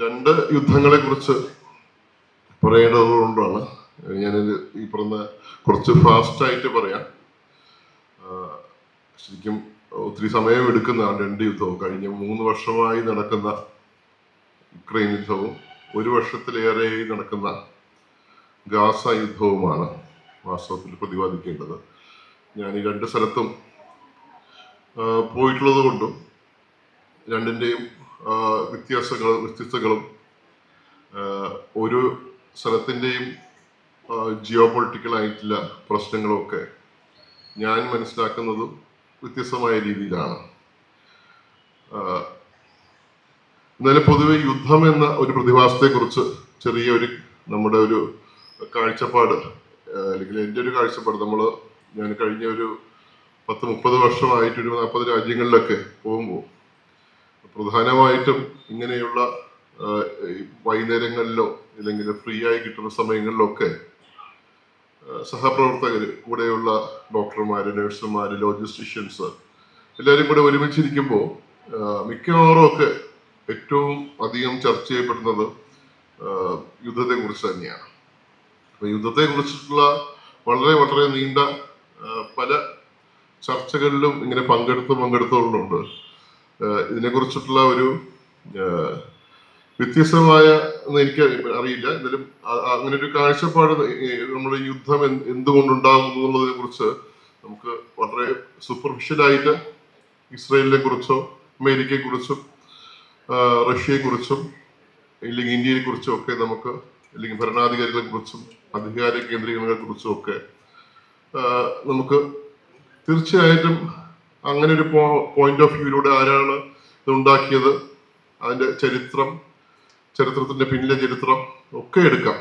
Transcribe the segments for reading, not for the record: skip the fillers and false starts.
രണ്ട് യുദ്ധങ്ങളെ കുറിച്ച് പറയേണ്ടതുകൊണ്ടാണ് ഞാനിത് ഈ പറഞ്ഞ കുറച്ച് ഫാസ്റ്റായിട്ട് പറയാം. ശരിക്കും ഒത്തിരി സമയം എടുക്കുന്നതാണ് രണ്ട് യുദ്ധവും. കഴിഞ്ഞ 3 വർഷമായി നടക്കുന്ന യുക്രൈൻ യുദ്ധവും 1 വർഷത്തിലേറെയായി നടക്കുന്ന ഗാസ യുദ്ധവുമാണ് വാസ്തവത്തിൽ പ്രതിപാദിക്കേണ്ടത്. ഞാൻ ഈ രണ്ട് സ്ഥലത്തും പോയിട്ടുള്ളത് കൊണ്ടും രണ്ടിൻ്റെയും വ്യത്യസ്തങ്ങളും ഒരു സ്ഥലത്തിൻ്റെയും ജിയോ പൊളിറ്റിക്കൽ ആയിട്ടുള്ള പ്രശ്നങ്ങളൊക്കെ ഞാൻ മനസ്സിലാക്കുന്നതും വ്യത്യസ്തമായ രീതിയിലാണ്. എന്നാലും പൊതുവെ യുദ്ധം എന്ന ഒരു പ്രതിഭാസത്തെക്കുറിച്ച് ചെറിയൊരു നമ്മുടെ ഒരു കാഴ്ചപ്പാട്, അല്ലെങ്കിൽ എൻ്റെ ഒരു കാഴ്ചപ്പാട്, ഞാൻ കഴിഞ്ഞ ഒരു 10-30 വർഷമായിട്ട് ഒരു 40 രാജ്യങ്ങളിലൊക്കെ പോകുമ്പോൾ പ്രധാനമായിട്ടും ഇങ്ങനെയുള്ള വൈകുന്നേരങ്ങളിലോ അല്ലെങ്കിൽ ഫ്രീ ആയി കിട്ടുന്ന സമയങ്ങളിലൊക്കെ സഹപ്രവർത്തകർ, കൂടെയുള്ള ഡോക്ടർമാര്, നഴ്സുമാര്, ലോജിസ്റ്റിഷ്യൻസ് എല്ലാവരും കൂടെ ഒരുമിച്ചിരിക്കുമ്പോൾ മിക്കവാറും ഒക്കെ ഏറ്റവും അധികം ചർച്ച ചെയ്യപ്പെടുന്നത് യുദ്ധത്തെ കുറിച്ച് തന്നെയാണ്. അപ്പൊ യുദ്ധത്തെ കുറിച്ചിട്ടുള്ള വളരെ വളരെ നീണ്ട പല ചർച്ചകളിലും ഇങ്ങനെ പങ്കെടുത്തുകൊണ്ടുണ്ട്. ഇതിനെക്കുറിച്ചിട്ടുള്ള ഒരു വ്യത്യസ്തമായ എനിക്ക് അറിയില്ല, എന്നാലും അങ്ങനെ ഒരു കാഴ്ചപ്പാട് നമ്മുടെ യുദ്ധം എന്തുകൊണ്ടുണ്ടാകും എന്നുള്ളതിനെ കുറിച്ച് നമുക്ക് വളരെ സൂപ്പർഫിഷ്യലായിട്ട് ഇസ്രായേലിനെ കുറിച്ചോ അമേരിക്കയെ കുറിച്ചും റഷ്യയെ കുറിച്ചും അല്ലെങ്കിൽ ഇന്ത്യയെ കുറിച്ചും ഒക്കെ നമുക്ക്, അല്ലെങ്കിൽ ഭരണാധികാരികളെ കുറിച്ചും അധികാര കേന്ദ്രീകരണങ്ങളെ കുറിച്ചും ഒക്കെ നമുക്ക് തീർച്ചയായിട്ടും അങ്ങനെ ഒരു പോയിന്റ് ഓഫ് വ്യൂയിലൂടെ ആരാണ് ഇത് ഉണ്ടാക്കിയത്, അതിന്റെ ചരിത്രത്തിന്റെ പിന്നിലെ ചരിത്രം ഒക്കെ എടുക്കാം.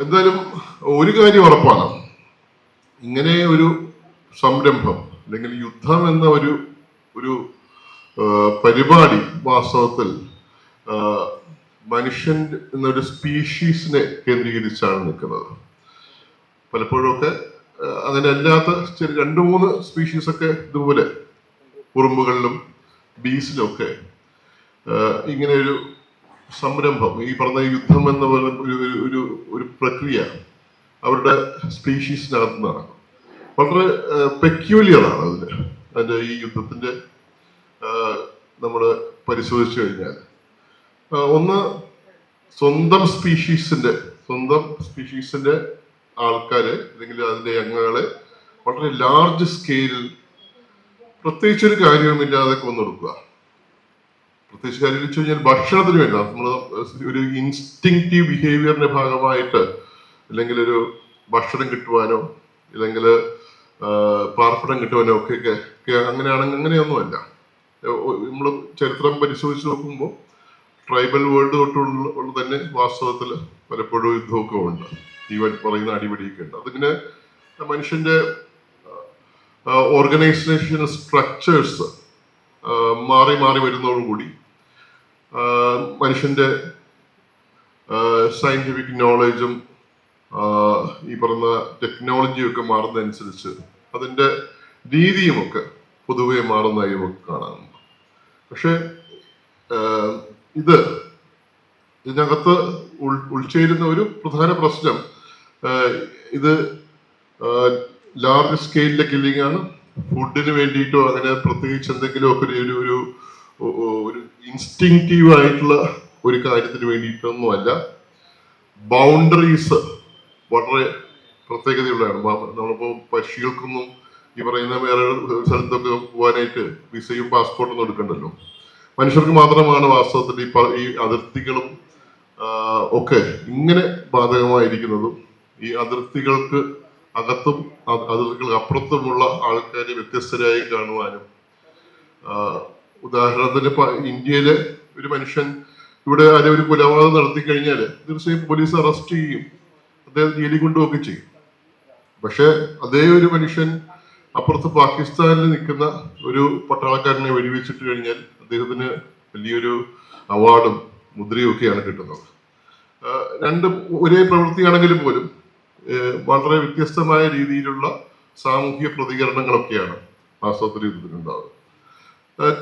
എന്തായാലും ഒരു കാര്യം ഉറപ്പാണ്, ഇങ്ങനെ ഒരു സംരംഭം അല്ലെങ്കിൽ യുദ്ധം എന്ന ഒരു പരിപാടി വാസ്തവത്തിൽ മനുഷ്യൻ എന്നൊരു സ്പീഷീസിനെ കേന്ദ്രീകരിച്ചാണ് നിൽക്കുന്നത്. പലപ്പോഴൊക്കെ അങ്ങനെ അല്ലാത്ത 2-3 സ്പീഷീസ് ഒക്കെ ഇതുപോലെ ഉറുമ്പുകളിലും ബീസിലും ഒക്കെ ഇങ്ങനെ ഒരു സംരംഭം, ഈ പറഞ്ഞ യുദ്ധം എന്ന ഒരു പ്രക്രിയ അവരുടെ സ്പീഷീസിനകത്ത് നടക്കും. വളരെ പെക്യൂലിയറാണ് അതിന്റെ ഈ യുദ്ധത്തിന്റെ നമ്മൾ പരിശോധിച്ചു കഴിഞ്ഞാൽ, ഒന്ന് സ്വന്തം സ്പീഷീസിന്റെ ആൾക്കാര് അല്ലെങ്കിൽ അതിന്റെ അംഗങ്ങളെ വളരെ ലാർജ് സ്കെയിലിൽ പ്രത്യേകിച്ചൊരു കാര്യവുമില്ലാതെ കൊന്നെടുക്കുക. പ്രത്യേകിച്ച് കാര്യം വെച്ച് കഴിഞ്ഞാൽ ഭക്ഷണത്തിന് വേണ്ട, നമ്മൾ ഒരു ഇൻസ്റ്റിങ്ക്റ്റീവ് ബിഹേവിയറിന്റെ ഭാഗമായിട്ട്, അല്ലെങ്കിൽ ഒരു ഭക്ഷണം കിട്ടുവാനോ അല്ലെങ്കിൽ പാർപ്പിടം കിട്ടുവാനോ ഒക്കെ അങ്ങനെയൊന്നുമല്ല. നമ്മൾ ചരിത്രം പരിശോധിച്ച് നോക്കുമ്പോൾ ട്രൈബൽ വേൾഡ് തൊട്ടുള്ള തന്നെ വാസ്തവത്തിൽ പലപ്പോഴും യുദ്ധമൊക്കെ ഉണ്ട്, ഈ പറയുന്ന അടിപിടിയൊക്കെ ഉണ്ട്. അതിങ്ങനെ മനുഷ്യന്റെ ഓർഗനൈസേഷൻ സ്ട്രക്ചേഴ്സ് മാറി വരുന്നതോടുകൂടി മനുഷ്യന്റെ സയന്റിഫിക് നോളജും ഈ പറഞ്ഞ ടെക്നോളജിയും ഒക്കെ മാറുന്നതനുസരിച്ച് അതിന്റെ രീതിയുമൊക്കെ പൊതുവെ മാറുന്നതായി നമുക്ക് കാണാം. പക്ഷെ ഇതിനകത്ത് ഉൾച്ചേരുന്ന ഒരു പ്രധാന പ്രശ്നം, ഇത് ലാർജ് സ്കെയിലിലെ കില്ലിംഗ് ആണ്. ഫുഡിന് വേണ്ടിയിട്ടോ അങ്ങനെ പ്രത്യേകിച്ച് എന്തെങ്കിലും ഒക്കെ ഒരു ഇൻസ്റ്റിങ്ക്റ്റീവ് ആയിട്ടുള്ള ഒരു കാര്യത്തിന് വേണ്ടിയിട്ടൊന്നും അല്ല. ബൗണ്ടറീസ് വളരെ പ്രത്യേകതയുള്ളതാണ്. നമ്മളിപ്പോ പക്ഷികൾക്കൊന്നും ഈ പറയുന്ന വേറെ സ്ഥലത്തൊക്കെ പോകാനായിട്ട് വിസയും പാസ്പോർട്ടൊന്നും എടുക്കണ്ടല്ലോ. മനുഷ്യർക്ക് മാത്രമാണ് വാസ്തവത്തിൽ ഈ അതിർത്തികളും ഒക്കെ ഇങ്ങനെ ബാധകമായിരിക്കുന്നതും, ഈ അതിർത്തികൾക്ക് അകത്തും അതിർത്തികൾക്ക് അപ്പുറത്തുമുള്ള ആൾക്കാരെ വ്യത്യസ്തരായി കാണുവാനും. ഉദാഹരണത്തിന് ഇന്ത്യയിലെ ഒരു മനുഷ്യൻ ഇവിടെ ആരെ ഒരു കൊലപാതകം നടത്തി കഴിഞ്ഞാൽ തീർച്ചയായും പോലീസ് അറസ്റ്റ് ചെയ്യും, അദ്ദേഹം ജയിലിൽ കൊണ്ടുപോവുകയൊക്കെ ചെയ്യും. പക്ഷെ അതേ ഒരു മനുഷ്യൻ അപ്പുറത്ത് പാകിസ്ഥാനിൽ നിൽക്കുന്ന ഒരു പട്ടാളക്കാരനെ വെടിവെച്ചിട്ട് കഴിഞ്ഞാൽ അദ്ദേഹത്തിന് വലിയൊരു അവാർഡും മുദ്രയും ഒക്കെയാണ് കിട്ടുന്നത്. രണ്ടും ഒരേ പ്രവൃത്തിയാണെങ്കിലും പോലും വളരെ വ്യത്യസ്തമായ രീതിയിലുള്ള സാമൂഹ്യ പ്രതികരണങ്ങളൊക്കെയാണ് വാസ്തവത്തിൽ യുദ്ധത്തിനുണ്ടാവുക.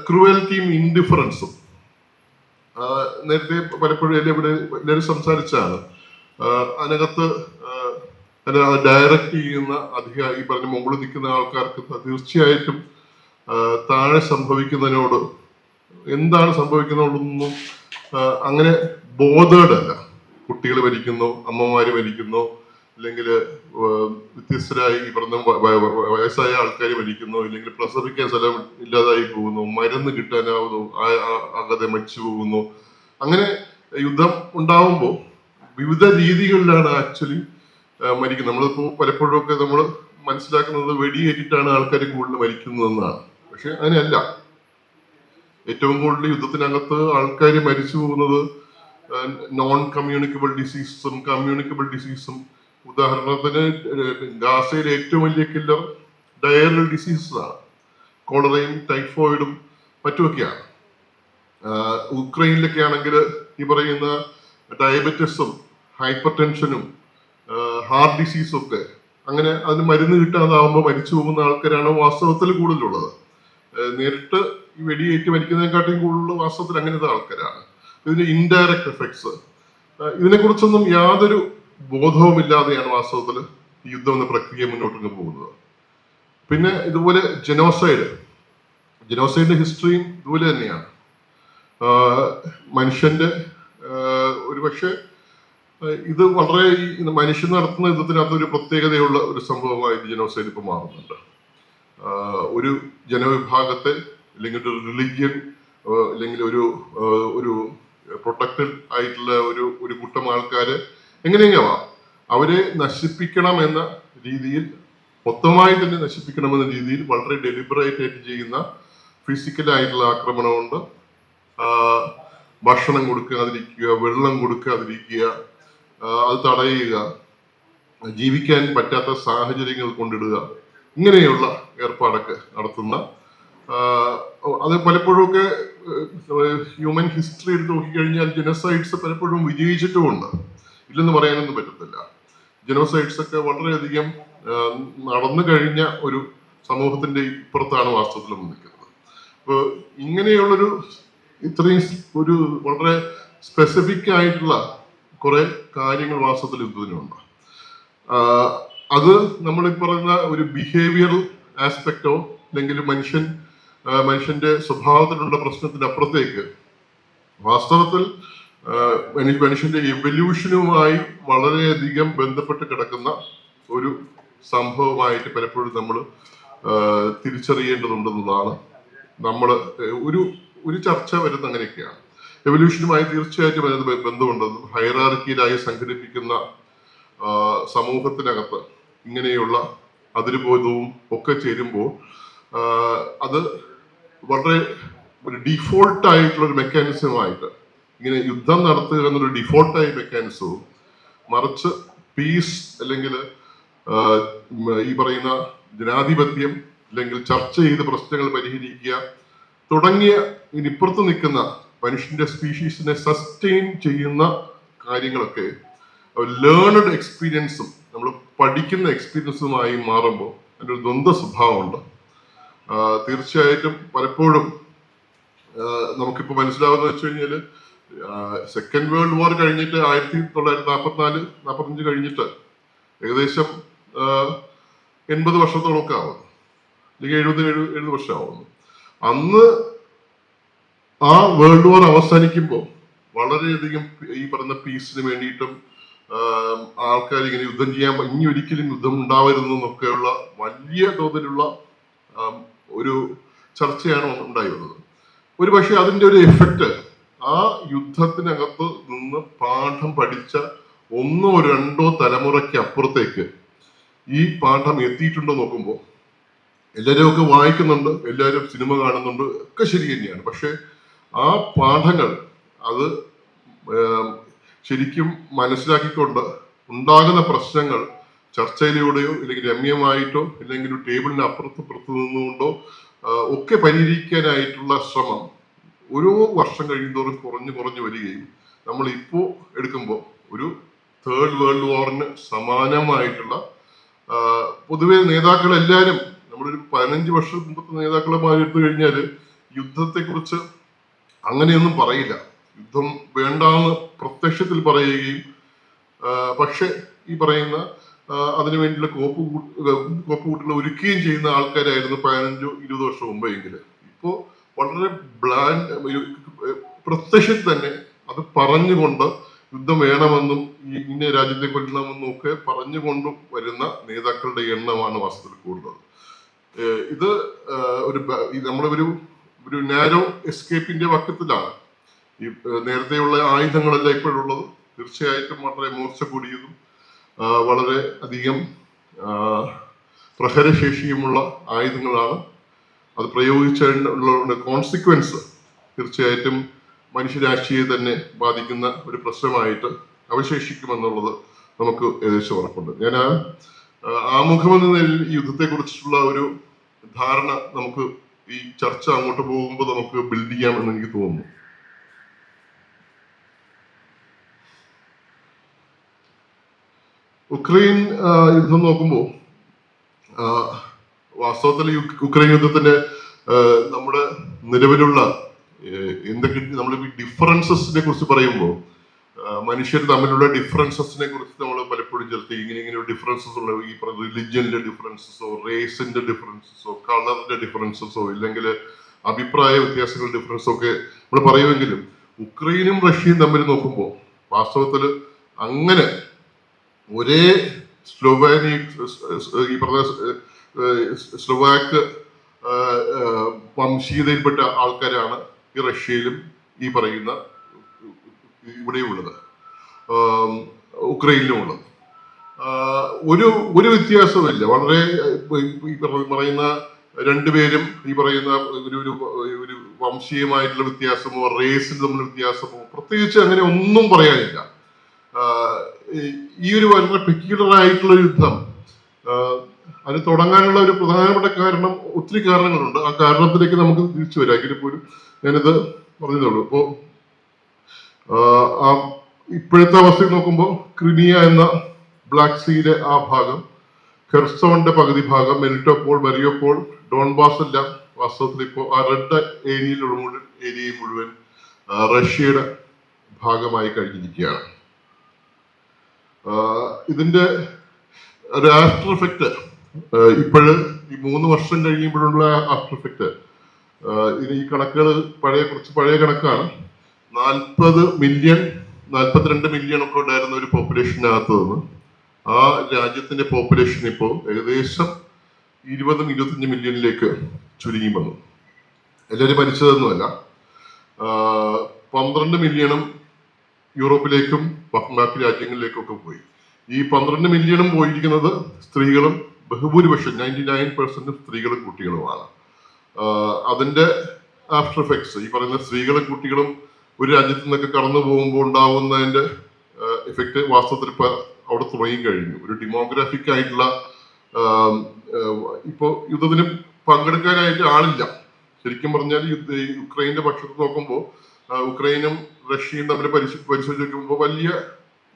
ക്രൂവൽറ്റിയും ഇൻഡിഫറൻസും. നേരത്തെ പലപ്പോഴും എല്ലാവരും സംസാരിച്ചാണ്. അതിനകത്ത് ഡയറക്റ്റ് ചെയ്യുന്ന ഈ പറഞ്ഞ മുകളിൽ നിൽക്കുന്ന ആൾക്കാർക്ക് തീർച്ചയായിട്ടും താഴെ സംഭവിക്കുന്നതിനോട് എന്താണ് സംഭവിക്കുന്നതൊന്നും അങ്ങനെ ബോധേഡല്ല. കുട്ടികൾ മരിക്കുന്നു, അമ്മമാര് മരിക്കുന്നു, അല്ലെങ്കിൽ വ്യത്യസ്തരായി ഈ പറഞ്ഞ വയസ്സായ ആൾക്കാർ മരിക്കുന്നു, ഇല്ലെങ്കിൽ പ്രസവിക്കാൻ സ്ഥലം ഇല്ലാതായി പോകുന്നു, മരുന്ന് കിട്ടാനാവുന്നു, ആകെ മരിച്ചു പോകുന്നു. അങ്ങനെ യുദ്ധം ഉണ്ടാവുമ്പോൾ വിവിധ രീതികളിലാണ് ആക്ച്വലി മരിക്കുന്നത്. നമ്മളിപ്പോ പലപ്പോഴും ഒക്കെ നമ്മൾ മനസ്സിലാക്കുന്നത് വെടിയേറ്റിട്ടാണ് ആൾക്കാർ കൂടുതൽ മരിക്കുന്നതെന്നാണ്. പക്ഷെ അങ്ങനെയല്ല. ഏറ്റവും കൂടുതൽ യുദ്ധത്തിനകത്ത് ആൾക്കാർ മരിച്ചു പോകുന്നത് നോൺ കമ്മ്യൂണിക്കബിൾ ഡിസീസും കമ്മ്യൂണിക്കബിൾ ഡിസീസും. ഉദാഹരണത്തിന് ഗാസയിലെ ഏറ്റവും വലിയ കില്ലർ ഡയറൽ ഡിസീസസ് ആണ്. കോളറയും ടൈഫോയിഡും മറ്റുമൊക്കെയാണ്. ഉക്രൈനിലൊക്കെ ആണെങ്കിൽ ഈ പറയുന്ന ഡയബറ്റിസും ഹൈപ്പർ ടെൻഷനും ഹാർട്ട് ഡിസീസും ഒക്കെ. അങ്ങനെ അതിന് മരുന്ന് കിട്ടാതാവുമ്പോൾ മരിച്ചു പോകുന്ന ആൾക്കാരാണ് വാസ്തവത്തിൽ കൂടുതലുള്ളത്. നേരിട്ട് ഈ വെടിയേറ്റ് മരിക്കുന്നതിനെക്കാട്ടിയും കൂടുതൽ വാസ്തവത്തിൽ അങ്ങനത്തെ ആൾക്കാരാണ്. ഇതിന്റെ ഇൻഡയറക്റ്റ് എഫക്ട്സ്, ഇതിനെക്കുറിച്ചൊന്നും യാതൊരു ബോധവുമില്ലാതെയാണ് വാസ്തവത്തിൽ ഈ യുദ്ധം എന്ന പ്രക്രിയ മുന്നോട്ട് പോകുന്നത്. പിന്നെ ഇതുപോലെ ജനോസൈഡിന്റെ ഹിസ്റ്ററിയും ഇതുപോലെ തന്നെയാണ്. മനുഷ്യന്റെ ഒരുപക്ഷെ ഇത് വളരെ മനുഷ്യൻ നടത്തുന്ന യുദ്ധത്തിനകത്ത് ഒരു പ്രത്യേകതയുള്ള ഒരു സംഭവമായി ജനോസൈഡ് ഇപ്പൊ മാറുന്നുണ്ട്. ഒരു ജനവിഭാഗത്തെ അല്ലെങ്കിൽ ഒരു റിലിജിയൻ അല്ലെങ്കിൽ ഒരു പ്രൊട്ടക്റ്റഡ് ആയിട്ടുള്ള ഒരു കൂട്ടം ആൾക്കാര് എങ്ങനെയെങ്കിലും അവരെ നശിപ്പിക്കണം എന്ന രീതിയിൽ, മൊത്തമായി തന്നെ നശിപ്പിക്കണമെന്ന രീതിയിൽ വളരെ ഡെലിബറേറ്റ് ആയിട്ട് ചെയ്യുന്ന ഫിസിക്കലായിട്ടുള്ള ആക്രമണമുണ്ട്. ഭക്ഷണം കൊടുക്കാതിരിക്കുക, വെള്ളം കൊടുക്കാതിരിക്കുക, അത് തടയുക, ജീവിക്കാൻ പറ്റാത്ത സാഹചര്യങ്ങൾ കൊണ്ടിടുക, ഇങ്ങനെയുള്ള ഏർപ്പാടൊക്കെ നടത്തുന്ന അത് പലപ്പോഴൊക്കെ ഹ്യൂമൻ ഹിസ്റ്ററി എടുത്ത് നോക്കിക്കഴിഞ്ഞാൽ ജനോസൈഡ്സ് പലപ്പോഴും വിജയിച്ചിട്ടുമുണ്ട്, ഇല്ലെന്ന് പറയാനൊന്നും പറ്റത്തില്ല. ജനോസൈഡ്സ് ഒക്കെ വളരെയധികം നടന്നു കഴിഞ്ഞ ഒരു സമൂഹത്തിന്റെ ഇപ്പുറത്താണ് വാസ്തവത്തിൽ നിൽക്കുന്നത്. അപ്പോൾ ഇങ്ങനെയുള്ളൊരു ഇത്രയും ഒരു വളരെ സ്പെസിഫിക് ആയിട്ടുള്ള കുറെ കാര്യങ്ങൾ വാസ്തവത്തിൽ യുദ്ധത്തിനുണ്ട്. അത് നമ്മൾ ഈ പറയുന്ന ഒരു ബിഹേവിയറൽ ആസ്പെക്റ്റോ അല്ലെങ്കിൽ മനുഷ്യന്റെ സ്വഭാവത്തിലുള്ള പ്രശ്നത്തിന്റെ അപ്പുറത്തേക്ക് വാസ്തവത്തിൽ മനുഷ്യന്റെ എവല്യൂഷനുമായി വളരെയധികം ബന്ധപ്പെട്ട് കിടക്കുന്ന ഒരു സംഭവമായിട്ട് പലപ്പോഴും നമ്മൾ തിരിച്ചറിയേണ്ടതുണ്ടെന്നതാണ് നമ്മൾ ഒരു ചർച്ച വരുന്ന അങ്ങനെയൊക്കെയാണ്. എവല്യൂഷനുമായി തീർച്ചയായിട്ടും അതിന് ബന്ധമുണ്ടെന്നും ഹൈറാർക്കിയിലായി സംഘടിപ്പിക്കുന്ന സമൂഹത്തിനകത്ത് ഇങ്ങനെയുള്ള അതിരുബോധവും ഒക്കെ ചേരുമ്പോൾ അത് വളരെ ഒരു ഡിഫോൾട്ട് ആയിട്ടുള്ള ഒരു മെക്കാനിസമായിട്ട് ഇങ്ങനെ യുദ്ധം നടത്തുക എന്നൊരു ഡിഫോൾട്ടായ മെക്കാനിസവും, മറിച്ച് പീസ് അല്ലെങ്കിൽ ഈ പറയുന്ന ജനാധിപത്യം അല്ലെങ്കിൽ ചർച്ച ചെയ്ത് പ്രശ്നങ്ങൾ പരിഹരിക്കുക തുടങ്ങിയ ഇതിപ്പുറത്ത് നിൽക്കുന്ന മനുഷ്യന്റെ സ്പീഷീസിനെ സസ്റ്റെയിൻ ചെയ്യുന്ന കാര്യങ്ങളൊക്കെ ലേണഡ് എക്സ്പീരിയൻസും നമ്മൾ പഠിക്കുന്ന എക്സ്പീരിയൻസുമായി മാറുമ്പോൾ അതിൻ്റെ ഒരു ദ്വന്ദ്വ സ്വഭാവമുണ്ട്. തീർച്ചയായിട്ടും പലപ്പോഴും നമുക്കിപ്പോൾ മനസ്സിലാവുന്ന വെച്ച് കഴിഞ്ഞാല് സെക്കൻഡ് വേൾഡ് വാർ കഴിഞ്ഞിട്ട് 1944-45 കഴിഞ്ഞിട്ട് ഏകദേശം 80 വർഷത്തോളമൊക്കെ ആവുന്നു, അല്ലെങ്കിൽ 70 വർഷമാവുന്നു. അന്ന് ആ വേൾഡ് വാർ അവസാനിക്കുമ്പോൾ വളരെയധികം ഈ പറയുന്ന പീസിന് വേണ്ടിയിട്ടും ആൾക്കാർ ഇങ്ങനെ യുദ്ധം ചെയ്യാൻ ഇനി ഒരിക്കലും യുദ്ധം ഉണ്ടാവരുതെന്നൊക്കെയുള്ള വലിയ തോതിലുള്ള ഒരു ചർച്ചയാണ് ഉണ്ടായി വന്നത്. ഒരു പക്ഷെ അതിന്റെ ഒരു എഫക്റ്റ് ആ യുദ്ധത്തിനകത്ത് നിന്ന് പാഠം പഠിച്ച 1 or 2 തലമുറയ്ക്ക് അപ്പുറത്തേക്ക് ഈ പാഠം എത്തിയിട്ടുണ്ടോ നോക്കുമ്പോൾ എല്ലാവരും ഒക്കെ വായിക്കുന്നുണ്ട്, എല്ലാവരും സിനിമ കാണുന്നുണ്ട്, ഒക്കെ ശരി തന്നെയാണ്. പക്ഷെ ആ പാഠങ്ങൾ അത് ശരിക്കും മനസ്സിലാക്കിക്കൊണ്ട് ഉണ്ടാകുന്ന പ്രശ്നങ്ങൾ ചർച്ചയിലൂടെയോ അല്ലെങ്കിൽ രമ്യമായിട്ടോ അല്ലെങ്കിൽ ഒരു ടേബിളിന് അപ്പുറത്ത് നിന്നുകൊണ്ടോ ഒക്കെ പരിഹരിക്കാനായിട്ടുള്ള ശ്രമം ഓരോ വർഷം കഴിയുന്തോറും കുറഞ്ഞു വരികയും നമ്മൾ ഇപ്പോൾ എടുക്കുമ്പോൾ ഒരു തേർഡ് വേൾഡ് വാറിന് സമാനമായിട്ടുള്ള പൊതുവെ നേതാക്കളെല്ലാവരും നമ്മളൊരു 15 വർഷം മുമ്പത്തെ നേതാക്കളെ എടുത്തു കഴിഞ്ഞാൽ യുദ്ധത്തെക്കുറിച്ച് അങ്ങനെയൊന്നും പറയില്ല. യുദ്ധം വേണ്ടാന്ന് പ്രത്യക്ഷത്തിൽ പറയുകയും പക്ഷെ ഈ പറയുന്ന അതിനു വേണ്ടിയുള്ള കോപ്പുകൂട്ടുകൾ ഒരുക്കുകയും ചെയ്യുന്ന ആൾക്കാരായിരുന്നു 15-20 വർഷം മുമ്പെങ്കിൽ. ഇപ്പോൾ വളരെ പ്രത്യക്ഷത്തിൽ തന്നെ അത് പറഞ്ഞുകൊണ്ട് യുദ്ധം വേണമെന്നും ഇന്ന രാജ്യത്തെ കൊല്ലണമെന്നും ഒക്കെ പറഞ്ഞുകൊണ്ടും വരുന്ന നേതാക്കളുടെ എണ്ണമാണ് വാസ്തവത്തിൽ കൂടുതൽ. ഇത് ഒരു നാരോ എസ്കേപ്പിന്റെ വക്കത്തിലാണ്. ഈ നേരത്തെയുള്ള ആയുധങ്ങളല്ല ഇപ്പോഴുള്ളത്. തീർച്ചയായിട്ടും വളരെ മൂർച്ച കൂടിയതും വളരെ അധികം പ്രഹരശേഷിയുമുള്ള ആയുധങ്ങളാണ്. അത് പ്രയോഗിച്ചുള്ള കോൺസിക്വൻസ് തീർച്ചയായിട്ടും മനുഷ്യരാശിയെ തന്നെ ബാധിക്കുന്ന ഒരു പ്രശ്നമായിട്ട് അവശേഷിക്കുമെന്നുള്ളത് നമുക്ക് ഏകദേശം ഉറപ്പുണ്ട്. ഞാൻ ആമുഖമെന്ന നിലയിൽ ഈ യുദ്ധത്തെ കുറിച്ചുള്ള ഒരു ധാരണ നമുക്ക് ഈ ചർച്ച അങ്ങോട്ട് പോകുമ്പോൾ നമുക്ക് ബിൽഡ് ചെയ്യാമെന്ന് എനിക്ക് തോന്നുന്നു. ഉക്രൈൻ യുദ്ധം നോക്കുമ്പോൾ വാസ്തവത്തിൽ ഉക്രൈൻ യുദ്ധത്തിന്റെ നമ്മുടെ നിലവിലുള്ള എന്തൊക്കെ നമ്മൾ ഡിഫറൻസസിനെ കുറിച്ച് പറയുമ്പോൾ മനുഷ്യർ തമ്മിലുള്ള ഡിഫറൻസസിനെ കുറിച്ച് നമ്മൾ പലപ്പോഴും ചർച്ച ചെയ്യും. ഇങ്ങനെ ഡിഫറൻസസ് ഉള്ള ഈ റിലിജിയന്റെ ഡിഫറൻസസോ റേസിന്റെ ഡിഫറൻസസോ കളറിന്റെ ഡിഫറൻസസോ ഇല്ലെങ്കിൽ അഭിപ്രായ വ്യത്യാസങ്ങളുടെ ഡിഫറൻസോ ഒക്കെ നമ്മൾ പറയുമെങ്കിലും ഉക്രൈനും റഷ്യയും തമ്മിൽ നോക്കുമ്പോൾ വാസ്തവത്തിൽ അങ്ങനെ ഒരേ ഈ പറഞ്ഞ സ്ലോവാക്ക് വംശീയതയിൽപ്പെട്ട ആൾക്കാരാണ് ഈ റഷ്യയിലും ഈ പറയുന്ന ഇവിടെയുള്ളത്, ഉക്രൈനിലും ഉള്ളത്. ഒരു വ്യത്യാസമില്ല. വളരെ പറയുന്ന രണ്ടുപേരും ഈ പറയുന്ന ഒരു വംശീയമായിട്ടുള്ള വ്യത്യാസമോ റേസിൽ തമ്മിലുള്ള വ്യത്യാസമോ പ്രത്യേകിച്ച് അങ്ങനെ ഒന്നും പറയാനില്ല. ഈ ഒരു വളരെ പെക്യുലർ ആയിട്ടുള്ള യുദ്ധം അത് തുടങ്ങാനുള്ള ഒരു പ്രധാനപ്പെട്ട കാരണം, ഒത്തിരി കാരണങ്ങളുണ്ട്. ആ കാരണത്തിലേക്ക് നമുക്ക് തിരിച്ചു വരാം. എങ്കിലും പോലും ഞാനിത് പറഞ്ഞതേ ഉള്ളൂ. ഇപ്പോഴത്തെ അവസ്ഥയിൽ നോക്കുമ്പോൾ ക്രിമിയ എന്ന ബ്ലാക്ക് സീയിലെ ആ ഭാഗം, ഖെർസോണിന്റെ പകുതി ഭാഗം, മെലിറ്റോപോൾ, മരിയോപോൾ, ഡോൺബാസ് എല്ലാം വാസ്തവത്തിൽ ഇപ്പോൾ ആ റെഡ് ഏരിയ മുഴുവൻ റഷ്യയുടെ ഭാഗമായി കഴിഞ്ഞിരിക്കുകയാണ്. ഇതിന്റെ ഒരു ആഫ്റ്റർ എഫക്റ്റ് ഈ 3 വർഷം കഴിയുമ്പോഴുള്ള ആഫ്റ്റർ എഫക്റ്റ്, ഈ കണക്കുകൾ കുറച്ച് പഴയ കണക്കാണ്. 42 മില്യൺ ഒക്കെ ഉണ്ടായിരുന്ന ഒരു പോപ്പുലേഷനകത്ത് നിന്ന് ആ രാജ്യത്തിന്റെ പോപ്പുലേഷൻ ഇപ്പോൾ ഏകദേശം 20-25 മില്യണിലേക്ക് ചുരുങ്ങി വന്നു. എല്ലാവരും മരിച്ചതൊന്നുമല്ല. 12 മില്യണും യൂറോപ്പിലേക്കും ബാക്കി രാജ്യങ്ങളിലേക്കും ഒക്കെ പോയി. ഈ 12 മില്യണും പോയിരിക്കുന്നത് സ്ത്രീകളും, ബഹുഭൂരിപക്ഷം 99% സ്ത്രീകളും കുട്ടികളുമാണ്. അതിന്റെ ആഫ്റ്റർ എഫക്ട്സ്, ഈ പറയുന്ന സ്ത്രീകളും കുട്ടികളും ഒരു രാജ്യത്തു നിന്നൊക്കെ കടന്നു പോകുമ്പോൾ ഉണ്ടാവുന്നതിന്റെ എഫക്റ്റ് വാസ്തവത്തിൽ ഇപ്പൊ അവിടെ തുടങ്ങി കഴിഞ്ഞു. ഒരു ഡെമോഗ്രാഫിക് ആയിട്ടുള്ള ഇപ്പോ യുദ്ധത്തിന് പങ്കെടുക്കാനായിട്ട് ആളില്ല. ശരിക്കും പറഞ്ഞാൽ യുക്രൈന്റെ പക്ഷത്ത് നോക്കുമ്പോൾ ഉക്രൈനും റഷ്യയും തമ്മിൽ പരിശോധിച്ച് നോക്കുമ്പോൾ വലിയ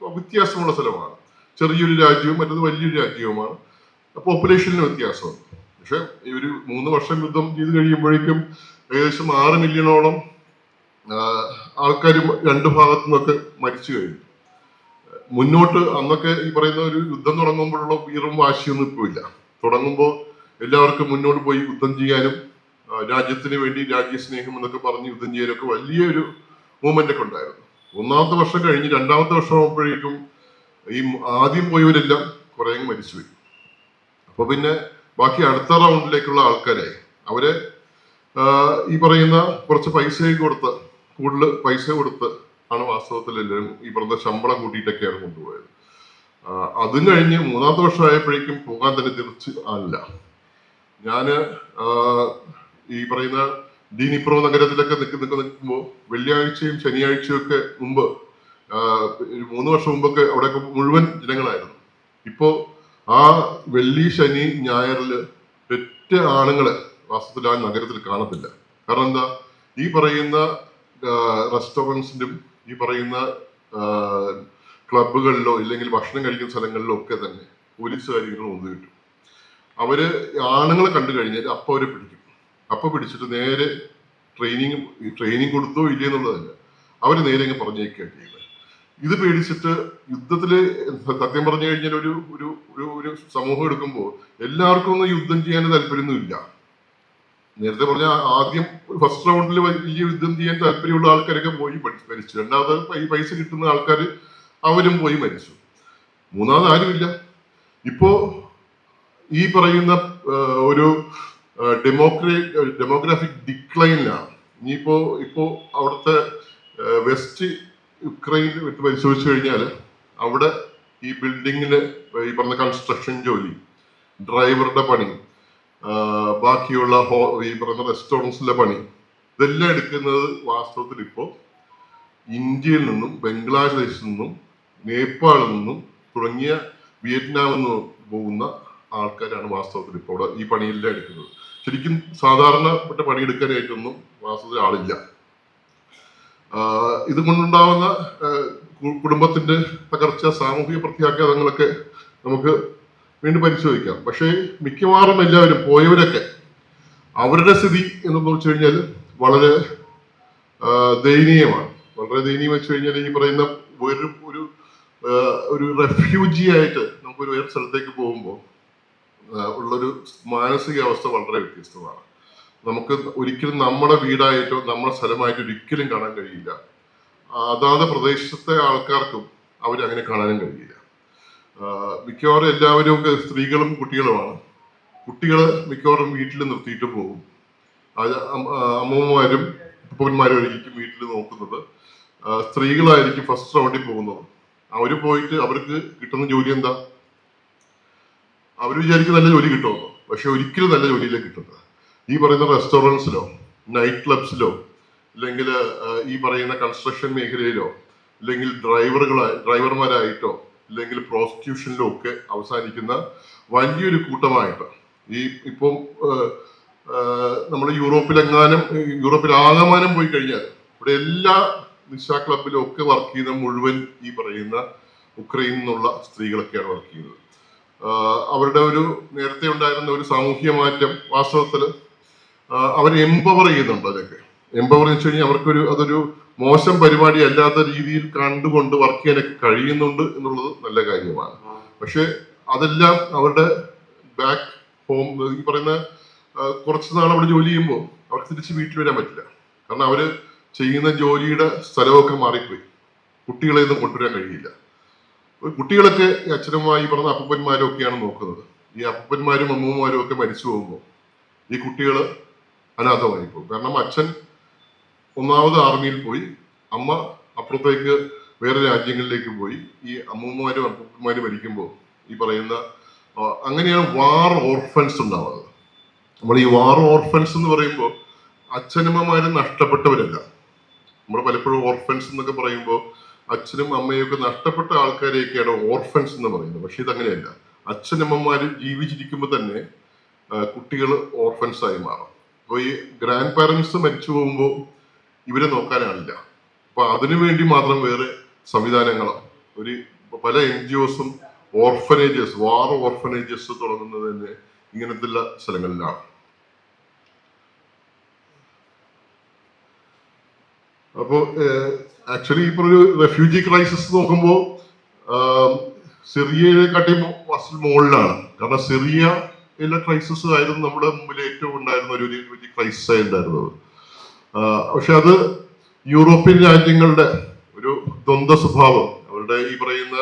വ്യത്യാസമുള്ള സ്ഥലമാണ്. ചെറിയൊരു രാജ്യവും മറ്റത് വലിയൊരു രാജ്യവുമാണ്. പോപ്പുലേഷനിൽ വ്യത്യാസമുണ്ട്. പക്ഷെ ഈ ഒരു 3 വർഷം യുദ്ധം ചെയ്ത് കഴിയുമ്പോഴേക്കും ഏകദേശം 6 മില്യണോളം ആൾക്കാർ രണ്ടു ഭാഗത്തു നിന്നൊക്കെ മരിച്ചു കഴിഞ്ഞു. മുന്നോട്ട് അന്നൊക്കെ ഈ പറയുന്ന ഒരു യുദ്ധം തുടങ്ങുമ്പോഴുള്ള വീറും വാശിയൊന്നും ഇപ്പോൾ ഇല്ല. തുടങ്ങുമ്പോൾ എല്ലാവർക്കും മുന്നോട്ട് പോയി യുദ്ധം ചെയ്യാനും രാജ്യത്തിന് വേണ്ടി രാജ്യസ്നേഹം എന്നൊക്കെ പറഞ്ഞ് യുദ്ധം ചെയ്യാനൊക്കെ വലിയൊരു മൂവ്മെന്റ് ഒക്കെ ഉണ്ടായിരുന്നു. 1-ാമത്തെ വർഷം കഴിഞ്ഞ് 2-ാമത്തെ വർഷം ആകുമ്പോഴേക്കും ഈ ആദ്യം പോയവരെല്ലാം കുറെ മരിച്ചുപോയി. അപ്പൊ പിന്നെ ബാക്കി അടുത്ത റൗണ്ടിലേക്കുള്ള ആൾക്കാരായി. അവരെ ഈ പറയുന്ന കുറച്ച് കൂടുതൽ പൈസ കൊടുത്ത് ആണ് വാസ്തവത്തിൽ എല്ലാവരും ഈ പറഞ്ഞ ശമ്പളം കൂട്ടിയിട്ടൊക്കെയാണ് കൊണ്ടുപോയത്. അതും കഴിഞ്ഞ് 3-ാമത്തെ വർഷം ആയപ്പോഴേക്കും പോകാൻ തന്നെ തിരിച്ച് ആളില്ല. ഞാന് ഈ പറയുന്ന ഡീനിപ്രോ നഗരത്തിലൊക്കെ നിൽക്കുമ്പോൾ വെള്ളിയാഴ്ചയും ശനിയാഴ്ചയും ഒക്കെ മുമ്പ് 3 വർഷം മുമ്പൊക്കെ അവിടെയൊക്കെ മുഴുവൻ ജനങ്ങളായിരുന്നു. ഇപ്പോ ആ വെള്ളി ശനി ഞായറില് ഒറ്റ ആണുങ്ങളെ വാസ്തവത്തിൽ ആ നഗരത്തിൽ കാണത്തില്ല. കാരണം എന്താ, ഈ പറയുന്ന റെസ്റ്റോറൻറ്റ്സിലും ഈ പറയുന്ന ക്ലബുകളിലോ ഇല്ലെങ്കിൽ ഭക്ഷണം കഴിക്കുന്ന സ്ഥലങ്ങളിലോ ഒക്കെ തന്നെ പോലീസുകാരികൾ ഒന്ന് കിട്ടും. അവര് ആണുങ്ങളെ കണ്ടു കഴിഞ്ഞാൽ അപ്പൊ അവരെ പിടിക്കും. അപ്പൊ പിടിച്ചിട്ട് നേരെ ട്രെയിനിങ് കൊടുത്തോ ഇല്ലേ എന്നുള്ളതല്ല, അവർ നേരെ അങ്ങ് പറഞ്ഞേക്കുകയാണ് ചെയ്യുന്നത്. ഇത് പേടിച്ചിട്ട് യുദ്ധത്തില് സത്യം പറഞ്ഞു കഴിഞ്ഞാൽ ഒരു ഒരു ഒരു ഒരു സമൂഹം എടുക്കുമ്പോൾ എല്ലാവർക്കും ഒന്നും യുദ്ധം ചെയ്യാൻ താല്പര്യമൊന്നുമില്ല. നേരത്തെ പറഞ്ഞ ആദ്യം ഫസ്റ്റ് റൗണ്ടിൽ വലിയ യുദ്ധം ചെയ്യാൻ താല്പര്യമുള്ള ആൾക്കാരൊക്കെ പോയി മരിച്ചു. രണ്ടാമത് ഈ പൈസ കിട്ടുന്ന ആൾക്കാർ അവരും പോയി മരിച്ചു. മൂന്നാമത് ആരുമില്ല. ഇപ്പോ ഈ പറയുന്ന ഒരു ഡെമോഗ്രാഫിക് ഡിക്ലൈനിലാണ്. ഇപ്പോ അവിടുത്തെ വെസ്റ്റ് യുക്രൈൻ വിട്ട് പരിശോധിച്ചു കഴിഞ്ഞാൽ അവിടെ ഈ ബിൽഡിങ്ങില് ഈ പറഞ്ഞ കൺസ്ട്രക്ഷൻ ജോലി, ഡ്രൈവറുടെ പണി, ബാക്കിയുള്ള ഈ പറഞ്ഞ റെസ്റ്റോറൻറ്റ്സിലെ പണി, ഇതെല്ലാം എടുക്കുന്നത് വാസ്തവത്തിൽ ഇപ്പോൾ ഇന്ത്യയിൽ നിന്നും ബംഗ്ലാദേശിൽ നിന്നും നേപ്പാളിൽ നിന്നും തുടങ്ങിയ വിയറ്റ്നാമിൽ നിന്ന് പോകുന്ന ആൾക്കാരാണ് വാസ്തവത്തിൽ ഇപ്പോൾ അവിടെ ഈ പണിയെല്ലാം എടുക്കുന്നത്. ശരിക്കും സാധാരണപ്പെട്ട പണിയെടുക്കാനായിട്ടൊന്നും വാസ്തവത്തിൽ ആളില്ല. ഇത് കൊണ്ടുണ്ടാവുന്ന കുടുംബത്തിന്റെ തകർച്ച, സാമൂഹിക പ്രത്യാഘാതങ്ങളൊക്കെ നമുക്ക് വീണ്ടും പരിശോധിക്കാം. പക്ഷേ മിക്കവാറും എല്ലാവരും പോയവരൊക്കെ അവരുടെ സ്ഥിതി എന്ന് വെച്ച് കഴിഞ്ഞാൽ വളരെ ദയനീയമാണ്. വളരെ ദയനീയം വെച്ച് കഴിഞ്ഞാൽ ഈ പറയുന്ന ഒരു റെഫ്യൂജി ആയിട്ട് നമുക്കൊരു വേറെ സ്ഥലത്തേക്ക് പോകുമ്പോൾ ഉള്ളൊരു മാനസികാവസ്ഥ വളരെ വ്യത്യസ്തമാണ്. നമുക്ക് ഒരിക്കലും നമ്മുടെ വീടായിട്ടോ നമ്മുടെ സ്ഥലമായിട്ടോ ഒരിക്കലും കാണാൻ കഴിയില്ല. അതാത് പ്രദേശത്തെ ആൾക്കാർക്കും അവരങ്ങനെ കാണാനും കഴിയില്ല. മിക്കവാറും എല്ലാവരും സ്ത്രീകളും കുട്ടികളുമാണ്. കുട്ടികള് മിക്കവാറും വീട്ടിൽ നിർത്തിയിട്ട് പോകും. അമ്മൂമ്മമാരും അപ്പന്മാരും ആയിരിക്കും വീട്ടിൽ നോക്കുന്നത്. സ്ത്രീകളായിരിക്കും ഫസ്റ്റ് റൗണ്ടിൽ പോകുന്നത്. അവര് പോയിട്ട് അവർക്ക് കിട്ടുന്ന ജോലി എന്താ? അവർ വിചാരിക്കും നല്ല ജോലി കിട്ടുമെന്നോ, പക്ഷെ ഒരിക്കലും നല്ല ജോലിയിലേ കിട്ടുന്നത്. ഈ പറയുന്ന റെസ്റ്റോറൻറ്റ്സിലോ നൈറ്റ് ക്ലബ്സിലോ അല്ലെങ്കിൽ ഈ പറയുന്ന കൺസ്ട്രക്ഷൻ മേഖലയിലോ അല്ലെങ്കിൽ ഡ്രൈവർമാരായിട്ടോ അല്ലെങ്കിൽ പ്രോസ്റ്റിറ്റ്യൂഷനിലോ ഒക്കെ അവസാനിക്കുന്ന വലിയൊരു കൂട്ടമായിട്ട് ഇപ്പം നമ്മൾ യൂറോപ്പിൽ ആകമാനം പോയി കഴിഞ്ഞാൽ ഇവിടെ എല്ലാ നിശാ ക്ലബിലും ഒക്കെ വർക്ക് ചെയ്യുന്ന മുഴുവൻ ഈ പറയുന്ന ഉക്രൈനിൽ നിന്നുള്ള സ്ത്രീകളൊക്കെയാണ് വർക്ക് ചെയ്യുന്നത്. അവരുടെ ഒരു നേരത്തെ ഉണ്ടായിരുന്ന ഒരു സാമൂഹ്യ മാറ്റം വാസ്തവത്തിൽ അവർ എംപവർ ചെയ്യുന്നുണ്ട്. അതൊക്കെ എംപവർ എന്ന് വെച്ച് കഴിഞ്ഞാൽ അതൊരു മോശം പരിപാടി അല്ലാത്ത രീതിയിൽ കണ്ടുകൊണ്ട് വർക്ക് ചെയ്യാനൊക്കെ കഴിയുന്നുണ്ട് എന്നുള്ളത് നല്ല കാര്യമാണ്. പക്ഷെ അതെല്ലാം അവരുടെ ബാക്ക് ഹോം ഈ പറയുന്ന കുറച്ച് നാൾ അവിടെ ജോലി ചെയ്യുമ്പോൾ അവർക്ക് തിരിച്ച് വീട്ടിൽ വരാൻ പറ്റില്ല. കാരണം അവര് ചെയ്യുന്ന ജോലിയുടെ സ്ഥലമൊക്കെ മാറിപ്പോയി. കുട്ടികളെ ഒന്നും കൊണ്ടുവരാൻ കഴിയില്ല. കുട്ടികളൊക്കെ ഈ അച്ഛനമ്മ ഈ പറഞ്ഞ അപ്പന്മാരും ഒക്കെയാണ് നോക്കുന്നത്. ഈ അപ്പന്മാരും അമ്മൂമ്മമാരും ഒക്കെ മരിച്ചു പോകുമ്പോൾ ഈ കുട്ടികൾ അനാഥമായി പോകും. കാരണം അച്ഛൻ ഒന്നാമത് ആർമിയിൽ പോയി, അമ്മ അപ്പുറത്തേക്ക് വേറെ രാജ്യങ്ങളിലേക്ക് പോയി. ഈ അമ്മൂമ്മമാരും അപ്പന്മാരും മരിക്കുമ്പോൾ ഈ പറയുന്ന അങ്ങനെയാണ് വാർ ഓർഫൻസ് ഉണ്ടാവുന്നത്. നമ്മൾ ഈ വാർ ഓർഫൻസ് എന്ന് പറയുമ്പോൾ അച്ഛനമ്മമാരും നഷ്ടപ്പെട്ടവരല്ല. നമ്മൾ പലപ്പോഴും ഓർഫൻസ് എന്നൊക്കെ പറയുമ്പോൾ അച്ഛനും അമ്മയും ഒക്കെ നഷ്ടപ്പെട്ട ആൾക്കാരെയൊക്കെയാണ് ഓർഫൻസ് എന്ന് പറയുന്നത്. പക്ഷെ ഇതങ്ങനെയല്ല. അച്ഛനമ്മമാര് ജീവിച്ചിരിക്കുമ്പോൾ തന്നെ കുട്ടികൾ ഓർഫൻസ് ആയി മാറും. അപ്പോൾ ഈ ഗ്രാൻഡ് പാരന്റ്സ് മരിച്ചു പോകുമ്പോൾ ഇവരെ നോക്കാനാണില്ല. അപ്പൊ അതിനു വേണ്ടി മാത്രം വേറെ സംവിധാനങ്ങളോ പല NGOസും വാർ ഓർഫനേജസ് തുടങ്ങുന്നത് തന്നെ ഇങ്ങനത്തെ സ്ഥലങ്ങളിലാണ്. അപ്പോ ആക്ച്വലി ഇപ്പൊ ഒരു റെഫ്യൂജി ക്രൈസിസ് നോക്കുമ്പോൾ സിറിയയെക്കാട്ടി മുകളിലാണ്. കാരണം സിറിയയിലെ ക്രൈസിസ് ആയിരുന്നു നമ്മുടെ മുമ്പിൽ ഏറ്റവും ഉണ്ടായിരുന്ന ഒരു വലിയ ക്രൈസിസ് ആയി ഉണ്ടായിരുന്നത്. പക്ഷെ അത് യൂറോപ്യൻ രാജ്യങ്ങളുടെ ഒരു ദ്വന്ദ്വ സ്വഭാവം, അവരുടെ ഈ പറയുന്ന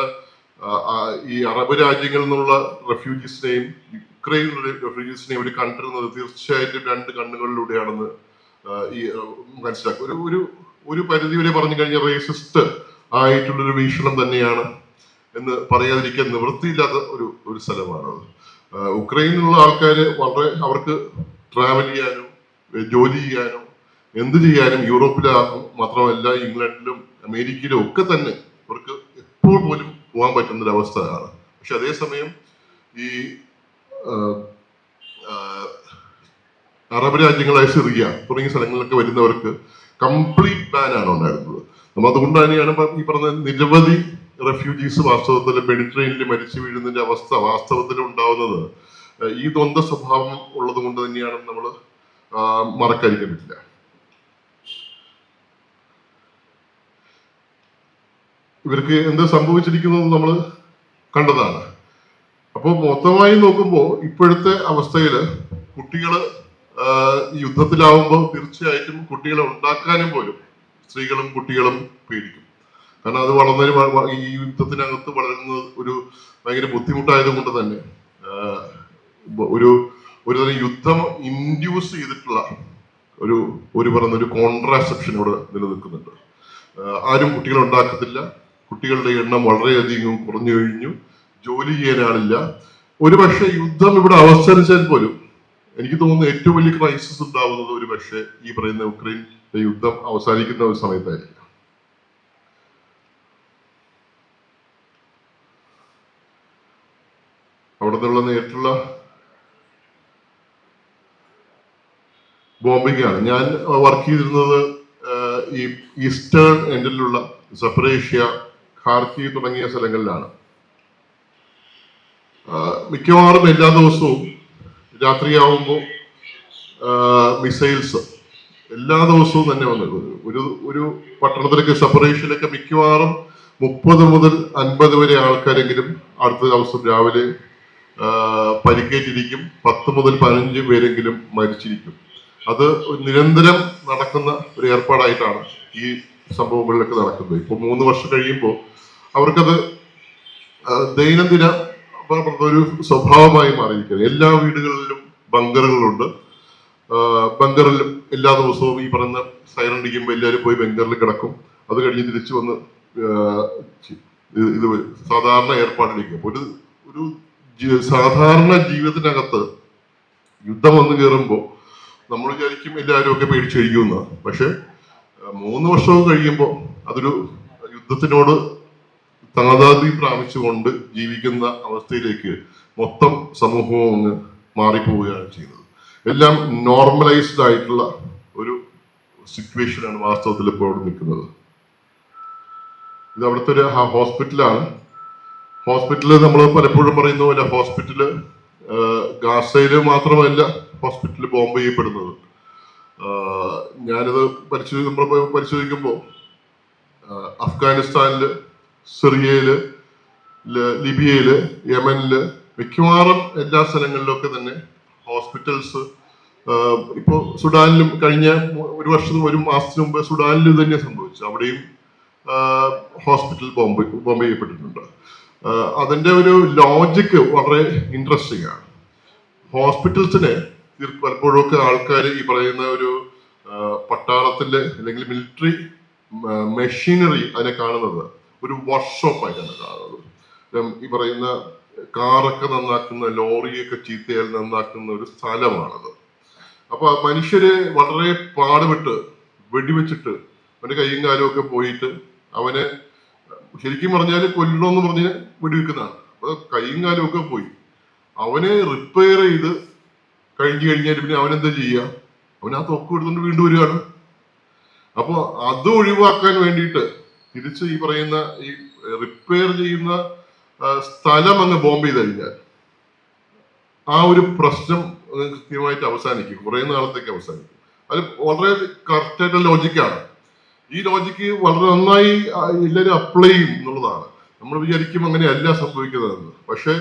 ഈ അറബ് രാജ്യങ്ങളിൽ നിന്നുള്ള റെഫ്യൂജീസിനെയും യുക്രൈനിലുള്ള റെഫ്യൂജീസിനെയും അവർ കണ്ടിരുന്നത് തീർച്ചയായിട്ടും രണ്ട് കണ്ണുകളിലൂടെയാണെന്ന് ഈ മനസ്സിലാക്കും. ഒരു പരിധി വരെ പറഞ്ഞു കഴിഞ്ഞാൽ റേസിസ്റ്റ് ആയിട്ടുള്ളൊരു വീക്ഷണം തന്നെയാണ് എന്ന് പറയാതിരിക്കാൻ നിവൃത്തിയില്ലാത്ത ഒരു സ്ഥലമാണത്. ഉക്രൈനിലുള്ള ആൾക്കാര് അവർക്ക് ട്രാവൽ ചെയ്യാനോ ജോലി ചെയ്യാനോ എന്ത് ചെയ്യാനും യൂറോപ്പിലാകും, മാത്രമല്ല ഇംഗ്ലണ്ടിലും അമേരിക്കയിലും ഒക്കെ തന്നെ അവർക്ക് എപ്പോൾ പോലും പോകാൻ പറ്റുന്നൊരവസ്ഥയാണ്. പക്ഷെ അതേസമയം ഈ അറബ് രാജ്യങ്ങളായ സിറിയ തുടങ്ങിയ സ്ഥലങ്ങളിലൊക്കെ വരുന്നവർക്ക് കംപ്ലീറ്റ് ബാനാണ് ഉണ്ടായിരുന്നത്. നമ്മൾ അതുകൊണ്ട് തന്നെയാണ് ഈ പറഞ്ഞ നിരവധി റെഫ്യൂജീസ് വാസ്തവത്തിൽ മെഡിറ്ററേനിയനിൽ മരിച്ചു വീഴുന്നതിന്റെ അവസ്ഥ വാസ്തവത്തിൽ ഉണ്ടാവുന്നത് ഈ ദ്വന്ദ്വ സ്വഭാവം ഉള്ളത് കൊണ്ട് തന്നെയാണെന്ന് നമ്മൾ മറക്കാതിരിക്കാൻ പറ്റില്ല. ഇവർക്ക് എന്ത് സംഭവിച്ചിരിക്കുന്നത് നമ്മൾ കണ്ടതാണ്. അപ്പോൾ മൊത്തമായി നോക്കുമ്പോൾ ഇപ്പോഴത്തെ അവസ്ഥയിൽ കുട്ടികൾ യുദ്ധത്തിലാവുമ്പോൾ തീർച്ചയായിട്ടും കുട്ടികളെ ഉണ്ടാക്കാനും പോലും സ്ത്രീകളും കുട്ടികളും പേടിക്കും. കാരണം അത് വളർന്നൊരു ഈ യുദ്ധത്തിനകത്ത് വളരുന്നത് ഒരു ഭയങ്കര ബുദ്ധിമുട്ടായത് കൊണ്ട് തന്നെ ഒരു തരം യുദ്ധം ഇൻഡ്യൂസ് ചെയ്തിട്ടുള്ള ഒരു പറയുന്ന ഒരു കോൺട്രാസെപ്ഷൻ ഇവിടെ നിലനിൽക്കുന്നുണ്ട്. ആരും കുട്ടികളെ ഉണ്ടാക്കത്തില്ല. കുട്ടികളുടെ എണ്ണം വളരെയധികം കുറഞ്ഞു കഴിഞ്ഞു. ജോലി ചെയ്യാൻ ആളില്ല. ഒരു പക്ഷേ യുദ്ധം ഇവിടെ അവസാനിച്ചാൽ പോലും എനിക്ക് തോന്നുന്നു ഏറ്റവും വലിയ ക്രൈസിസ് ഉണ്ടാവുന്നത് ഒരു പക്ഷേ ഈ പറയുന്ന ഉക്രൈൻ യുദ്ധം അവസാനിക്കുന്ന ഒരു സമയത്തായിരിക്കും. അവിടെ നിന്നുള്ള നേരിട്ടുള്ള ബോംബിംഗ് ആണ്. ഞാൻ വർക്ക് ചെയ്തിരുന്നത് ഈ ഈസ്റ്റേൺ എൻഡിലുള്ള സപ്പറേഷ്യ, ഖാർക്കീവ് തുടങ്ങിയ സ്ഥലങ്ങളിലാണ്. മിക്കവാറും എല്ലാ ദിവസവും രാത്രിയാവുമ്പോൾ മിസൈൽസ് എല്ലാ ദിവസവും തന്നെ വന്നത്. ഒരു പട്ടണത്തിലേക്ക് സപ്പറേഷനിലൊക്കെ മിക്കവാറും 30 മുതൽ 50 വരെ ആൾക്കാരെങ്കിലും അടുത്ത ദിവസം രാവിലെ പരിക്കേറ്റിരിക്കും. 10 മുതൽ 15 പേരെങ്കിലും മരിച്ചിരിക്കും. അത് നിരന്തരം നടക്കുന്ന ഒരു ഏർപ്പാടായിട്ടാണ് ഈ സംഭവങ്ങളിലൊക്കെ നടക്കുന്നത്. ഇപ്പൊ 3 വർഷം കഴിയുമ്പോൾ അവർക്കത് ദൈനംദിന ഒരു സ്വഭാവമായി മാറിയിരിക്കുന്നത്. എല്ലാ വീടുകളിലും ബങ്കറുകളുണ്ട്. ബങ്കറിലും എല്ലാ ദിവസവും ഈ പറയുന്ന സൈറൺ അടിക്കുമ്പോൾ എല്ലാവരും പോയി ബങ്കറിൽ കിടക്കും. അത് കഴിഞ്ഞ് തിരിച്ചു വന്ന് ഇത് സാധാരണ ഏർപ്പാടിലേക്ക്. ഒരു സാധാരണ ജീവിതത്തിനകത്ത് യുദ്ധം വന്നു കയറുമ്പോൾ നമ്മൾ വിചാരിക്കും എല്ലാവരും ഒക്കെ പേടിച്ചു കഴിക്കുമെന്ന്. പക്ഷെ 3 വർഷവും കഴിയുമ്പോൾ അതൊരു യുദ്ധത്തിനോട് താതാത്മ്യം പ്രാപിച്ചുകൊണ്ട് ജീവിക്കുന്ന അവസ്ഥയിലേക്ക് മൊത്തം സമൂഹവും അങ്ങ് മാറിപ്പോവുകയാണ് ചെയ്യുന്നത്. എല്ലാം നോർമലൈസ്ഡ് ആയിട്ടുള്ള ഒരു സിറ്റുവേഷനാണ് വാസ്തവത്തിൽ ഇപ്പോൾ അവിടെ നിൽക്കുന്നത്. ഇത് അവിടുത്തെ ഒരു ഹോസ്പിറ്റലാണ്. ഹോസ്പിറ്റല് നമ്മൾ പലപ്പോഴും പറയുന്ന പോലെ ഹോസ്പിറ്റല് ഗാസയില് മാത്രമല്ല ഹോസ്പിറ്റല് ബോംബ് ചെയ്യപ്പെടുന്നത്. ഞാനിത് നമ്മൾ പരിശോധിക്കുമ്പോൾ അഫ്ഗാനിസ്ഥാനില്, സിറിയയില്, ലിബിയയില്, യമനില് മിക്കവാറും എല്ലാ സ്ഥലങ്ങളിലൊക്കെ തന്നെ ഹോസ്പിറ്റൽസ്. ഇപ്പോ സുഡാനിലും കഴിഞ്ഞ ഒരു മാസത്തിന് മുമ്പ് സുഡാനിൽ തന്നെ സംഭവിച്ചു. അവിടെയും ഹോസ്പിറ്റൽ ബോംബ് ചെയ്യപ്പെട്ടിട്ടുണ്ട്. അതിന്റെ ഒരു ലോജിക്ക് വളരെ ഇൻട്രസ്റ്റിംഗ് ആണ്. ഹോസ്പിറ്റൽസിനെ പലപ്പോഴൊക്കെ ആൾക്കാർ ഈ പറയുന്ന ഒരു പട്ടാളത്തിന്റെ അല്ലെങ്കിൽ മിലിറ്ററി മെഷീനറി അതിനെ കാണുന്നത് ഒരു വർക്ക്ഷോപ്പായിട്ടാണ് കാണുന്നത്. ഈ പറയുന്ന കാറൊക്കെ നന്നാക്കുന്ന, ലോറിയൊക്കെ ചീത്തയാൽ നന്നാക്കുന്ന ഒരു സ്ഥലമാണത്. അപ്പൊ മനുഷ്യര് വളരെ പാടുപെട്ട് വെടിവെച്ചിട്ട് അവന്റെ കൈയും കാലും ഒക്കെ പോയിട്ട് അവനെ ശരിക്കും പറഞ്ഞാൽ കൊല്ലണമെന്ന് പറഞ്ഞ് വെടിവെക്കുന്നതാണ്. അപ്പൊ കൈയും കാലും ഒക്കെ പോയി അവനെ റിപ്പയർ ചെയ്ത് കഴിഞ്ഞാൽ പിന്നെ അവനെന്താ ചെയ്യുക? അവൻ ആ തൊക്ക് എടുത്തുകൊണ്ട് വീണ്ടും വരികയാണ്. അപ്പൊ അത് ഒഴിവാക്കാൻ വേണ്ടിയിട്ട് തിരിച്ച് ഈ പറയുന്ന ഈ റിപ്പയർ ചെയ്യുന്ന സ്ഥലം അങ്ങ് ബോംബ് ചെയ്ത് കഴിഞ്ഞാൽ ആ ഒരു പ്രശ്നം കൃത്യമായിട്ട് അവസാനിക്കും. കുറെ നാളത്തേക്ക് അവസാനിക്കും. അത് വളരെ കറക്റ്റായിട്ടുള്ള ലോജിക്കാണ്. ഈ ലോജിക്ക് വളരെ നന്നായി എല്ലാവരും അപ്ലൈ ചെയ്യും എന്നുള്ളതാണ്. നമ്മൾ വിചാരിക്കും അങ്ങനെയല്ല സംഭവിക്കുന്നതെന്ന്. പക്ഷെ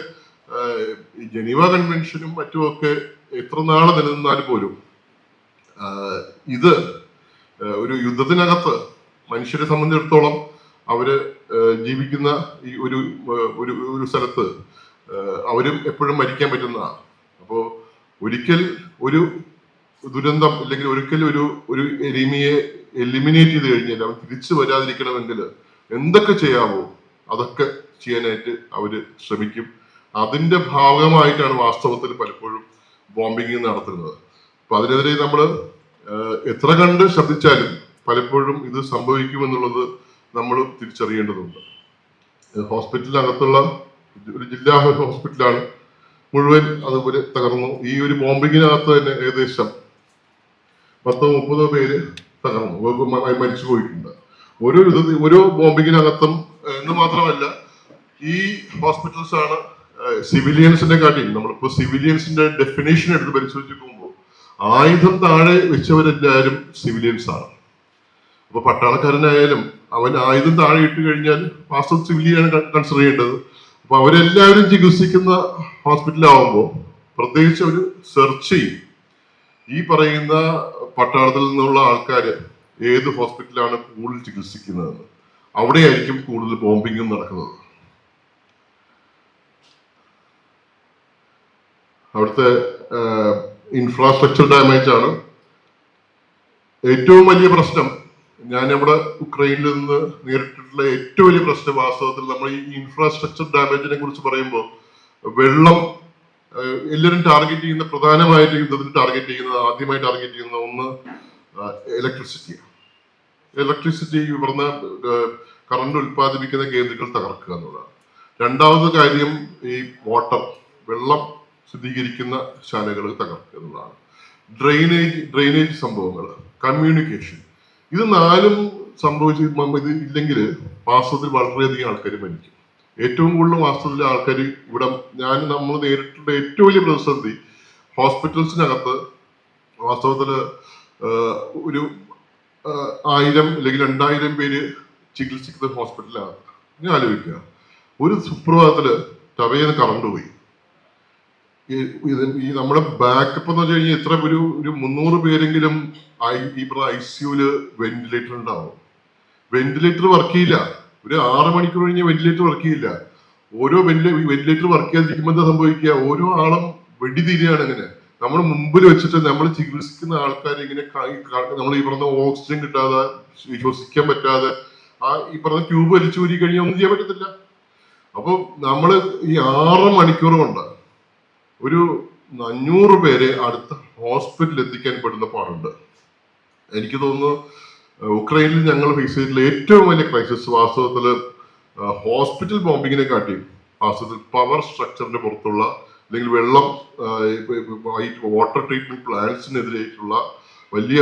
ജനീവ കൺവെൻഷനും മറ്റുമൊക്കെ എത്ര നാളെ നിലനിന്നാൽ പോലും ഇത് ഒരു യുദ്ധത്തിനകത്ത് മനുഷ്യരെ സംബന്ധിച്ചിടത്തോളം അവര് ജീവിക്കുന്ന ഈ ഒരു സ്ഥലത്ത് അവരും എപ്പോഴും മരിക്കാൻ പറ്റുന്നതാണ്. അപ്പോൾ ഒരിക്കൽ ഒരു ദുരന്തം അല്ലെങ്കിൽ ഒരിക്കൽ ഒരു എനിമിയെ എലിമിനേറ്റ് ചെയ്ത് കഴിഞ്ഞാൽ അവൻ തിരിച്ചു വരാതിരിക്കണമെങ്കിൽ എന്തൊക്കെ ചെയ്യാമോ അതൊക്കെ ചെയ്യാനായിട്ട് അവര് ശ്രമിക്കും. അതിന്റെ ഭാഗമായിട്ടാണ് വാസ്തവത്തിൽ പലപ്പോഴും ബോംബിങ് നടത്തുന്നത്. അപ്പൊ അതിനെതിരെ നമ്മൾ എത്ര കണ്ട് ശബ്ദിച്ചാലും പലപ്പോഴും ഇത് സംഭവിക്കുമെന്നുള്ളത് നമ്മൾ തിരിച്ചറിയേണ്ടതുണ്ട്. ഹോസ്പിറ്റലിനകത്തുള്ള ഒരു ജില്ലാ ഹോസ്പിറ്റലാണ് മുഴുവൻ അതുപോലെ തകർന്നു. ഈ ഒരു ബോംബിങ്ങിനകത്ത് തന്നെ ഏകദേശം 10-30 പേര് തകർന്നു, മരിച്ചു പോയിട്ടുണ്ട്. ഓരോ ബോംബിങ്ങിനകത്തും എന്ന് മാത്രമല്ല ഈ ഹോസ്പിറ്റൽസ് ആണ് സിവിലിയൻസിനെ കാട്ടി. നമ്മളിപ്പോ സിവിലിയൻസിന്റെ ഡെഫിനേഷൻ എടുത്ത് പരിശോധിച്ച് പോകുമ്പോൾ ആയുധം താഴെ വെച്ചവരെല്ലാവരും സിവിലിയൻസ് ആണ്. അപ്പൊ പട്ടാളക്കാരനായാലും അവൻ ആയുധം താഴെ ഇട്ട് കഴിഞ്ഞാൽ വാസ്തവ സിവിലിയാണ് കൺസിഡർ ചെയ്യേണ്ടത്. അപ്പൊ അവരെല്ലാവരും ചികിത്സിക്കുന്ന ഹോസ്പിറ്റലാവുമ്പോൾ പ്രത്യേകിച്ച് ഒരു സെർച്ച് ചെയ്യും ഈ പറയുന്ന പട്ടാളത്തിൽ നിന്നുള്ള ആൾക്കാർ ഏത് ഹോസ്പിറ്റലാണ് കൂടുതൽ ചികിത്സിക്കുന്നതെന്ന്. അവിടെയായിരിക്കും കൂടുതൽ ബോംബിങ്ങും നടക്കുന്നത്. അവിടുത്തെ ഇൻഫ്രാസ്ട്രക്ചർ ഡാമേജ് ആണ് ഏറ്റവും വലിയ പ്രശ്നം. ഞാൻ നമ്മുടെ ഉക്രൈനിൽ നിന്ന് നേരിട്ടിട്ടുള്ള ഏറ്റവും വലിയ പ്രശ്നം വാസ്തവത്തിൽ നമ്മൾ ഈ ഇൻഫ്രാസ്ട്രക്ചർ ഡാമേജിനെ കുറിച്ച് പറയുമ്പോൾ വെള്ളം എല്ലാവരും ടാർഗറ്റ് ചെയ്യുന്ന പ്രധാനമായിട്ട് യുദ്ധത്തിൽ ടാർഗറ്റ് ചെയ്യുന്നത് ആദ്യമായി ടാർഗറ്റ് ചെയ്യുന്ന ഒന്ന് ഇലക്ട്രിസിറ്റി പറഞ്ഞ കറണ്ട് ഉൽപ്പാദിപ്പിക്കുന്ന കേന്ദ്രങ്ങൾ തകർക്കുക എന്നുള്ളതാണ്. രണ്ടാമത് കാര്യം ഈ വെള്ളം ശുദ്ധീകരിക്കുന്ന ശാലകൾ തകർക്കുക എന്നുള്ളതാണ്. ഡ്രെയിനേജ് സംഭവങ്ങൾ, കമ്മ്യൂണിക്കേഷൻ, ഇത് നാലും സംഭവിച്ച് ഇത് ഇല്ലെങ്കിൽ വാസ്തവത്തിൽ വളരെയധികം ആൾക്കാർ മരിക്കും. ഏറ്റവും കൂടുതൽ വാസ്തവത്തിൽ ആൾക്കാർ ഇവിടെ നമ്മൾ നേരിട്ടുള്ള ഏറ്റവും വലിയ പ്രതിസന്ധി ഹോസ്പിറ്റൽസിനകത്ത് വാസ്തവത്തിൽ ഒരു 1000 അല്ലെങ്കിൽ 2000 പേര് ചികിത്സിക്കുന്ന ഹോസ്പിറ്റലാണ്. ഞാൻ ആലോചിക്കുക, ഒരു സുപ്രഭാതത്തില് ടവയെന്ന് കറണ്ട് പോയി. ഈ നമ്മുടെ ബാക്കപ്പ് എന്ന് വെച്ച് കഴിഞ്ഞാൽ ഇത്ര ഒരു 300 പേരെങ്കിലും ഈ പറഞ്ഞ ICUല് വെന്റിലേറ്റർ ഉണ്ടാവും. വെന്റിലേറ്റർ വർക്ക് ചെയ്യില്ല. ഒരു 6 മണിക്കൂർ കഴിഞ്ഞ് വെന്റിലേറ്റർ വർക്ക് ചെയ്യില്ല. ഓരോ വെന്റിലേറ്റർ വർക്ക് ചെയ്യാതിരിക്കുമ്പോൾ എന്താ സംഭവിക്കുക? ഓരോ ആളും വെടിതീരുകയാണ്. ഇങ്ങനെ നമ്മൾ മുമ്പിൽ വെച്ചിട്ട് നമ്മൾ ചികിത്സിക്കുന്ന ആൾക്കാർ ഇങ്ങനെ നമ്മൾ ഈ പറഞ്ഞ ഓക്സിജൻ കിട്ടാതെ ശ്വസിക്കാൻ പറ്റാതെ ഈ പറഞ്ഞ ട്യൂബ് വലിച്ചൂരി കഴിഞ്ഞാൽ ഒന്നും ചെയ്യാൻ പറ്റത്തില്ല. അപ്പൊ നമ്മൾ ഈ 6 മണിക്കൂർ കൊണ്ട് ഒരു 500 പേരെ അടുത്ത ഹോസ്പിറ്റലിൽ എത്തിക്കാൻ പെടുന്ന പാടുണ്ട്. എനിക്ക് തോന്നുന്നു ഉക്രൈനിൽ ഞങ്ങൾ ഫേസ് ചെയ്തിട്ടുള്ള ഏറ്റവും വലിയ ക്രൈസിസ് വാസ്തവത്തില് ഹോസ്പിറ്റൽ ബോംബിങ്ങിനെ കാട്ടിയും വാസ്തവത്തിൽ പവർ സ്ട്രക്ചറിന്റെ പുറത്തുള്ള അല്ലെങ്കിൽ വാട്ടർ ട്രീറ്റ്മെന്റ് പ്ലാന്റ്സിനെതിരായിട്ടുള്ള വലിയ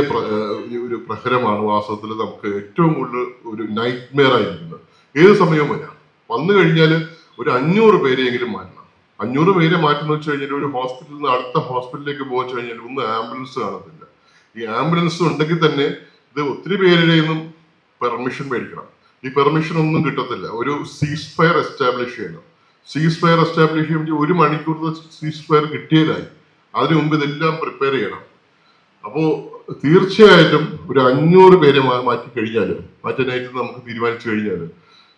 ഒരു പ്രഹരമാണ് വാസ്തവത്തിൽ നമുക്ക് ഏറ്റവും കൂടുതൽ ഒരു നൈറ്റ് മെയർ ആയിരിക്കുന്നത്. ഏത് സമയവും വന്നു കഴിഞ്ഞാൽ ഒരു 500 പേരെയെങ്കിലും മാറ്റണം. 500 പേരെ മാറ്റുന്ന വെച്ച് കഴിഞ്ഞാൽ ഒരു ഹോസ്പിറ്റലിൽ നിന്ന് അടുത്ത ഹോസ്പിറ്റലിലേക്ക് പോകാൻ കഴിഞ്ഞാൽ ഒന്ന് ആംബുലൻസ് കാണത്തില്ല. ഈ ആംബുലൻസ് ഉണ്ടെങ്കിൽ തന്നെ ഇത് ഒത്തിരി പേരുടെ നിന്നും പെർമിഷൻ മേടിക്കണം. ഈ പെർമിഷൻ ഒന്നും കിട്ടത്തില്ല. ഒരു സീസ് ഫയർ എസ്റ്റാബ്ലിഷ് ചെയ്യണം. സീസ് ഫയർ എസ്റ്റാബ്ലിഷ് ചെയ്യുമ്പോൾ 1 മണിക്കൂർ സീസ് ഫയർ കിട്ടിയതായി. അതിനു മുമ്പ് ഇതെല്ലാം പ്രിപ്പയർ ചെയ്യണം. അപ്പോ തീർച്ചയായിട്ടും ഒരു 500 പേരെ മാറ്റാനായിട്ട് നമുക്ക് തീരുമാനിച്ചു കഴിഞ്ഞാൽ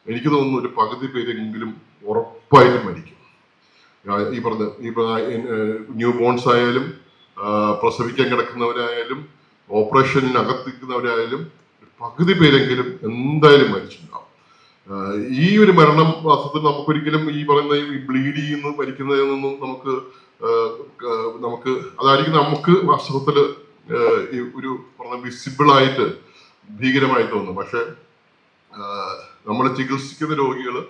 എനിക്ക് തോന്നുന്നു ഒരു പകുതി പേരെങ്കിലും ഉറപ്പായിട്ടും മരിക്കും. ഈ പറഞ്ഞ ന്യൂ ബോൺസ് ആയാലും പ്രസവിക്കാൻ കിടക്കുന്നവരായാലും ഓപ്പറേഷനകത്തിരിക്കുന്നവരായാലും പകുതി പേരെങ്കിലും എന്തായാലും മരിച്ചിട്ടുണ്ടാവും. ഈ ഒരു മരണം വാസ്തവത്തിൽ നമുക്കൊരിക്കലും ഈ പറയുന്ന ഈ ബ്ലീഡ് ചെയ്യുന്ന മരിക്കുന്നതെന്നൊന്നും നമുക്ക് അതായിരിക്കും നമുക്ക് വാസ്തവത്തില് ഒരു പറഞ്ഞ വിസിബിൾ ആയിട്ട് ഭീകരമായി തോന്നും. പക്ഷെ നമ്മൾ ചികിത്സിക്കുന്ന രോഗികള്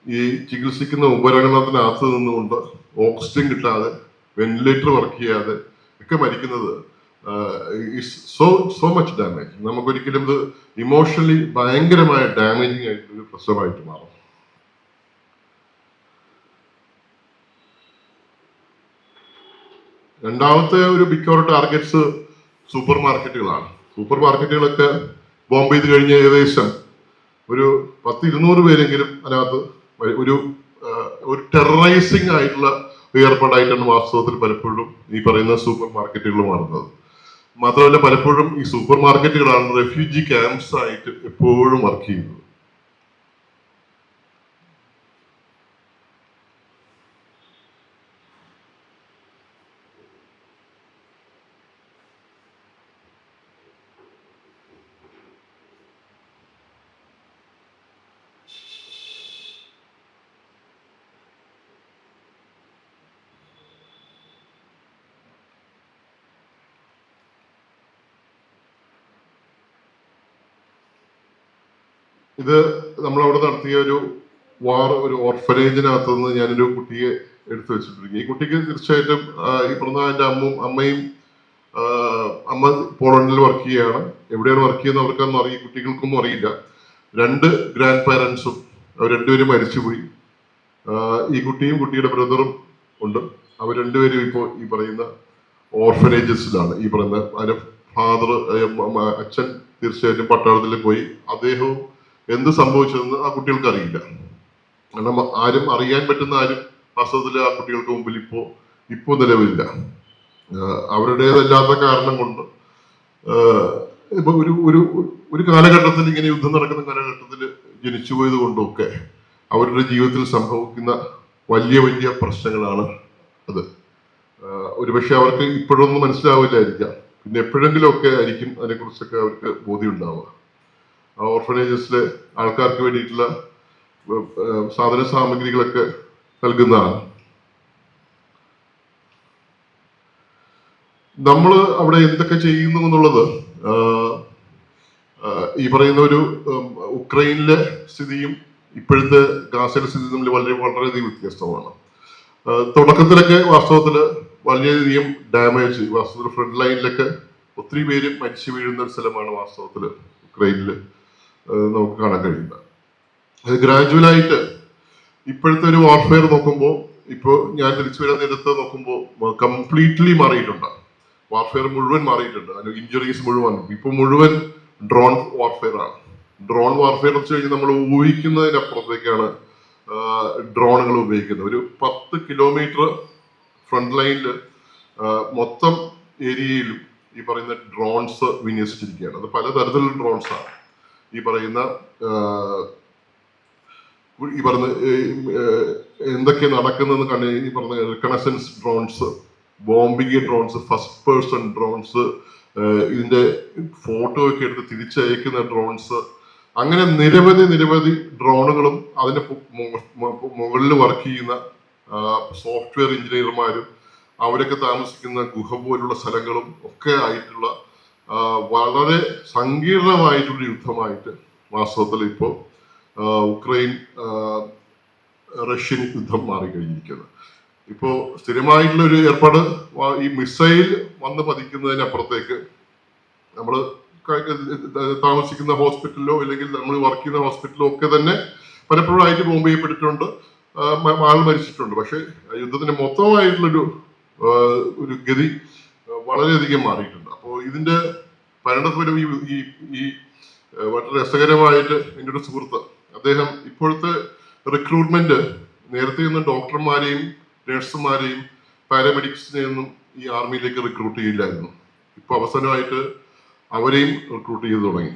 ഈ ചികിത്സിക്കുന്ന ഉപകരണത്തിനകത്ത് നിന്നുകൊണ്ട് ഓക്സിജൻ കിട്ടാതെ വെന്റിലേറ്റർ വർക്ക് ചെയ്യാതെ ഒക്കെ മരിക്കുന്നത് സോ മച്ച് ഡാമേജ്. നമുക്കൊരിക്കലും ഇത് ഇമോഷണലി ഭയങ്കരമായ ഡാമേജിങ് ആയിട്ടൊരു പ്രശ്നമായിട്ട് മാറും. രണ്ടാമത്തെ ഒരു മിക്കവാറും ടാർഗറ്റ്സ് സൂപ്പർ മാർക്കറ്റുകളാണ്. സൂപ്പർ മാർക്കറ്റുകളൊക്കെ ബോംബ് ചെയ്ത് കഴിഞ്ഞ ഏകദേശം ഒരു 100-200 പേരെങ്കിലും അതിനകത്ത് ഒരു ടെററൈസിങ് ആയിട്ടുള്ള ഏർപ്പാടായിട്ടാണ് വാസ്തവത്തിൽ പലപ്പോഴും ഈ പറയുന്ന സൂപ്പർ മാർക്കറ്റുകൾ മാറുന്നത്. മാത്രമല്ല പലപ്പോഴും ഈ സൂപ്പർ മാർക്കറ്റുകളാണ് റെഫ്യൂജി ക്യാമ്പ്സ് ആയിട്ട് എപ്പോഴും വർക്ക് ചെയ്യുന്നത്. ഇത് നമ്മളവിടെ നടത്തിയ ഒരു ഓർഫനേജിനകത്ത് നിന്ന് ഞാനൊരു കുട്ടിയെ എടുത്തു വെച്ചിട്ടുണ്ട്. ഈ കുട്ടിക്ക് തീർച്ചയായിട്ടും ഈ പറഞ്ഞ എൻ്റെ അമ്മയും അമ്മ പോളണ്ടിൽ വർക്ക് ചെയ്യുകയാണ്. എവിടെയാണ് വർക്ക് ചെയ്യുന്നത് അവർക്കൊന്നും അറിയില്ല, കുട്ടികൾക്കൊന്നും അറിയില്ല. 2 ഗ്രാൻഡ് പാരൻസും അവർ രണ്ടുപേരും മരിച്ചുപോയി. ഈ കുട്ടിയും കുട്ടിയുടെ ബ്രദറും ഉണ്ട്. അവർ രണ്ടുപേരും ഇപ്പോൾ ഈ പറയുന്ന ഓർഫനേജസിലാണ്. ഈ പറയുന്ന അതിന്റെ ഫാദർ, അച്ഛൻ തീർച്ചയായിട്ടും പട്ടാളത്തിൽ പോയി. അദ്ദേഹവും എന്ത് സംഭവിച്ചതെന്ന് ആ കുട്ടികൾക്ക് അറിയില്ല. കാരണം ആരും അറിയാൻ പറ്റുന്ന ആരും വാസ്തവത്തിൽ ആ കുട്ടികൾക്ക് മുമ്പിൽ ഇപ്പോ നിലവിലില്ല. അവരുടേതല്ലാത്ത കാരണം കൊണ്ട് ഇപ്പൊ ഒരു കാലഘട്ടത്തിൽ, ഇങ്ങനെ യുദ്ധം നടക്കുന്ന കാലഘട്ടത്തിൽ ജനിച്ചു പോയത് കൊണ്ടൊക്കെ അവരുടെ ജീവിതത്തിൽ സംഭവിക്കുന്ന വലിയ വലിയ പ്രശ്നങ്ങളാണ് അത്. ഒരുപക്ഷെ അവർക്ക് ഇപ്പോഴൊന്നും മനസ്സിലാവില്ലായിരിക്കാം, പിന്നെ എപ്പോഴെങ്കിലും ഒക്കെ ആയിരിക്കും അതിനെക്കുറിച്ചൊക്കെ അവർക്ക് ബോധ്യം ഉണ്ടാവുക. ആ ഓർഫനേജസിലെ ആൾക്കാർക്ക് വേണ്ടിയിട്ടുള്ള സാധന സാമഗ്രികളൊക്കെ നൽകുന്നതാണ്. നമ്മൾ അവിടെ എന്തൊക്കെ ചെയ്യുന്നു എന്നുള്ളത്, ഈ പറയുന്ന ഒരു ഉക്രൈനിലെ സ്ഥിതിയും ഇപ്പോഴത്തെ ഗാസയുടെ സ്ഥിതി തമ്മിൽ വളരെയധികം വ്യത്യസ്തമാണ്. തുടക്കത്തിലൊക്കെ വാസ്തവത്തിൽ വളരെയധികം ഡാമേജ്, വാസ്തവത്തിൽ ഫ്രണ്ട് ലൈനിലൊക്കെ ഒത്തിരി പേര് മരിച്ചു വീഴുന്ന ഒരു സ്ഥലമാണ് വാസ്തവത്തിൽ ഉക്രൈനിൽ നമുക്ക് കാണാൻ കഴിയുന്നത്. അത് ഗ്രാജുവലായിട്ട് ഇപ്പോഴത്തെ ഒരു വാർഫെയർ നോക്കുമ്പോൾ, ഇപ്പോൾ ഞാൻ തിരിച്ചു വരാൻ നേരത്ത് നോക്കുമ്പോൾ കംപ്ലീറ്റ്ലി മാറിയിട്ടുണ്ട്. വാർഫെയർ മുഴുവൻ മാറിയിട്ടുണ്ട്. അതിന് ഇഞ്ചുറീസ് മുഴുവൻ ഇപ്പൊ മുഴുവൻ ഡ്രോൺ വാർഫെയർ ആണ്. ഡ്രോൺ വാർഫെയർ എന്ന് വെച്ച് കഴിഞ്ഞാൽ നമ്മൾ ഊഹിക്കുന്നതിനപ്പുറത്തേക്കാണ് ഡ്രോണുകൾ ഉപയോഗിക്കുന്നത്. ഒരു 10 കിലോമീറ്റർ ഫ്രണ്ട് ലൈനിൽ മൊത്തം ഏരിയയിലും ഈ പറയുന്ന ഡ്രോൺസ് വിന്യസിച്ചിരിക്കുകയാണ്. അത് പലതരത്തിലുള്ള ഡ്രോൺസ് ആണ്. ഈ പറയുന്ന എന്തൊക്കെ നടക്കുന്നതെന്ന് കണ്ട് ഈ പറഞ്ഞ reconnaissance drones, bombing drones, first person drones, ഇതിന്റെ ഫോട്ടോ ഒക്കെ എടുത്ത് തിരിച്ചയക്കുന്ന ഡ്രോൺസ്, അങ്ങനെ നിരവധി ഡ്രോണുകളും അതിന്റെ മുകളിൽ വർക്ക് ചെയ്യുന്ന സോഫ്റ്റ്വെയർ എഞ്ചിനീയർമാരും അവരൊക്കെ താമസിക്കുന്ന ഗുഹ പോലുള്ള സ്ഥലങ്ങളും ഒക്കെ ആയിട്ടുള്ള വളരെ സങ്കീർണമായിട്ടുള്ള യുദ്ധമായിട്ട് വാസ്തവത്തിൽ ഇപ്പോൾ ഉക്രൈൻ റഷ്യൻ യുദ്ധം മാറിക്കഴിഞ്ഞിരിക്കുന്നത്. ഇപ്പോൾ സ്ഥിരമായിട്ടുള്ള ഒരു ഏർപ്പാട്, ഈ മിസൈൽ വന്ന് പതിക്കുന്നതിനപ്പുറത്തേക്ക് നമ്മൾ താമസിക്കുന്ന ഹോസ്പിറ്റലിലോ അല്ലെങ്കിൽ നമ്മൾ വർക്ക് ചെയ്യുന്ന ഹോസ്പിറ്റലിലോ ഒക്കെ തന്നെ പലപ്പോഴായിട്ട് ബോംബ് ചെയ്യപ്പെട്ടിട്ടുണ്ട്, ആൾ മരിച്ചിട്ടുണ്ട്. പക്ഷെ യുദ്ധത്തിന് മൊത്തമായിട്ടുള്ളൊരു ഗതി വളരെയധികം മാറിയിട്ടുണ്ട്. അപ്പോൾ ഇതിന്റെ പരിണതഫലം ഈ വളരെ രസകരമായിട്ട് എൻ്റെ ഒരു സുഹൃത്ത്, അദ്ദേഹം ഇപ്പോഴത്തെ റിക്രൂട്ട്മെന്റ് നേരത്തെ ഒന്നും ഡോക്ടർമാരെയും നഴ്സുമാരെയും പാരാമെഡിക്സിനെയൊന്നും ഈ ആർമിയിലേക്ക് റിക്രൂട്ട് ചെയ്യില്ലായിരുന്നു. ഇപ്പൊ അവസാനമായിട്ട് അവരെയും റിക്രൂട്ട് ചെയ്ത് തുടങ്ങി.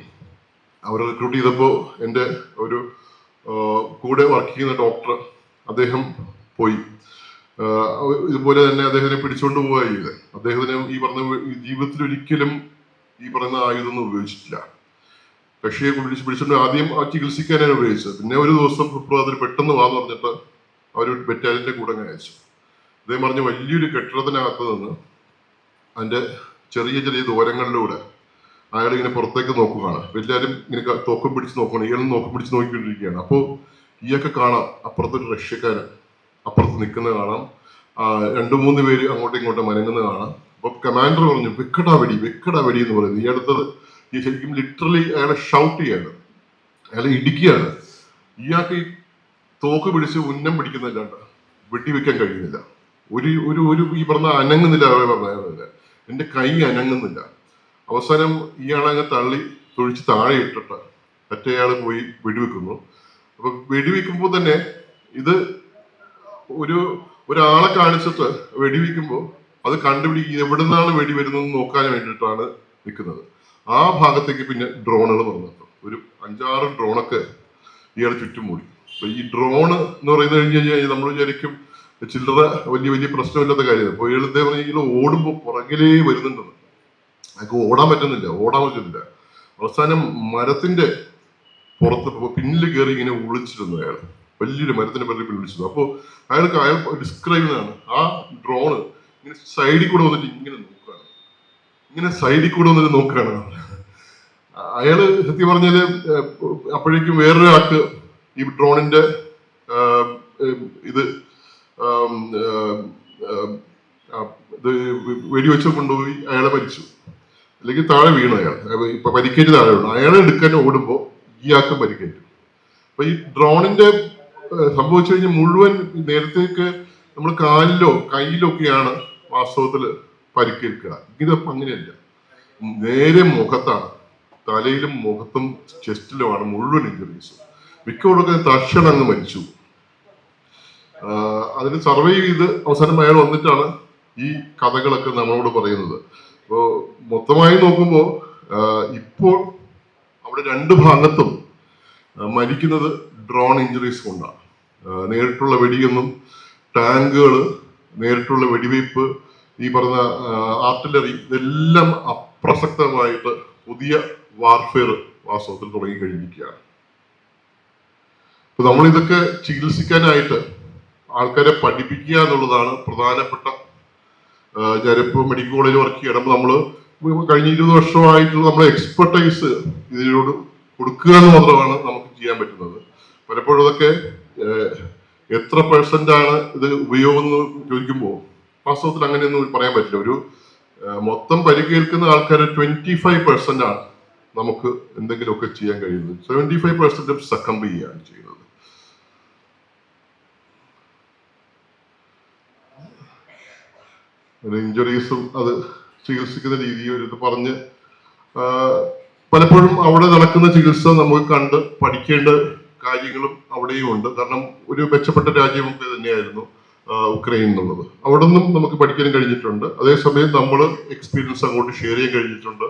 അവരെ റിക്രൂട്ട് ചെയ്തപ്പോൾ എൻ്റെ ഒരു കൂടെ വർക്ക് ചെയ്യുന്ന ഡോക്ടർ, അദ്ദേഹം പോയി. ഇതുപോലെ തന്നെ അദ്ദേഹത്തിനെ പിടിച്ചുകൊണ്ട് പോവുക ചെയ്ത്. അദ്ദേഹത്തിന് ഈ പറഞ്ഞ ജീവിതത്തിൽ ഒരിക്കലും ഈ പറയുന്ന ആയുധമൊന്നും ഉപയോഗിച്ചിട്ടില്ല. കക്ഷിയെ പിടിച്ചിട്ട് ആദ്യം ആ ചികിത്സിക്കാനാണ് ഉപയോഗിച്ചത്. പിന്നെ ഒരു ദിവസം അതിൽ പെട്ടെന്ന് വാന്ന് പറഞ്ഞിട്ട് അവർ ബറ്റാലിയന്റെ കൂടെ അങ്ങനെ അയച്ചു. അദ്ദേഹം പറഞ്ഞ് വലിയൊരു കെട്ടിടത്തിനകത്ത് നിന്ന് അതിന്റെ ചെറിയ ദൂരങ്ങളിലൂടെ അയാൾ ഇങ്ങനെ പുറത്തേക്ക് നോക്കുകയാണ്. എല്ലാവരും ഇങ്ങനെ തോക്കം പിടിച്ച് നോക്കുകയാണ്, ഇയാളും നോക്കം പിടിച്ച് നോക്കിക്കൊണ്ടിരിക്കുകയാണ്. അപ്പോൾ ഇയൊക്കെ കാണാം അപ്പുറത്തൊരു റഷ്യക്കാരൻ അപ്പുറത്ത് നിൽക്കുന്നത് കാണാം, 2-3 പേര് അങ്ങോട്ടും ഇങ്ങോട്ടും മനങ്ങുന്നത് കാണാം. അപ്പൊ കമാൻഡർ പറഞ്ഞു വെക്കടാ വെടി എന്ന് പറയുന്നത്. ഈ അടുത്തത് ഈ ശരിക്കും ലിറ്ററലി അയാളെ ഷൗട്ട് ചെയ്യാണ്, അയാളെ ഇടിക്കുകയാണ്. ഇയാൾക്ക് ഈ തോക്ക് പിടിച്ച് ഉന്നം പിടിക്കുന്നില്ലാണ്ട് വെടിവെക്കാൻ കഴിയുന്നില്ല. ഒരു ഈ പറഞ്ഞ അനങ്ങുന്നില്ല. അവരെ പറഞ്ഞ എന്റെ കൈ അനങ്ങുന്നില്ല. അവസാനം ഇയാളങ്ങ് തള്ളി തൊഴിച്ച് താഴെ ഇട്ടിട്ട് മറ്റേയാള് പോയി വെടിവെക്കുന്നു. അപ്പൊ വെടിവെക്കുമ്പോൾ തന്നെ ഇത് ഒരാളെ കാണിച്ചിട്ട് വെടിവെക്കുമ്പോൾ അത് എവിടെ നിന്നാണ് വെടി വരുന്നത് നോക്കാൻ വേണ്ടിയിട്ടാണ് നിൽക്കുന്നത്. ആ ഭാഗത്തേക്ക് പിന്നെ ഡ്രോണുകൾ വന്നിട്ട് ഒരു 5-6 ഡ്രോണൊക്കെ ഇയാൾ ചുറ്റും മൂടി. അപ്പൊ ഈ ഡ്രോണ് എന്ന് പറയുന്നത് കഴിഞ്ഞാൽ നമ്മൾ വിചാരിക്കും ചില്ലറ വലിയ പ്രശ്നമില്ലാത്ത കാര്യം. അപ്പൊ ഇയാൾ ഓടുമ്പോൾ പുറകിലേ വരുന്നുണ്ടെന്ന്, അയാൾക്ക് ഓടാൻ പറ്റുന്നില്ല. അവസാനം മരത്തിന്റെ പുറത്ത് പിന്നിൽ കയറി ഇങ്ങനെ ഒളിച്ചിരുന്നു. അയാൾ വലിയൊരു മരത്തിന്റെ പേരിൽ വിളിച്ചിരുന്നു. അപ്പോൾ അയാൾ ഡിസ്ക്രൈബ് ചെയ്യുന്നതാണ്, ആ ഡ്രോണ് ഇങ്ങനെ സൈഡിൽ കൂടെ വന്നിട്ട് ഇങ്ങനെ നോക്കുകയാണ്. അയാള് സത്യം പറഞ്ഞാല് അപ്പോഴേക്കും വേറൊരാൾക്ക് ഈ ഡ്രോണിന്റെ ഇത് വെടിവെച്ച് കൊണ്ടുപോയി അയാളെ മരിച്ചു, അല്ലെങ്കിൽ താഴെ വീണു. ഇപ്പൊ പരിക്കേറ്റ് താഴെ വീണു. അയാളെ എടുക്കാൻ ഓടുമ്പോ ഇയാൾക്കും പരിക്കേറ്റു. അപ്പൊ ഈ ഡ്രോണിന്റെ സംഭവിച്ചു കഴിഞ്ഞാൽ മുഴുവൻ നേരത്തേക്ക് നമ്മൾ കാലിലോ കയ്യിലോ ഒക്കെയാണ് വാസ്തവത്തില് പരിക്കേൽക്കുക. ഇതിപ്പോ അങ്ങനെയല്ല. നേരെ മുഖത്താണ്, തലയിലും മുഖത്തും ചെസ്റ്റിലുമാണ് മുഴുവൻ ഇഞ്ചുറീസ്. മിക്കവരൊക്കെ തക്ഷണം അങ്ങ് മരിച്ചു. അതിന് സർവൈവ് ചെയ്ത് അവസാനം അയാൾ വന്നിട്ടാണ് ഈ കഥകളൊക്കെ നമ്മളോട് പറയുന്നത്. അപ്പോൾ മൊത്തമായി നോക്കുമ്പോൾ ഇപ്പോൾ അവിടെ രണ്ട് ഭാഗത്തും മരിക്കുന്നത് ഡ്രോൺ ഇഞ്ചുറീസ് കൊണ്ടാണ്. നേരിട്ടുള്ള വെടിയൊന്നും, ടാങ്കുകൾ, നേരിട്ടുള്ള വെടിവയ്പ്, ഈ പറഞ്ഞ ആർട്ടിലറി, ഇതെല്ലാം അപ്രസക്തമായിട്ട് പുതിയ വാർഫെയർ വാസ്തവത്തിൽ തുടങ്ങിക്കഴിഞ്ഞിരിക്കുകയാണ്. അപ്പൊ നമ്മളിതൊക്കെ ചികിത്സിക്കാനായിട്ട് ആൾക്കാരെ പഠിപ്പിക്കുക എന്നുള്ളതാണ് പ്രധാനപ്പെട്ട. ഞാനിപ്പോൾ മെഡിക്കൽ കോളേജിൽ വർക്ക് ചെയ്യണം. നമ്മൾ കഴിഞ്ഞ 20 വർഷമായിട്ടുള്ള നമ്മളെ എക്സ്പെർട്ടൈസ് ഇതിനോട് കൊടുക്കുക എന്ന് മാത്രമാണ് നമുക്ക് ചെയ്യാൻ പറ്റുന്നത്. പലപ്പോഴും അതൊക്കെ എത്ര % ഇത് ഉപയോഗം എന്ന് ചോദിക്കുമ്പോൾ വാസ്തവത്തിൽ അങ്ങനെയൊന്നും പറയാൻ പറ്റില്ല. ഒരു മൊത്തം പരിക്കേൽക്കുന്ന ആൾക്കാർ 25% ആണ് നമുക്ക് എന്തെങ്കിലുമൊക്കെ ചെയ്യാൻ കഴിയുന്നത്. 75% സക്കംബ് ചെയ്യുകയാണ് ചെയ്യുന്നത്. ഇഞ്ചുറീസും അത് ചികിത്സിക്കുന്ന രീതി ഒരു പറഞ്ഞ് പലപ്പോഴും അവിടെ നടക്കുന്ന ചികിത്സ നമുക്ക് കണ്ട് പഠിക്കേണ്ട കാര്യങ്ങളും അവിടെയും ഉണ്ട്. കാരണം ഒരു മെച്ചപ്പെട്ട രാജ്യം തന്നെയായിരുന്നു ഉക്രൈൻ എന്നുള്ളത്. അവിടെ നിന്നും നമുക്ക് പഠിക്കാനും കഴിഞ്ഞിട്ടുണ്ട്. അതേസമയം നമ്മൾ എക്സ്പീരിയൻസ് അങ്ങോട്ട് ഷെയർ ചെയ്യാൻ കഴിഞ്ഞിട്ടുണ്ട്.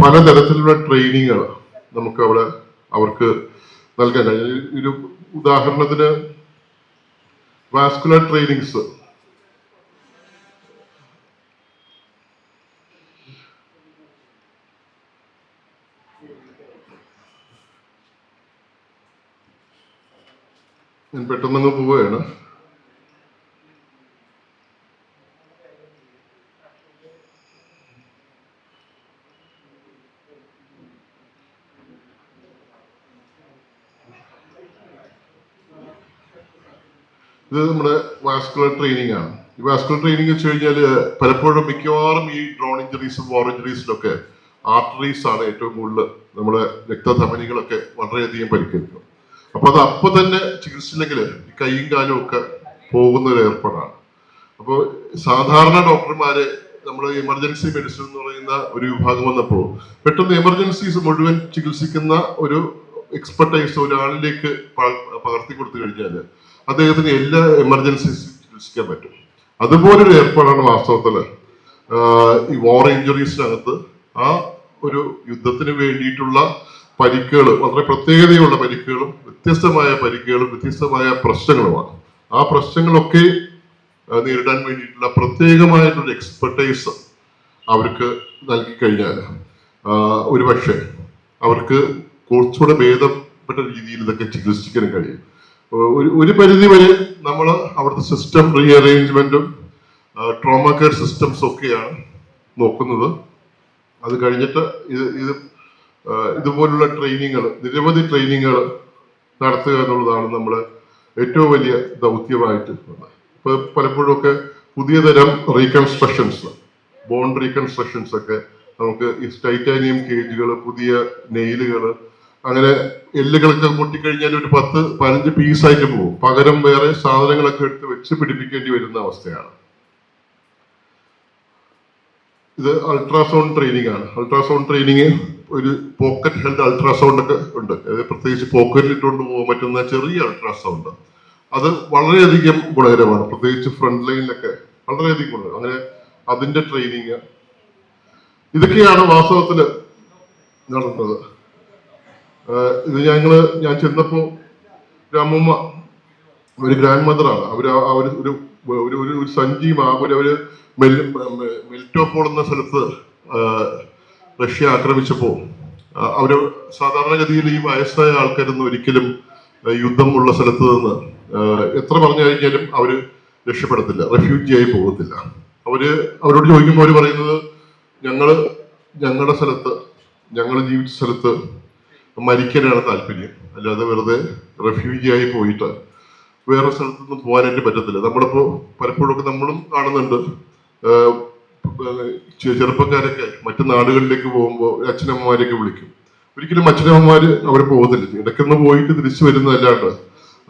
പലതരത്തിലുള്ള ട്രെയിനിങ്ങുകൾ നമുക്ക് അവിടെ അവർക്ക് നൽകാൻ കഴിഞ്ഞു. ഒരു ഉദാഹരണത്തിന് വാസ്കുലർ ട്രെയിനിങ്സ്, ഞാൻ പെട്ടെന്നങ്ങ് പോവുകയാണ്. ഇത് നമ്മുടെ വാസ്കുലർ ട്രെയിനിങ് ആണ്. ഈ വാസ്കുലർ ട്രെയിനിങ് വെച്ച് കഴിഞ്ഞാൽ പലപ്പോഴും മിക്കവാറും ഈ ഡ്രോൺ ഇഞ്ചുറീസും വാർ ഇഞ്ചുറീസിലൊക്കെ ആർട്ടറീസ് ആണ് ഏറ്റവും കൂടുതൽ നമ്മുടെ രക്തധമനികളൊക്കെ വളരെയധികം പരിക്കേൽക്കും. അപ്പൊ അത് അപ്പൊ തന്നെ ചികിത്സയില്ലെങ്കിൽ ഈ കൈയും കാലും ഒക്കെ പോകുന്ന ഒരു ഏർപ്പാടാണ്. അപ്പോൾ സാധാരണ ഡോക്ടർമാരെ നമ്മൾ എമർജൻസി മെഡിസിൻ എന്ന് പറയുന്ന ഒരു വിഭാഗം വന്നപ്പോൾ പെട്ടെന്ന് എമർജൻസീസ് മുഴുവൻ ചികിത്സിക്കുന്ന ഒരു എക്സ്പെർട്ടൈസ് ഒരാളിലേക്ക് പകർത്തി കൊടുത്തു കഴിഞ്ഞാൽ അദ്ദേഹത്തിന് എല്ലാ എമർജൻസീസും ചികിത്സിക്കാൻ പറ്റും. അതുപോലൊരു ഏർപ്പാടാണ് വാസ്തവത്തിൽ ഈ വാർ ഇഞ്ചുറീസിനകത്ത്. ആ ഒരു യുദ്ധത്തിന് വേണ്ടിയിട്ടുള്ള പരിക്കുകൾ, വളരെ പ്രത്യേകതയുള്ള പരിക്കുകളും വ്യത്യസ്തമായ പരിക്കുകളും വ്യത്യസ്തമായ പ്രശ്നങ്ങളുമാണ്. ആ പ്രശ്നങ്ങളൊക്കെ നേരിടാൻ വേണ്ടിയിട്ടുള്ള പ്രത്യേകമായിട്ടൊരു എക്സ്പെർട്ടൈസ് അവർക്ക് നൽകി കഴിഞ്ഞാൽ ഒരുപക്ഷെ അവർക്ക് കുറച്ചുകൂടെ ഭേദപ്പെട്ട രീതിയിൽ ഇതൊക്കെ ചികിത്സിക്കാൻ കഴിയും. ഒരു പരിധി വരെ നമ്മൾ അവിടുത്തെ സിസ്റ്റം റീഅറേഞ്ച്മെന്റും ട്രോമ കെയർ സിസ്റ്റംസ് ഒക്കെയാണ് നോക്കുന്നത്. അത് കഴിഞ്ഞിട്ട് ഇതുപോലുള്ള ട്രെയിനിങ്ങുകൾ, നിരവധി ട്രെയിനിങ്ങുകൾ നടത്തുക എന്നുള്ളതാണ് നമ്മുടെ ഏറ്റവും വലിയ ദൗത്യമായിട്ട്. ഇപ്പൊ പലപ്പോഴും ഒക്കെ പുതിയ തരം റീകൺസ്ട്രക്ഷൻസ്, ബോൺ റീകൺസ്ട്രക്ഷൻസ് ഒക്കെ നമുക്ക് ഈ ടൈറ്റാനിയം കേജുകൾ, പുതിയ നെയിലുകൾ, അങ്ങനെ എല്ലുകളൊക്കെ പൊട്ടിക്കഴിഞ്ഞാൽ ഒരു 10-15 പീസായിട്ട് പോകും. പകരം വേറെ സാധനങ്ങളൊക്കെ എടുത്ത് വെച്ച് പിടിപ്പിക്കേണ്ടി വരുന്ന അവസ്ഥയാണ്. ഇത് അൾട്രാസൗണ്ട് ട്രെയിനിങ് ആണ്. അൾട്രാസൗണ്ട് ട്രെയിനിങ് ഒരു പോക്കറ്റ് ഹെൽത്ത് അൾട്രാസൗണ്ട് ഒക്കെ ഉണ്ട്. അതായത് പ്രത്യേകിച്ച് പോക്കറ്റിൽ ഇട്ടുകൊണ്ട് പോകാൻ പറ്റുന്ന ചെറിയ അൾട്രാസൗണ്ട്. അത് വളരെയധികം ഗുണകരമാണ്. പ്രത്യേകിച്ച് ഫ്രണ്ട് ലൈനിലൊക്കെ വളരെയധികം ഗുണകരം. അങ്ങനെ അതിന്റെ ട്രെയിനിങ്, ഇതൊക്കെയാണ് വാസ്തവത്തില് നടന്നത്. ഇത് ഞാൻ ചെന്നപ്പോ ഒരു അമ്മൂമ്മ, ഒരു ഗ്രാൻഡ് മദറാണ്. അവര് ഒരു സഞ്ചി അവര് മെൽറ്റോപോൾ എന്ന സ്ഥലത്ത് റഷ്യ ആക്രമിച്ചപ്പോ അവര് സാധാരണഗതിയിൽ ഈ വയസ്സായ ആൾക്കാരൊന്നും ഒരിക്കലും യുദ്ധമുള്ള സ്ഥലത്ത് നിന്ന് എത്ര പറഞ്ഞു കഴിഞ്ഞാലും അവര് രക്ഷപ്പെടത്തില്ല, റെഫ്യൂജിയായി പോകത്തില്ല. അവരോട് ചോദിക്കുമ്പോൾ അവര് പറയുന്നത്, ഞങ്ങളുടെ സ്ഥലത്ത്, ഞങ്ങൾ ജീവിച്ച സ്ഥലത്ത് മരിക്കാനാണ് താല്പര്യം, അല്ലാതെ വെറുതെ റെഫ്യൂജിയായി പോയിട്ട് വേറെ സ്ഥലത്തൊന്നും പോകാനായിട്ട് പറ്റത്തില്ല. നമ്മളിപ്പോ പലപ്പോഴൊക്കെ നമ്മളും കാണുന്നുണ്ട്, ചെറുപ്പക്കാരൊക്കെ മറ്റു നാടുകളിലേക്ക് പോകുമ്പോൾ അച്ഛനമ്മമാരെയൊക്കെ വിളിക്കും. ഒരിക്കലും അച്ഛനമ്മമാര് അവർ പോകത്തില്ല, ഇടയ്ക്കൊന്ന് പോയിട്ട് തിരിച്ചു വരുന്നതല്ലാണ്ട്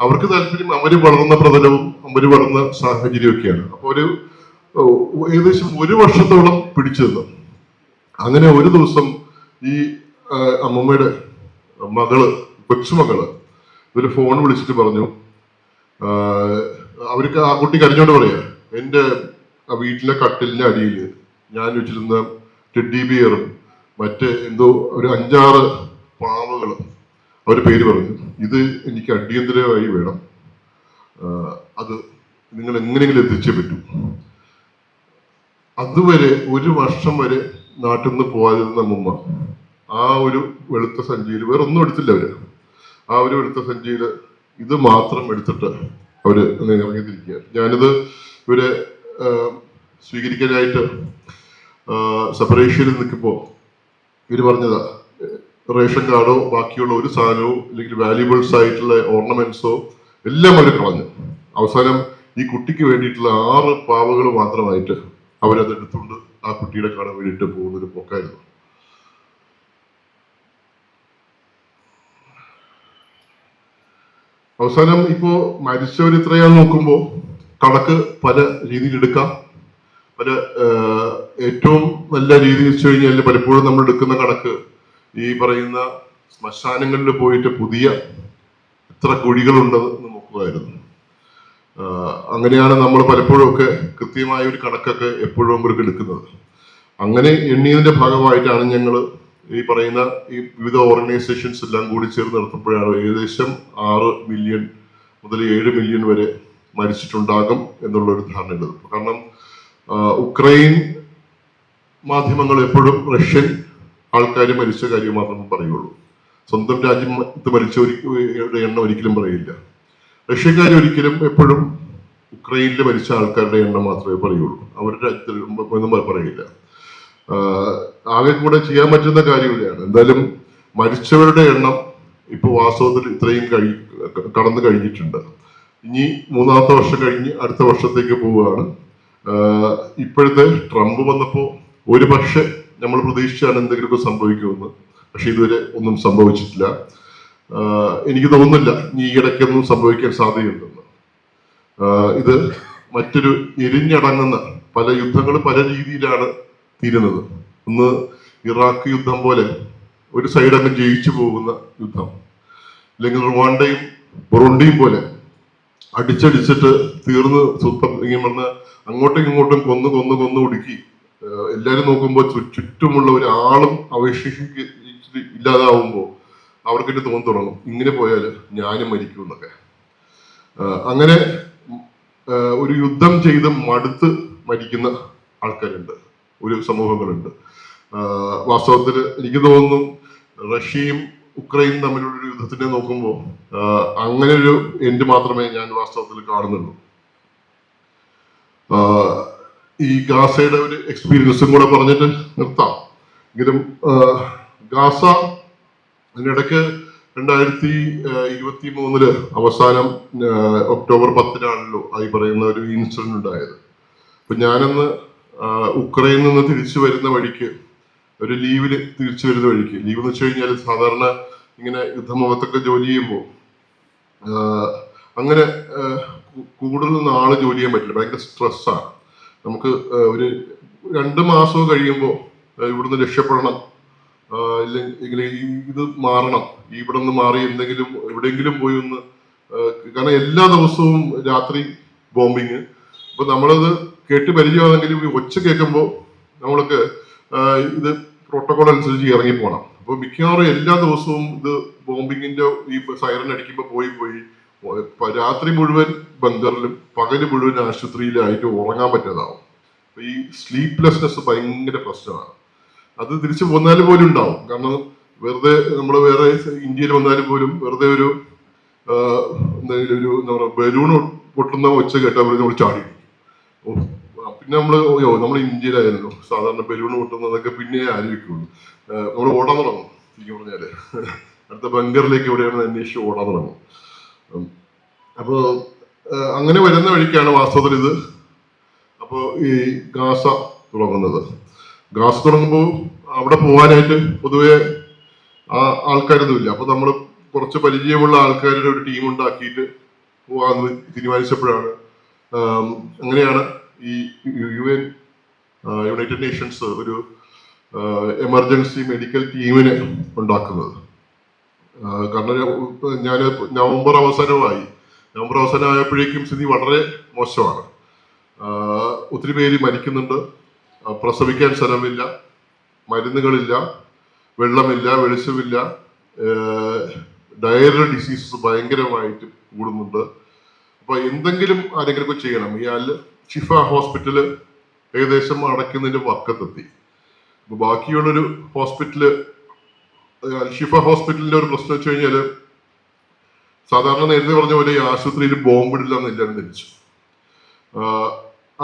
അവർക്ക് താല്പര്യം അവര് വളർന്ന പ്രതലവും അവര് വളർന്ന സാഹചര്യമൊക്കെയാണ്. അപ്പൊ ഏകദേശം 1 വർഷത്തോളം പിടിച്ചു നിന്നു. അങ്ങനെ ഒരു ദിവസം ഈ അമ്മമ്മയുടെ മകള്, കൊച്ചുമകള് ഒരു ഫോൺ വിളിച്ചിട്ട് പറഞ്ഞു, അവർക്ക് ആ കുട്ടി കരഞ്ഞോണ്ട് പറയാ, എൻ്റെ വീട്ടിലെ കട്ടിലിന്റെ അടിയിൽ ഞാൻ വെച്ചിരുന്ന ടെഡ്ഡി ബിയറും മറ്റ് എന്തോ ഒരു 5-6 പാവകളും അവർ പേര് പറഞ്ഞു, ഇത് എനിക്ക് അടിയന്തരമായി വേണം, അത് നിങ്ങൾ എങ്ങനെയെങ്കിലും എത്തിച്ചേ പറ്റൂ. അതുവരെ 1 വർഷം വരെ നാട്ടിൽ നിന്ന് പോകാതിരുന്ന അമ്മൂമ്മ ആ ഒരു വെളുത്ത സഞ്ചിയിൽ വേറെ ഒന്നും എടുത്തില്ല അവര്. ആ ഒരു വെളുത്ത സഞ്ചിയിൽ ഇത് മാത്രം എടുത്തിട്ട് അവര് ഇറങ്ങിത്തിരിക്കുക. ഞാനിത് ഇവരെ സ്വീകരിക്കാനായിട്ട് സെപ്പറേഷനിൽ നിൽക്കുമ്പോൾ ഇവര് പറഞ്ഞതാ, റേഷൻ കാർഡോ ബാക്കിയുള്ള ഒരു സാധനവും അല്ലെങ്കിൽ വാല്യുബിൾസ് ആയിട്ടുള്ള ഓർണമെന്റ്സോ എല്ലാം അവർ കളഞ്ഞു. അവസാനം ഈ കുട്ടിക്ക് വേണ്ടിയിട്ടുള്ള 6 പാവകൾ മാത്രമായിട്ട് അവരത് എടുത്തുകൊണ്ട് ആ കുട്ടിയുടെ കാണാൻ വേണ്ടിയിട്ട് പോകുന്നൊരു പോക്കായിരുന്നു. അവസാനം ഇപ്പോ മരിച്ചവർ ഇത്രയാന്ന് നോക്കുമ്പോൾ കണക്ക് പല രീതിയിൽ എടുക്കാം. പല ഏറ്റവും നല്ല രീതി വെച്ച് കഴിഞ്ഞാൽ പലപ്പോഴും നമ്മൾ എടുക്കുന്ന കണക്ക് ഈ പറയുന്ന ശ്മശാനങ്ങളിൽ പോയിട്ട് പുതിയ എത്ര കുഴികളുണ്ടെന്ന് നോക്കുകയായിരുന്നു. അങ്ങനെയാണ് നമ്മൾ പലപ്പോഴും ഒക്കെ കൃത്യമായ ഒരു കണക്കൊക്കെ എപ്പോഴും ഇവർക്ക് എടുക്കുന്നത്. അങ്ങനെ എണ്ണിയതിന്റെ ഭാഗമായിട്ടാണ് ഞങ്ങൾ ഈ പറയുന്ന ഈ വിവിധ ഓർഗനൈസേഷൻസ് എല്ലാം കൂടി ചേർന്ന് നടത്തുമ്പോഴാണ് ഏകദേശം 6 മില്യൺ മുതൽ 7 മില്യൺ വരെ മരിച്ചിട്ടുണ്ടാകും എന്നുള്ള ഒരു ധാരണയുള്ളത്. കാരണം ഉക്രൈൻ മാധ്യമങ്ങൾ എപ്പോഴും റഷ്യൻ ആൾക്കാർ മരിച്ച കാര്യം മാത്രമേ പറയുള്ളൂ. സ്വന്തം രാജ്യത്ത് മരിച്ചവരുടെ എണ്ണം ഒരിക്കലും പറയില്ല. റഷ്യക്കാർ ഒരിക്കലും എപ്പോഴും ഉക്രൈനിൽ മരിച്ച ആൾക്കാരുടെ എണ്ണം മാത്രമേ പറയുള്ളൂ, അവരുടെ രാജ്യത്തിൽ ഒന്നും പറയില്ല. ആകെ കൂടെ ചെയ്യാൻ പറ്റുന്ന കാര്യം ഇവിടെയാണ്. എന്തായാലും മരിച്ചവരുടെ എണ്ണം ഇപ്പൊ വാസ്തവത്തിൽ ഇത്രയും കടന്നു കഴിഞ്ഞിട്ടുണ്ട്. ഇനി 3-ാമത്തെ വർഷം കഴിഞ്ഞ് അടുത്ത വർഷത്തേക്ക് പോവുകയാണ്. ഇപ്പോഴത്തെ ട്രംപ് വന്നപ്പോൾ ഒരു പക്ഷെ നമ്മൾ പ്രതീക്ഷിച്ചാണ് എന്തെങ്കിലുമൊക്കെ സംഭവിക്കുമെന്ന്. പക്ഷെ ഇതുവരെ ഒന്നും സംഭവിച്ചിട്ടില്ല. എനിക്ക് തോന്നുന്നില്ല ഈ ഇടയ്ക്കൊന്നും സംഭവിക്കാൻ സാധ്യതയുണ്ടെന്ന്. ഇത് മറ്റൊരു എരിഞ്ഞടങ്ങുന്ന പല യുദ്ധങ്ങൾ പല രീതിയിലാണ് തീരുന്നത്. ഒന്ന് ഇറാഖ് യുദ്ധം പോലെ ഒരു സൈഡ് അങ്ങ് ജയിച്ചു പോകുന്ന യുദ്ധം, അല്ലെങ്കിൽ റുവാണ്ടയും ബുറുണ്ടിയും പോലെ അടിച്ചടിച്ചിട്ട് തീർന്ന് ഇങ്ങനെ പറഞ്ഞ അങ്ങോട്ടും ഇങ്ങോട്ടും കൊന്നു ഒടുക്കി എല്ലാരും നോക്കുമ്പോൾ ചുറ്റുമുള്ള ഒരാളും ഇല്ലാതാവുമ്പോൾ അവർക്ക് തന്നെ തോന്നി തുടങ്ങും, ഇങ്ങനെ പോയാൽ ഞാനും മരിക്കും എന്നൊക്കെ. അങ്ങനെ ഒരു യുദ്ധം ചെയ്ത് മടുത്ത് മരിക്കുന്ന ആൾക്കാരുണ്ട്, ഒരു സമൂഹങ്ങളുണ്ട്. വാസ്തവത്തിൽ എനിക്ക് തോന്നുന്നു റഷ്യയും ഉക്രൈനും തമ്മിലുള്ള ഒരു യുദ്ധത്തിനെ നോക്കുമ്പോൾ അങ്ങനെ ഒരു എൻഡ് മാത്രമേ ഞാൻ വാസ്തവത്തിൽ കാണുന്നുള്ളൂ. ഈ ഗാസയുടെ ഒരു എക്സ്പീരിയൻസും കൂടെ പറഞ്ഞിട്ട് നിർത്താം. എങ്കിലും ഗാസ അതിനിടയ്ക്ക് 2023 അവസാനം ഒക്ടോബർ 10 ആയി പറയുന്ന ഒരു ഇൻസിഡന്റ് ഉണ്ടായത്. അപ്പൊ ഞാനന്ന് ഉക്രൈനിൽ നിന്ന് തിരിച്ചു വരുന്ന വഴിക്ക് ഒരു ലീവില് തിരിച്ചു വരുന്ന വഴിക്ക്, ലീവ് എന്ന് വെച്ച് കഴിഞ്ഞാൽ സാധാരണ ഇങ്ങനെ യുദ്ധമുഖത്തൊക്കെ ജോലി ചെയ്യുമ്പോൾ അങ്ങനെ കൂടുതൽ നാള് ജോലി ചെയ്യാൻ പറ്റില്ല, ഭയങ്കര സ്ട്രെസ്സാണ് നമുക്ക്. ഒരു 2 മാസം കഴിയുമ്പോൾ ഇവിടുന്ന് രക്ഷപ്പെടണം, ഇല്ലെങ്കിൽ ഇത് മാറണം, ഇവിടെ നിന്ന് മാറി എന്തെങ്കിലും എവിടെയെങ്കിലും പോയി ഒന്ന്, കാരണം എല്ലാ ദിവസവും രാത്രി ബോംബിങ്. അപ്പൊ നമ്മളത് കേട്ട് പരിചയമാണെങ്കിലും ഒച്ച കേൾക്കുമ്പോൾ നമ്മൾക്ക് ഇത് പ്രോട്ടോകോൾ അനുസരിച്ച് ഇറങ്ങി പോകണം. അപ്പൊ മിക്കവാറും എല്ലാ ദിവസവും ഇത് ബോംബിങ്ങിന്റെ ഈ സൈറൻ അടിക്കുമ്പോൾ പോയി രാത്രി മുഴുവൻ ബങ്കറിലും പകല് മുഴുവൻ ആശുപത്രിയിലായിട്ട് ഉറങ്ങാൻ പറ്റാതാവും. ഈ സ്ലീപ്ലെസ്നെസ് ഭയങ്കര പ്രശ്നമാണ്. അത് തിരിച്ചു പോന്നാലും പോലും ഉണ്ടാവും. കാരണം വെറുതെ നമ്മൾ വേറെ ഇന്ത്യയിൽ വന്നാലും പോലും വെറുതെ ഒരു എന്തെങ്കിലും ഒരു എന്താ പറയുക ബലൂൺ പൊട്ടുന്ന ഒച്ച കേട്ടാൽ നമ്മൾ ചാടി. പിന്നെ നമ്മൾ ഇന്ത്യയിലായിരുന്നു സാധാരണ ബലൂൺ പൊട്ടുന്നതൊക്കെ പിന്നെ ആലോചിക്കുള്ളൂ. നമ്മൾ ഓടാൻ തുടങ്ങും. ശരിക്കും പറഞ്ഞാല് അടുത്ത ബങ്കറിലേക്ക് എവിടെയാണെന്ന് അന്വേഷിച്ച് ഓടാൻ തുടങ്ങും. അപ്പോ അങ്ങനെ വരുന്ന വഴിക്കാണ് വാസ്തവത്തിൽ ഇത്. അപ്പോ ഈ ഗാസ തുടങ്ങുന്നത്. ഗാസ തുടങ്ങുമ്പോൾ അവിടെ പോകാനായിട്ട് പൊതുവെ ആൾക്കാരൊന്നുമില്ല. അപ്പൊ നമ്മൾ കുറച്ച് പരിചയമുള്ള ആൾക്കാരുടെ ഒരു ടീം ഉണ്ടാക്കിയിട്ട് പോകാന്ന് തീരുമാനിച്ചപ്പോഴാണ് അങ്ങനെയാണ് ഈ യുണൈറ്റഡ് നേഷൻസ് ഒരു എമർജൻസി മെഡിക്കൽ ടീമിനെ ഉണ്ടാക്കുന്നത്. കാരണം ഞാൻ നവംബർ അവസാനമായപ്പോഴേക്കും സ്ഥിതി വളരെ മോശമാണ്. ഒത്തിരി പേര് മരിക്കുന്നുണ്ട്, പ്രസവിക്കാൻ സ്ഥലമില്ല, മരുന്നുകളില്ല, വെള്ളമില്ല, വെളിച്ചമില്ല, ഡയറി ഡിസീസസ് ഭയങ്കരമായിട്ട് കൂടുന്നുണ്ട്. അപ്പൊ എന്തെങ്കിലും ആരെങ്കിലും ചെയ്യണം. ഈ ഷിഫ ഹോസ്പിറ്റല് ഏകദേശം അടയ്ക്കുന്നതിന്റെ വക്കത്തെത്തി. അപ്പൊ ബാക്കിയുള്ളൊരു ഹോസ്പിറ്റല്, ഷിഫ ഹോസ്പിറ്റലിന്റെ ഒരു പ്രശ്നം വെച്ച് കഴിഞ്ഞാല് സാധാരണ നേരത്തെ പറഞ്ഞ പോലെ ഈ ആശുപത്രിയിൽ ബോംബിടില്ല എന്ന് എല്ലാവരും ധരിച്ചു.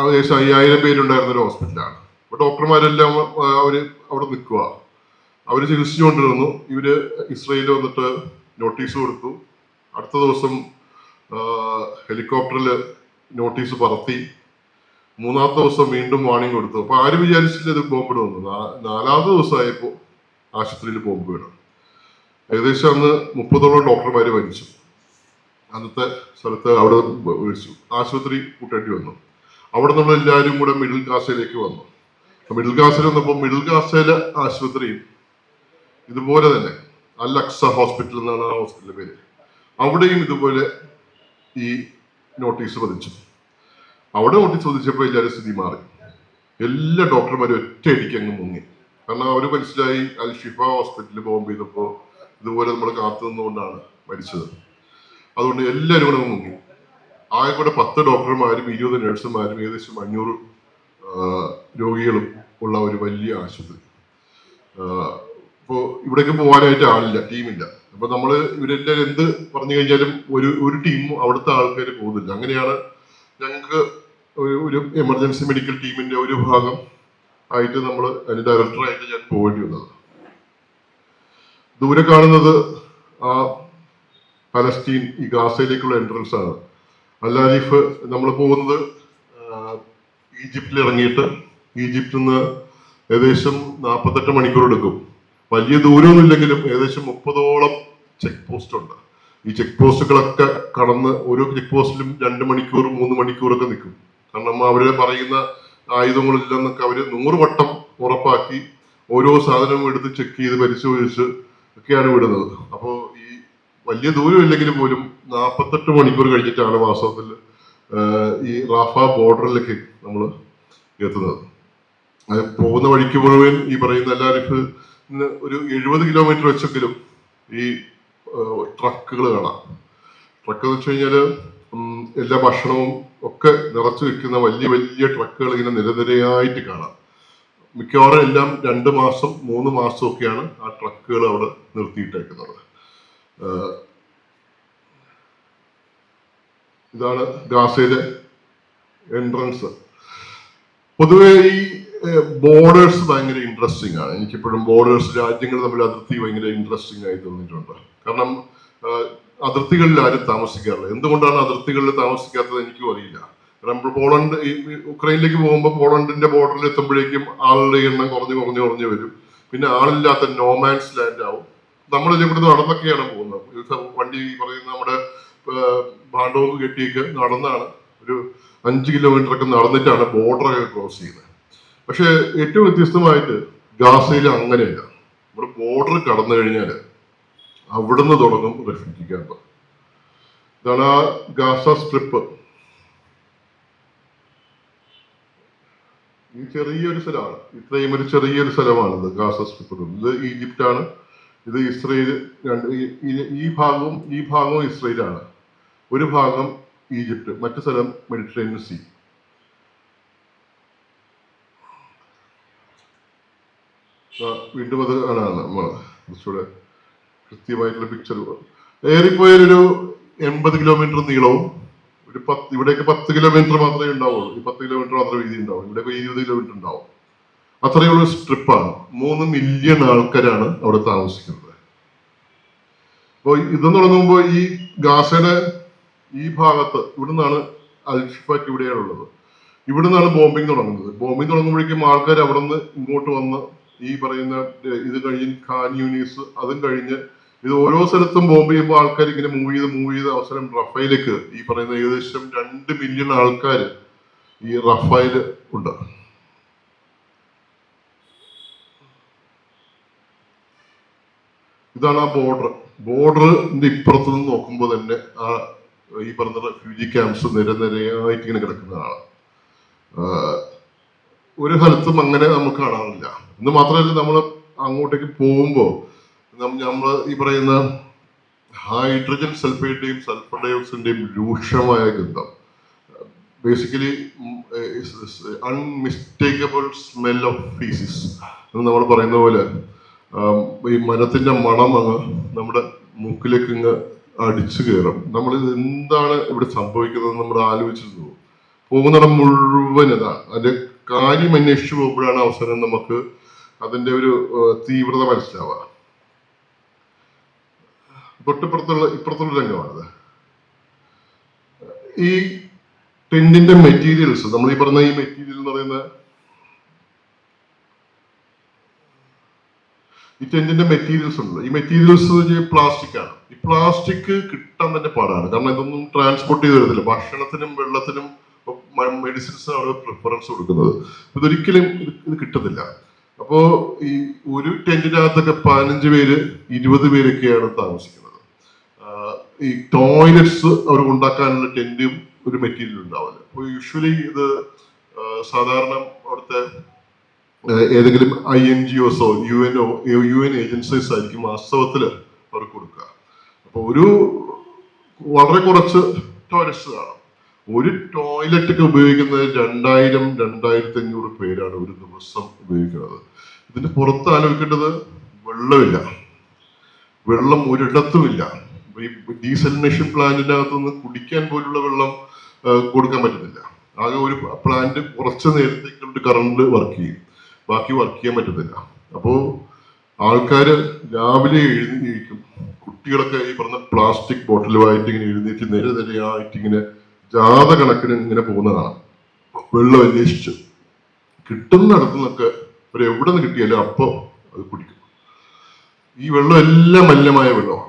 ഏകദേശം 5000 പേരുണ്ടായിരുന്ന ഒരു ഹോസ്പിറ്റലാണ്. അപ്പൊ ഡോക്ടർമാരെല്ലാം അവര് അവിടെ നിൽക്കുക, അവര് ചികിത്സിച്ചുകൊണ്ടിരുന്നു. ഇവര് ഇസ്രയേലിൽ വന്നിട്ട് നോട്ടീസ് കൊടുത്തു. അടുത്ത ദിവസം ഹെലികോപ്റ്ററിൽ നോട്ടീസ് പറത്തി. മൂന്നാമത്തെ ദിവസം വീണ്ടും വാർണിംഗ് കൊടുത്തു. അപ്പൊ ആരും വിചാരിച്ചില്ല ഇത് ബോംബിട് വന്നു. 4ാമത്തെ ദിവസമായപ്പോ ആശുപത്രിയിൽ ബോംബ് വീണു. ഏകദേശം അന്ന് 30ഓളം ഡോക്ടർമാര് മരിച്ചു. അന്നത്തെ സ്ഥലത്ത് അവിടെ വിളിച്ചു, ആശുപത്രി കൂട്ടേണ്ടി വന്നു. അവിടെ നമ്മൾ എല്ലാവരും കൂടെ മിഡിൽ ഗാസയിലേക്ക് വന്നു. മിഡിൽ ഗാസയിൽ വന്നപ്പോൾ മിഡിൽ ഗാസയിലെ ആശുപത്രിയും ഇതുപോലെ തന്നെ അൽ അക്സ ഹോസ്പിറ്റൽ എന്നാണ് ആ ഹോസ്പിറ്റലിന്റെ പേര്. അവിടെയും ഇതുപോലെ ഈ നോട്ടീസ് പതിച്ചു. അവിടെ നോട്ടീസ് പതിച്ചപ്പോൾ എല്ലാവരും സ്ഥിതി മാറി. എല്ലാ ഡോക്ടർമാരും ഒറ്റയടിക്ക് അങ്ങ് മുങ്ങി. കാരണം അവർ മനസ്സിലായി അൽ ഷിഫ ഹോസ്പിറ്റലിൽ ബോംബ് ചെയ്തപ്പോൾ ഇതുപോലെ നമ്മൾ കാത്തു നിന്നുകൊണ്ടാണ് മരിച്ചത്. അതുകൊണ്ട് എല്ലാവരും കൂടെ മുങ്ങി. ആകെ കൂടെ 10 ഡോക്ടർമാരും 20 നഴ്സുമാരും ഏകദേശം 500 രോഗികളും ഉള്ള ഒരു വലിയ ആശുപത്രി. ഇപ്പോൾ ഇവിടേക്ക് പോകാനായിട്ട് ആളില്ല, ടീമില്ല. അപ്പൊ നമ്മള് ഇവരെല്ലാവരും എന്ത് പറഞ്ഞു കഴിഞ്ഞാലും ഒരു ടീമും അവിടുത്തെ ആൾക്കാർ പോകുന്നില്ല. അങ്ങനെയാണ് ഞങ്ങൾക്ക് ഒരു എമർജൻസി മെഡിക്കൽ ടീമിന്റെ ഒരു ഭാഗം ആയിട്ട് നമ്മൾ അതിന്റെ ഡയറക്ടറായിട്ട് ഞാൻ പോകേണ്ടി വന്നത്. ദൂരെ കാണുന്നത് ആ പലസ്തീൻ, ഈ ഗാസയിലേക്കുള്ള എൻട്രൻസ് ആണ്. അൽ-ആരിഫ് നമ്മൾ പോകുന്നത് ഈജിപ്തിൽ ഇറങ്ങിയിട്ട് ഈജിപ്തിൽ നിന്ന് ഏകദേശം 48 മണിക്കൂർ എടുക്കും. വലിയ ദൂരമൊന്നും ഇല്ലെങ്കിലും ഏകദേശം 30ഓളം ചെക്ക് പോസ്റ്റ് ഉണ്ട്. ഈ ചെക്ക് പോസ്റ്റുകളൊക്കെ കടന്ന് ഓരോ ചെക്ക് പോസ്റ്റിലും 2 മണിക്കൂർ 3 മണിക്കൂറൊക്കെ നിൽക്കും. കാരണം അവര് പറയുന്ന ആയുധങ്ങളില്ലെന്നൊക്കെ അവര് 100 വട്ടം ഉറപ്പാക്കി ഓരോ സാധനവും എടുത്ത് ചെക്ക് ചെയ്ത് പരിശോധിച്ച് ഒക്കെയാണ് വിടുന്നത്. അപ്പോൾ ഈ വലിയ ദൂരം ഇല്ലെങ്കിലും പോലും 48 മണിക്കൂർ കഴിഞ്ഞിട്ടാണ് വാസ്തവത്തിൽ ഈ റാഫ ബോർഡറിലേക്ക് നമ്മൾ എത്തുന്നത്. പോകുന്ന വഴിക്ക് മുഴുവൻ ഈ പറയുന്ന അൽ-ആരിഫ് ഒരു 70 കിലോമീറ്റർ വെച്ചെങ്കിലും ഈ ട്രക്കുകൾ കാണാം. ട്രക്ക് എന്ന് വെച്ച് കഴിഞ്ഞാല് എല്ലാ ഭക്ഷണവും ഒക്കെ നിറച്ചു വെക്കുന്ന വലിയ വലിയ ട്രക്കുകൾ ഇങ്ങനെ നിരനിരയായിട്ട് കാണാം. മിക്കവാറും എല്ലാം 2 മാസം 3 മാസം ഒക്കെയാണ് ആ ട്രക്കുകൾ അവിടെ നിർത്തിയിട്ടേക്കുന്നത്. ഇതാണ് ഗാസയിലെ എൻട്രൻസ്. പൊതുവെ ഈ ബോർഡേഴ്സ് ഭയങ്കര ഇൻട്രസ്റ്റിംഗ് ആണ്. എനിക്കിപ്പോഴും ബോർഡേഴ്സ്, രാജ്യങ്ങൾ തമ്മിൽ അതിർത്തി ഭയങ്കര ഇൻട്രസ്റ്റിംഗ് ആയി തോന്നിയിട്ടുണ്ട്. കാരണം അതിർത്തികളിൽ ആരും താമസിക്കാറില്ല. എന്തുകൊണ്ടാണ് അതിർത്തികളിൽ താമസിക്കാത്തത് എനിക്കും അറിയില്ല. കാരണം പോളണ്ട്, ഈ ഉക്രൈനിലേക്ക് പോകുമ്പോൾ പോളണ്ടിന്റെ ബോർഡറിൽ എത്തുമ്പോഴേക്കും ആളുടെ എണ്ണം കുറഞ്ഞു വരും. പിന്നെ ആളില്ലാത്ത നോമാൻസ് ലാൻഡ് ആവും. നമ്മളിൽ ഇവിടുന്ന് നടന്നൊക്കെയാണ് പോകുന്നത്. വണ്ടി പറയുന്ന നമ്മുടെ ഭാണ്ഡവും കെട്ടിയൊക്കെ നടന്നാണ് ഒരു 5 കിലോമീറ്റർ ഒക്കെ നടന്നിട്ടാണ് ബോർഡറൊക്കെ ക്രോസ് ചെയ്യുന്നത്. പക്ഷെ ഏറ്റവും വ്യത്യസ്തമായിട്ട് ഗാസയിൽ അങ്ങനെയല്ല. നമ്മുടെ ബോർഡർ കടന്നു കഴിഞ്ഞാൽ അവിടുന്ന് തുടങ്ങും റെഫ്യൂജി ക്യാമ്പ്. ഇതാണ് ആ ഗാസ സ്ട്രിപ്പ്. ഈ ചെറിയൊരു സ്ഥലമാണ്, ഇത്രയും ഒരു ചെറിയൊരു സ്ഥലമാണിത് ഗാസ സ്ട്രിപ്പ്. ഇത് ഈജിപ്റ്റാണ്, ഇത് ഇസ്രയേൽ. ഈ ഭാഗവും ഇസ്രയേലാണ്. ഒരു ഭാഗം ഈജിപ്റ്റ്, മറ്റു സ്ഥലം മെഡിറ്ററേനിയൻ സീ. വീണ്ടും അത് ആണ് കുറച്ചുകൂടെ കൃത്യമായിട്ടുള്ള പിക്ചർ. ഏറിപ്പോയൊരു 80 കിലോമീറ്റർ നീളവും ഇവിടേക്ക് 10 കിലോമീറ്റർ മാത്രമേ ഉണ്ടാവുള്ളൂ. ഈ 10 കിലോമീറ്റർ മാത്രമേ വീതി ഉണ്ടാവും. ഇവിടെ 20 കിലോമീറ്റർ ഉണ്ടാവും. അത്രയുള്ള സ്ട്രിപ്പാണ്. 3 മില്യൺ ആൾക്കാരാണ് അവിടെ താമസിക്കുന്നത്. അപ്പോൾ ഇത് തുടങ്ങുമ്പോൾ ഈ ഗാസയുടെ ഈ ഭാഗത്ത് ഇവിടുന്നാണ് അൽ-ഷിഫയ്ക്ക് ഇവിടെയാണുള്ളത്. ഇവിടുന്നാണ് ബോംബിങ് തുടങ്ങുന്നത്. ബോംബിങ് തുടങ്ങുമ്പോഴേക്കും ആൾക്കാർ അവിടെ നിന്ന് ഇങ്ങോട്ട് വന്ന് ഈ പറയുന്ന ഇത് കഴിഞ്ഞ് ഖാൻ യൂനീസ്, അതും കഴിഞ്ഞ് ഇത് ഓരോ സ്ഥലത്തും ബോംബ് ചെയ്യുമ്പോൾ ആൾക്കാർ ഇങ്ങനെ മൂവ് ചെയ്ത് അവസരം റഫയിലേക്ക്, ഈ പറയുന്ന ഏകദേശം 2 മില്യൺ ആൾക്കാർ ഈ റഫായിൽ ഉണ്ട്. ഇതാണ് ആ ബോർഡറിന്റെ ഇപ്പുറത്ത് നിന്ന് നോക്കുമ്പോൾ തന്നെ ആ ഈ പറഞ്ഞ റെഫ്യൂജി ക്യാമ്പ്സ് നിരനിരയായിട്ട് ഇങ്ങനെ കിടക്കുന്നതാണ്. ഒരു സ്ഥലത്തും അങ്ങനെ നമുക്ക് കാണാറില്ല. എന്ന് മാത്രമല്ല, നമ്മൾ അങ്ങോട്ടേക്ക് പോകുമ്പോൾ നമ്മൾ ഈ പറയുന്ന ഹൈഡ്രജൻ സൾഫൈഡിന്റെയും സൾഫർ ഡയോക്സൈഡിന്റെയും രൂക്ഷമായ ഗന്ധം, ബേസിക്കലി അൺമിസ്റ്റേക്കബിൾ സ്മെൽ ഓഫ് ഫീസിസ് എന്ന് നമ്മൾ പറയുന്ന പോലെ ഈ മരത്തിന്റെ മണം അങ്ങ് നമ്മുടെ മൂക്കിലേക്ക് ഇങ്ങ് അടിച്ചു കയറും. നമ്മൾ ഇത് എന്താണ് ഇവിടെ സംഭവിക്കുന്നത് നമ്മൾ ആലോചിച്ചു പോകുന്നിടം മുഴുവൻ ഇതാണ്. അതിന്റെ കാര്യം അന്വേഷിച്ചു പോകുമ്പോഴാണ് അവസാനം നമുക്ക് അതിന്റെ ഒരു തീവ്രത മനസ്സിലാവുക. ഇപ്പുറത്തുള്ള രംഗമാണത്. ഈ ടെന്റിന്റെ മെറ്റീരിയൽസ്, നമ്മൾ ഈ പറഞ്ഞ ഈ മെറ്റീരിയൽ എന്ന് പറയുന്നത്, ഈ ടെന്റിന്റെ മെറ്റീരിയൽസ് ഉണ്ട്. ഈ മെറ്റീരിയൽസ് പ്ലാസ്റ്റിക് ആണ്. ഈ പ്ലാസ്റ്റിക് കിട്ടാൻ തന്നെ പാടാണ്. കാരണം ഇതൊന്നും ട്രാൻസ്പോർട്ട് ചെയ്ത് വരത്തില്ല. ഭക്ഷണത്തിനും വെള്ളത്തിനും മെഡിസിൻസിനും അവിടെ പ്രിഫറൻസ് കൊടുക്കുന്നത്. ഇതൊരിക്കലും ഇത് കിട്ടത്തില്ല. അപ്പോ ഈ ഒരു ടെന്റിനകത്തൊക്കെ 15 പേര് 20 പേരൊക്കെയാണ് താമസിക്കുന്നത്. ഈ ടോയ്ലറ്റ്സ് അവർ ഉണ്ടാക്കാനുള്ള ടെന്റും ഒരു മെറ്റീരിയൽ ഉണ്ടാവില്ല. അപ്പോൾ യൂഷ്വലി ഇത് സാധാരണ അവിടുത്തെ ഏതെങ്കിലും INGOസോ UN ഏജൻസീസ് ആയിരിക്കും വാസ്തവത്തിൽ അവർക്ക് കൊടുക്കുക. അപ്പോൾ വളരെ കുറച്ച് ടോയ്ലറ്റ്സ് കാണാം. ഒരു ടോയ്ലറ്റ് ഒക്കെ ഉപയോഗിക്കുന്നത് 2000-2500 പേരാണ് ഒരു ദിവസം ഉപയോഗിക്കുന്നത്. ഇതിന്റെ പുറത്ത് ആലോചിക്കേണ്ടത് വെള്ളമില്ല. വെള്ളം ഒരിടത്തുമില്ല. ഈ ഡീസലിനേഷൻ പ്ലാന്റിനകത്തുനിന്ന് കുടിക്കാൻ പോലുള്ള വെള്ളം കൊടുക്കാൻ പറ്റുന്നില്ല. ആകെ ഒരു പ്ലാന്റ് കുറച്ച് നേരത്തേക്കുള്ള കറണ്ട് വർക്ക് ചെയ്യും, ബാക്കി വർക്ക് ചെയ്യാൻ പറ്റത്തില്ല. അപ്പോൾ ആൾക്കാര് രാവിലെ എഴുന്നേൽക്കും. കുട്ടികളൊക്കെ ഈ പറഞ്ഞ പ്ലാസ്റ്റിക് ബോട്ടിലുമായിട്ട് ഇങ്ങനെ എഴുന്നേറ്റ് നിരനിരയായിട്ട് ഇങ്ങനെ ജാഥ കണക്കിന് ഇങ്ങനെ പോകുന്നതാണ്. വെള്ളം അന്വേഷിച്ച് കിട്ടുന്നിടത്തു നിന്നൊക്കെ ഒരു എവിടെ നിന്ന് കിട്ടിയാലും അപ്പോൾ അത് കുടിക്കും. ഈ വെള്ളം എല്ലാം മലിനമായ വെള്ളമാണ്.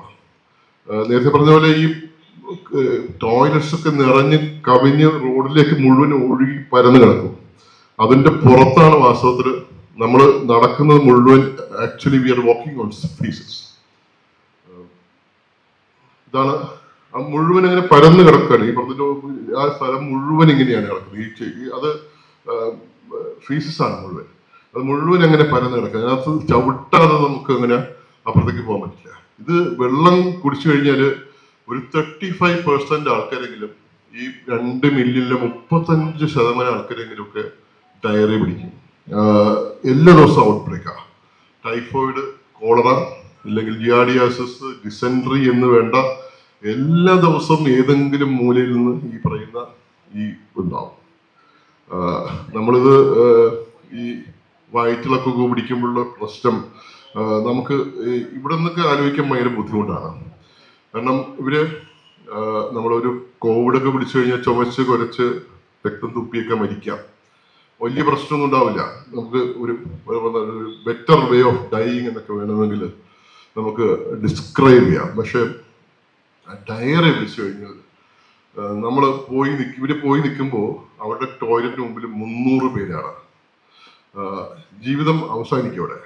നേരത്തെ പറഞ്ഞ പോലെ ഈ ടോയ്ലറ്റ്സ് ഒക്കെ നിറഞ്ഞ് കവിഞ്ഞ് റോഡിലേക്ക് മുഴുവൻ ഒഴുകി പരന്ന് കിടക്കും. അതിന്റെ പുറത്താണ് വാസ്തവത്തിൽ നമ്മൾ നടക്കുന്നത് മുഴുവൻ. Actually we are walking on faeces. ഇതാണ് ആ മുഴുവൻ അങ്ങനെ പരന്ന് കിടക്കുകയാണ്. ഈ പറഞ്ഞ ആ സ്ഥലം മുഴുവൻ ഇങ്ങനെയാണ് കിടക്കുന്നത്. അത് ഫീസസ് ആണ് മുഴുവൻ. അത് മുഴുവൻ അങ്ങനെ പരന്ന് കിടക്കുക. അതിനകത്ത് ചവിട്ടാതെ നമുക്ക് അങ്ങനെ അപ്പുറത്തേക്ക് പോകാൻ പറ്റില്ല. ഇത് വെള്ളം കുടിച്ചു കഴിഞ്ഞാൽ ഒരു 35% ആൾക്കാരെങ്കിലും, ഈ 2 മില്യണിലെ 35% ആൾക്കാരെങ്കിലും ഒക്കെ ഡയറി പിടിക്കും. എല്ലാ ദിവസവും ഔട്ട് ബ്രേക്കാ. ടൈഫോയിഡ്, കോളറ, ഇല്ലെങ്കിൽ ജിയാഡിയാസിസ്, ഡിസെൻട്രി എന്ന് വേണ്ട എല്ലാ ദിവസവും ഏതെങ്കിലും മൂലയിൽ നിന്ന് ഈ പറയുന്ന ഈ ഉണ്ടാവും. നമ്മളിത് ഈ വയറ്റിളക്കൊക്കെ പിടിക്കുമ്പോഴുള്ള പ്രശ്നം നമുക്ക് ഇവിടെ നിന്നൊക്കെ ആലോചിക്കാൻ ഭയങ്കര ബുദ്ധിമുട്ടാണ്. കാരണം നമ്മളൊരു കോവിഡൊക്കെ പിടിച്ചു കഴിഞ്ഞാൽ ചുമച്ച് കുരച്ച് രക്തം തുപ്പിയൊക്കെ മരിക്കാം. വലിയ പ്രശ്നമൊന്നും ഉണ്ടാവില്ല. നമുക്ക് ഒരു ബെറ്റർ വേ ഓഫ് ഡൈയിങ് എന്നൊക്കെ വേണമെങ്കിൽ നമുക്ക് ഡിസ്ക്രൈബ് ചെയ്യാം. പക്ഷെ ഡയറി വിളിച്ചു കഴിഞ്ഞാൽ നമ്മൾ ഇവര് പോയി നിൽക്കുമ്പോൾ അവരുടെ ടോയ്ലറ്റിന് മുമ്പിൽ 300 പേരാണ്. ജീവിതം അവസാനിക്കും അവിടെ.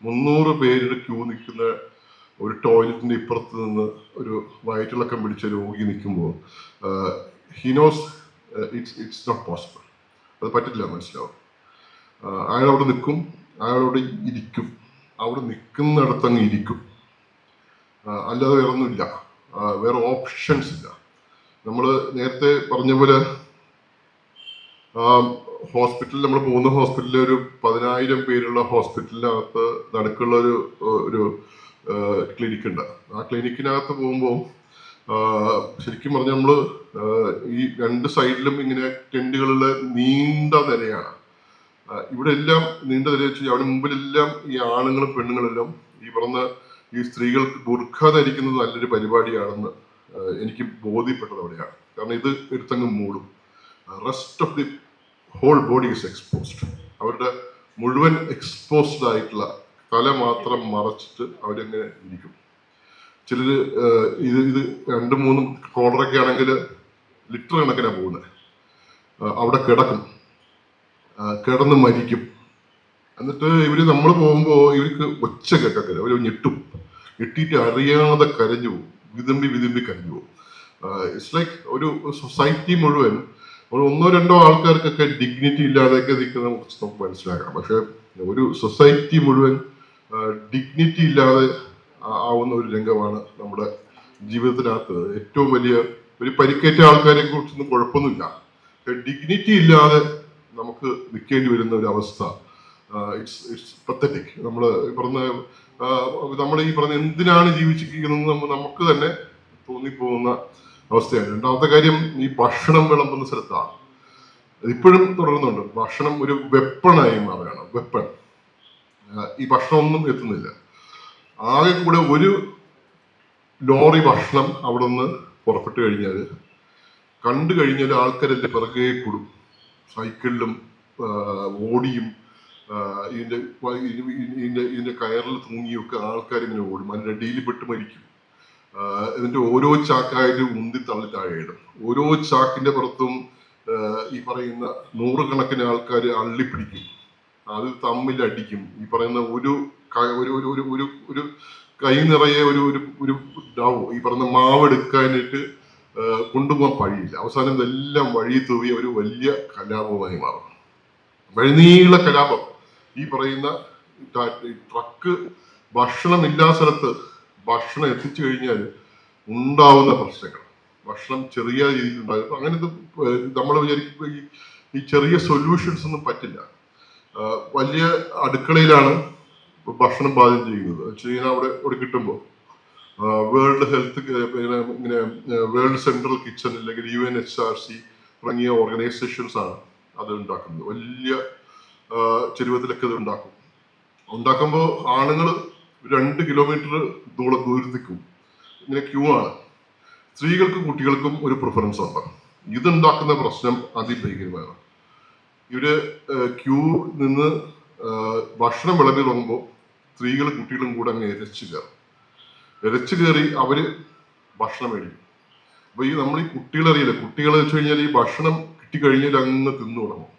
300 പേരുടെ ക്യൂ നിൽക്കുന്ന ഒരു ടോയ്ലറ്റിന്റെ ഇപ്പുറത്ത് നിന്ന് ഒരു വയറ്റിളക്കം പിടിച്ച രോഗി നിൽക്കുമ്പോൾ ഹിനോസ് ഇറ്റ്സ് നോട്ട് പോസിബിൾ. അത് പറ്റില്ല, മനസ്സിലാവും. അയാൾ അവിടെ നിൽക്കും, അയാളവിടെ ഇരിക്കും, അവിടെ നിൽക്കുന്നിടത്ത് അങ്ങ് ഇരിക്കും. അല്ലാതെ വേറെ ഒന്നുമില്ല, വേറെ ഓപ്ഷൻസ് ഇല്ല. നമ്മൾ നേരത്തെ പറഞ്ഞ പോലെ ഹോസ്പിറ്റലിൽ നമ്മൾ പോകുന്ന ഹോസ്പിറ്റലിൽ ഒരു 10,000 പേരുള്ള ഹോസ്പിറ്റലിനകത്ത് നടുക്കുള്ള ഒരു ക്ലിനിക്ക് ഉണ്ട്. ആ ക്ലിനിക്കിനകത്ത് പോകുമ്പോൾ ശരിക്കും പറഞ്ഞാൽ നമ്മൾ ഈ 2 സൈഡിലും ഇങ്ങനെ ടെന്റുകളുടെ നീണ്ട നിരയാണ്. ഇവിടെ എല്ലാം നീണ്ട നിര വെച്ച് അവിടെ മുമ്പിലെല്ലാം ഈ ആണുങ്ങളും പെണ്ണുങ്ങളെല്ലാം ഈ പറഞ്ഞ ഈ സ്ത്രീകൾക്ക് ബുർഖ ധരിക്കുന്നത് നല്ലൊരു പരിപാടിയാണെന്ന് എനിക്ക് ബോധ്യപ്പെട്ടത് അവിടെയാണ്. കാരണം ഇത് എടുത്തങ്ങ് മൂടും. Rest of the whole body is exposed. അവരുടെ മുഴുവൻ എക്സ്പോസ്ഡ് ആയിട്ടുള്ള തല മാത്രം മറച്ചിട്ട് അവരെങ്ങനെ ഇരിക്കും. ചിലര് ഇത് 2-3 കോളറൊക്കെ ആണെങ്കിൽ ലിറ്റർ കണക്കിനാണ് പോകുന്നത്. അവിടെ കിടന്ന് മരിക്കും. എന്നിട്ട് നമ്മൾ പോകുമ്പോൾ ഇവർക്ക് ഒച്ച കേൾക്കത്തില്ല, അവർ ഞെട്ടും. കിട്ടിയിട്ട് അറിയാതെ കരഞ്ഞു പോകും, വിതുമ്പി വിതുമ്പി കരഞ്ഞു പോകും. ഇറ്റ്സ് ലൈക്ക് ഒരു സൊസൈറ്റി മുഴുവൻ ഒരു ഒന്നോ രണ്ടോ ആൾക്കാർക്കൊക്കെ ഡിഗ്നിറ്റി ഇല്ലാതെയൊക്കെ നിൽക്കുന്ന നമുക്ക് മനസ്സിലാക്കാം. പക്ഷെ ഒരു സൊസൈറ്റി മുഴുവൻ ഡിഗ്നിറ്റി ഇല്ലാതെ ആവുന്ന ഒരു രംഗമാണ് നമ്മുടെ ജീവിതത്തിനകത്ത് ഏറ്റവും വലിയ. ഒരു പരിക്കേറ്റ ആൾക്കാരെ കുറിച്ചൊന്നും കുഴപ്പമൊന്നുമില്ല, ഡിഗ്നിറ്റി ഇല്ലാതെ നമുക്ക് നിൽക്കേണ്ടി വരുന്ന ഒരു അവസ്ഥ. It's pathetic. നമ്മൾ ഈ പറഞ്ഞ എന്തിനാണ് ജീവിച്ചിരിക്കുന്നത് നമുക്ക് തന്നെ തോന്നിപ്പോകുന്ന അവസ്ഥയാണ്. രണ്ടാമത്തെ കാര്യം, ഈ ഭക്ഷണം വിളമ്പുന്ന സ്ഥലത്താണ് ഇപ്പോഴും തുടരുന്നുണ്ട്. ഭക്ഷണം ഒരു വെപ്പണായി മാറുകയാണ്. വെപ്പൺ. ഈ ഭക്ഷണം ഒന്നും എത്തുന്നില്ല. ആകെ കൂടെ ഒരു ലോറി ഭക്ഷണം അവിടെ നിന്ന് പുറപ്പെട്ടു കഴിഞ്ഞാൽ കണ്ടു കഴിഞ്ഞാൽ ആൾക്കാരെല്ലാം പിറകെ കൂടും, സൈക്കിളിലും ഓടിയും ഇതിന്റെ കയറിൽ തൂങ്ങിയൊക്കെ ആൾക്കാരിങ്ങനെ ഓടും. അതിന്റെ അടിയിൽ പെട്ട് മരിക്കും. ഇതിന്റെ ഓരോ ചാക്കായിട്ട് ഉന്തി തള്ളി താഴെയിടും. ഓരോ ചാക്കിന്റെ പുറത്തും ഈ പറയുന്ന നൂറുകണക്കിന് ആൾക്കാർ അള്ളിപ്പിടിക്കും, അത് തമ്മിൽ അടിക്കും. ഈ പറയുന്ന ഒരു കൈ നിറയെ ഒരു ഈ പറയുന്ന മാവെടുക്കാനായിട്ട് കൊണ്ടുപോകാൻ കഴിയില്ല. അവസാനം ഇതെല്ലാം വഴി തൂവി ഒരു വലിയ കലാപമായി മാറും. വഴിനീള കലാപം. ഈ പറയുന്ന ട്രക്ക് ഭക്ഷണം ഇല്ലാത്ത സ്ഥലത്ത് ഭക്ഷണം എത്തിച്ചു കഴിഞ്ഞാൽ ഉണ്ടാവുന്ന പ്രശ്നങ്ങൾ, ഭക്ഷണം ചെറിയ രീതിയിൽ ഉണ്ടാകും. അങ്ങനെ നമ്മൾ വിചാരിക്കുമ്പോൾ ഈ ചെറിയ സൊല്യൂഷൻസ് ഒന്നും പറ്റില്ല. വലിയ അടുക്കളയിലാണ് ഭക്ഷണം പാചകം ചെയ്യുന്നത് വെച്ച് കഴിഞ്ഞാൽ അവിടെ കിട്ടുമ്പോൾ വേൾഡ് ഹെൽത്ത് ഇങ്ങനെ വേൾഡ് സെൻട്രൽ കിച്ചൺ അല്ലെങ്കിൽ UNHRC തുടങ്ങിയ ഓർഗനൈസേഷൻസ് ആണ് അത് ഉണ്ടാക്കുന്നത്. വലിയ ചെരുവത്തിലൊക്കെ ഇത് ഉണ്ടാക്കുമ്പോൾ ആണുങ്ങൾ 2 കിലോമീറ്റർ ദൂരത്തേക്കും ഇങ്ങനെ ക്യൂ ആണ്. സ്ത്രീകൾക്കും കുട്ടികൾക്കും ഒരു പ്രിഫറൻസ് ഉണ്ട്. ഇതുണ്ടാക്കുന്ന പ്രശ്നം അതിഭീകരമാണ്. ഇവര് ക്യൂ നിന്ന് ഭക്ഷണം വിളമ്പി തുടങ്ങുമ്പോൾ സ്ത്രീകളും കുട്ടികളും കൂടെ അങ്ങ് ഇരച്ചു കയറി അവര് ഭക്ഷണം മേടിക്കും. അപ്പൊ നമ്മൾ ഈ കുട്ടികളറിയില്ല. കുട്ടികളെ വെച്ച് കഴിഞ്ഞാൽ ഈ ഭക്ഷണം കിട്ടിക്കഴിഞ്ഞാൽ അങ്ങ് തിന്നു തുടങ്ങും.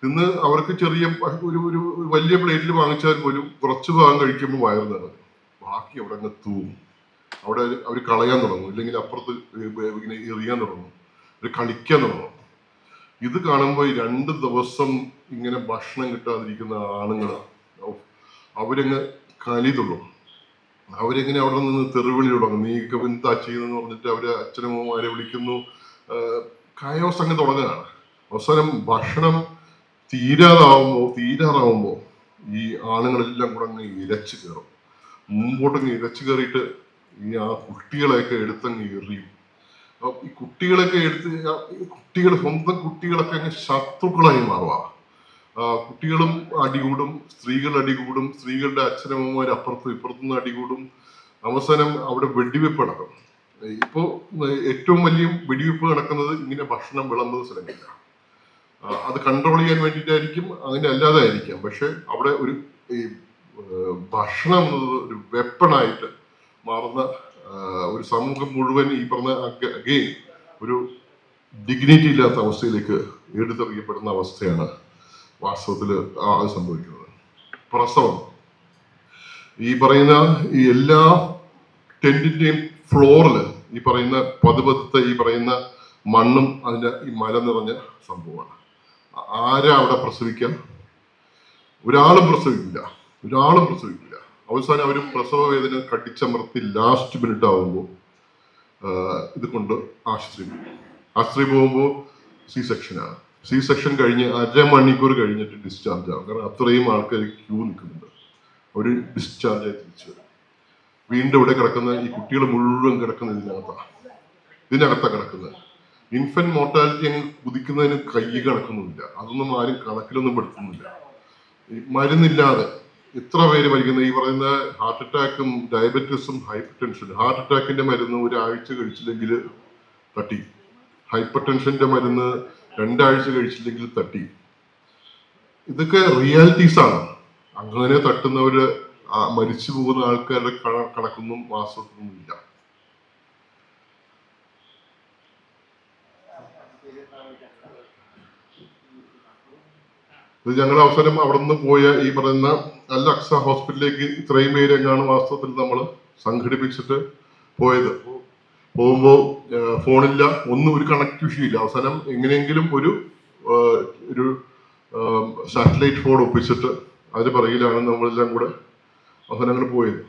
തിന്ന് അവർക്ക് ചെറിയ ഒരു വലിയ പ്ലേറ്റിൽ വാങ്ങിച്ചാൽ പോലും കുറച്ച് ഭാഗം കഴിക്കുമ്പോൾ വയറ് നിറഞ്ഞു, ബാക്കി അവിടെ അങ്ങ് തൂവും. അവിടെ അവർ കളയാൻ തുടങ്ങും, ഇല്ലെങ്കിൽ അപ്പുറത്ത് ഇങ്ങനെ എറിയാൻ തുടങ്ങും, അവർ കളിക്കാൻ തുടങ്ങും. ഇത് കാണുമ്പോൾ 2 ദിവസം ഇങ്ങനെ ഭക്ഷണം കിട്ടാതിരിക്കുന്ന ആണുങ്ങൾ അവരങ്ങ് കലി തുള്ളും. അവരെങ്ങനെ അവിടെ നിന്ന് തെറിവിളി തുടങ്ങും, നീക്ക് എന്താ ചെയ്യുന്നതെന്ന് പറഞ്ഞിട്ട് അവര് അച്ഛനമ്മമാരെ വിളിക്കുന്നു. കയോസ് അങ്ങ് തുടങ്ങുകയാണ്. അവസാനം ഭക്ഷണം തീരാറാവുമ്പോ ഈ ആണുങ്ങളെല്ലാം കൂടെ അങ്ങ് ഇരച്ചു കയറും. മുമ്പോട്ടങ്ങ് ഇരച്ചു കയറിയിട്ട് ആ കുട്ടികളെയൊക്കെ എടുത്തങ്ങ് എറിയും. ഈ കുട്ടികളൊക്കെ സ്വന്തം കുട്ടികളൊക്കെ അങ്ങ് ശത്രുക്കളായി മാറുക. കുട്ടികളും അടികൂടും, സ്ത്രീകൾ അടികൂടും, സ്ത്രീകളുടെ അച്ഛനമ്മമാർ അപ്പുറത്തും ഇപ്പുറത്തുനിന്ന് അടികൂടും. അവസാനം അവിടെ വെടിവെപ്പ് നടക്കും. ഇപ്പോ ഏറ്റവും വലിയ വെടിവെപ്പ് നടക്കുന്നത് ഇങ്ങനെ ഭക്ഷണം വിളമ്പുന്ന സ്ഥലങ്ങളിലാണ്. അത് കൺട്രോൾ ചെയ്യാൻ വേണ്ടിയിട്ടായിരിക്കും, അങ്ങനെ അല്ലാതെ ആയിരിക്കാം. പക്ഷെ അവിടെ ഒരു ഭക്ഷണം എന്നത് ഒരു വെപ്പണായിട്ട് മാറുന്ന ഒരു സമൂഹം മുഴുവൻ ഈ പറഞ്ഞ അഗെയിൻ ഒരു ഡിഗ്നിറ്റി ഇല്ലാത്ത അവസ്ഥയിലേക്ക് എടുത്തെറിയപ്പെടുന്ന അവസ്ഥയാണ് വാസ്തവത്തില് അത് സംഭവിക്കുന്നത്. പ്രസവം, ഈ പറയുന്ന ഈ എല്ലാ ടെന്റിന്റെയും ഫ്ലോറില് ഈ പറയുന്ന പതുപതുത്ത ഈ പറയുന്ന മണ്ണും അതിന്റെ ഈ മല നിറഞ്ഞ സംഭവമാണ്. ആരാ അവിടെ പ്രസവിക്കാൻ? ഒരാളും പ്രസവിക്കില്ല. അവസാനം അവർ പ്രസവ വേദന കടിച്ചമർത്തി ലാസ്റ്റ് മിനിറ്റ് ആവുമ്പോൾ ഇത് കൊണ്ട് ആശുപത്രി പോകുമ്പോൾ സി സെക്ഷൻ കഴിഞ്ഞ് 1/2 മണിക്കൂർ കഴിഞ്ഞിട്ട് ഡിസ്ചാർജ് ആവും. കാരണം അത്രയും ആൾക്കാർ ക്യൂ നിൽക്കുന്നുണ്ട്. അവർ ഡിസ്ചാർജ് ആയി തിരിച്ചു വരും. വീണ്ടും ഇവിടെ കിടക്കുന്ന ഈ കുട്ടികൾ മുഴുവൻ കിടക്കുന്ന ഇതിനകത്താണ് കിടക്കുന്നത്. ഇൻഫന്റ് മോർട്ടാലിറ്റി അങ്ങ് കുതിക്കുന്നതിന് കൈ കണക്കൊന്നുമില്ല. അതൊന്നും ആരും കണക്കിലൊന്നും പെടുത്തുന്നില്ല. മരുന്നില്ലാതെ എത്ര പേര് മരിക്കുന്നത്. ഈ പറയുന്ന ഹാർട്ട് അറ്റാക്കും ഡയബറ്റീസും ഹൈപ്പർ ടെൻഷനും. ഹാർട്ട് അറ്റാക്കിന്റെ മരുന്ന് 1 ആഴ്ച കഴിച്ചില്ലെങ്കിൽ തട്ടി, ഹൈപ്പർ ടെൻഷന്റെ മരുന്ന് 2 ആഴ്ച കഴിച്ചില്ലെങ്കിൽ തട്ടി. ഇതൊക്കെ റിയാലിറ്റീസ് ആണ്. അങ്ങനെ തട്ടുന്നവര് മരിച്ചു പോകുന്ന ആൾക്കാരുടെ കണക്കൊന്നും വാസ്തവത്തിലൊന്നും ഇല്ല. ഇത് ഞങ്ങൾ അവസരം അവിടെ നിന്ന് പോയ ഈ പറയുന്ന അൽ അക്സ ഹോസ്പിറ്റലിലേക്ക് ഇത്രയും പേര് എങ്ങാണ് വാസ്തവത്തിൽ നമ്മൾ സംഘടിപ്പിച്ചിട്ട് പോയത്. പോകുമ്പോൾ ഫോണില്ല, ഒന്നും, ഒരു കണക്ടിവിറ്റി ഇല്ല. അവസാനം എങ്ങനെയെങ്കിലും ഒരു സാറ്റലൈറ്റ് ഫോൺ ഒപ്പിച്ചിട്ട് അതിന് പിറകിലാണ് നമ്മളെല്ലാം കൂടെ അവസാനം അങ്ങനെ പോയത്.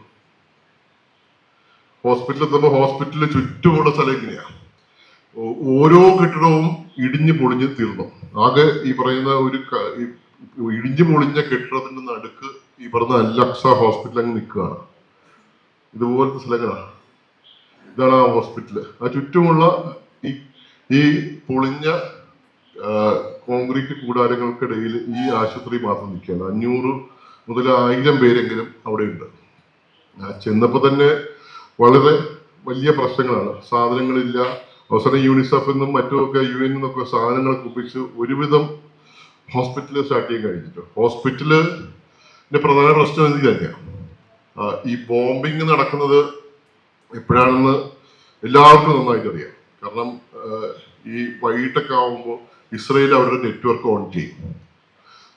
ഹോസ്പിറ്റലിൽ എത്തുമ്പോൾ ഹോസ്പിറ്റലിന് ചുറ്റുമുള്ള സ്ഥലം ഇങ്ങനെയാണ്. ഓരോ കെട്ടിടവും ഇടിഞ്ഞു പൊളിഞ്ഞ് തീർന്നു. ആകെ ഈ പറയുന്ന ഇടിഞ്ഞു പൊളിഞ്ഞ കെട്ടിടത്തിന്റെ നടുക്ക് ഈ പറഞ്ഞ അൽ-അഖ്സ ഹോസ്പിറ്റൽ അങ്ങ് നിൽക്കുകയാണ്. ഇതുപോലത്തെ സ്ഥലങ്ങളാണ്. ഇതാണ് ആ ഹോസ്പിറ്റല്. ആ ചുറ്റുമുള്ള ഈ പൊളിഞ്ഞ കോൺക്രീറ്റ് കൂടാരങ്ങൾക്കിടയിൽ ഈ ആശുപത്രി മാത്രം നിൽക്കുകയാണ്. 500 മുതൽ 1000 പേരെങ്കിലും അവിടെ ഉണ്ട്. ചെന്നപ്പോൾ തന്നെ വളരെ വലിയ പ്രശ്നങ്ങളാണ്. സാധനങ്ങളില്ല. അവസാനം യൂണിസെഫ് എന്നും മറ്റുമൊക്കെ UN എന്നൊക്കെ സാധനങ്ങളൊക്കെ ഒപ്പിച്ച് ഒരുവിധം ഹോസ്പിറ്റല് സ്റ്റാർട്ട് ചെയ്യാൻ കഴിഞ്ഞിട്ട്. ഹോസ്പിറ്റലിന്റെ പ്രധാന പ്രശ്നം ഇത് തന്നെയാണ്. ഈ ബോംബിങ് നടക്കുന്നത് എപ്പോഴാണെന്ന് എല്ലാവർക്കും നന്നായിട്ട് അറിയാം. കാരണം ഈ വൈകിട്ടൊക്കെ ആവുമ്പോൾ ഇസ്രയേൽ അവരുടെ നെറ്റ്വർക്ക് ഓൺ ചെയ്യും.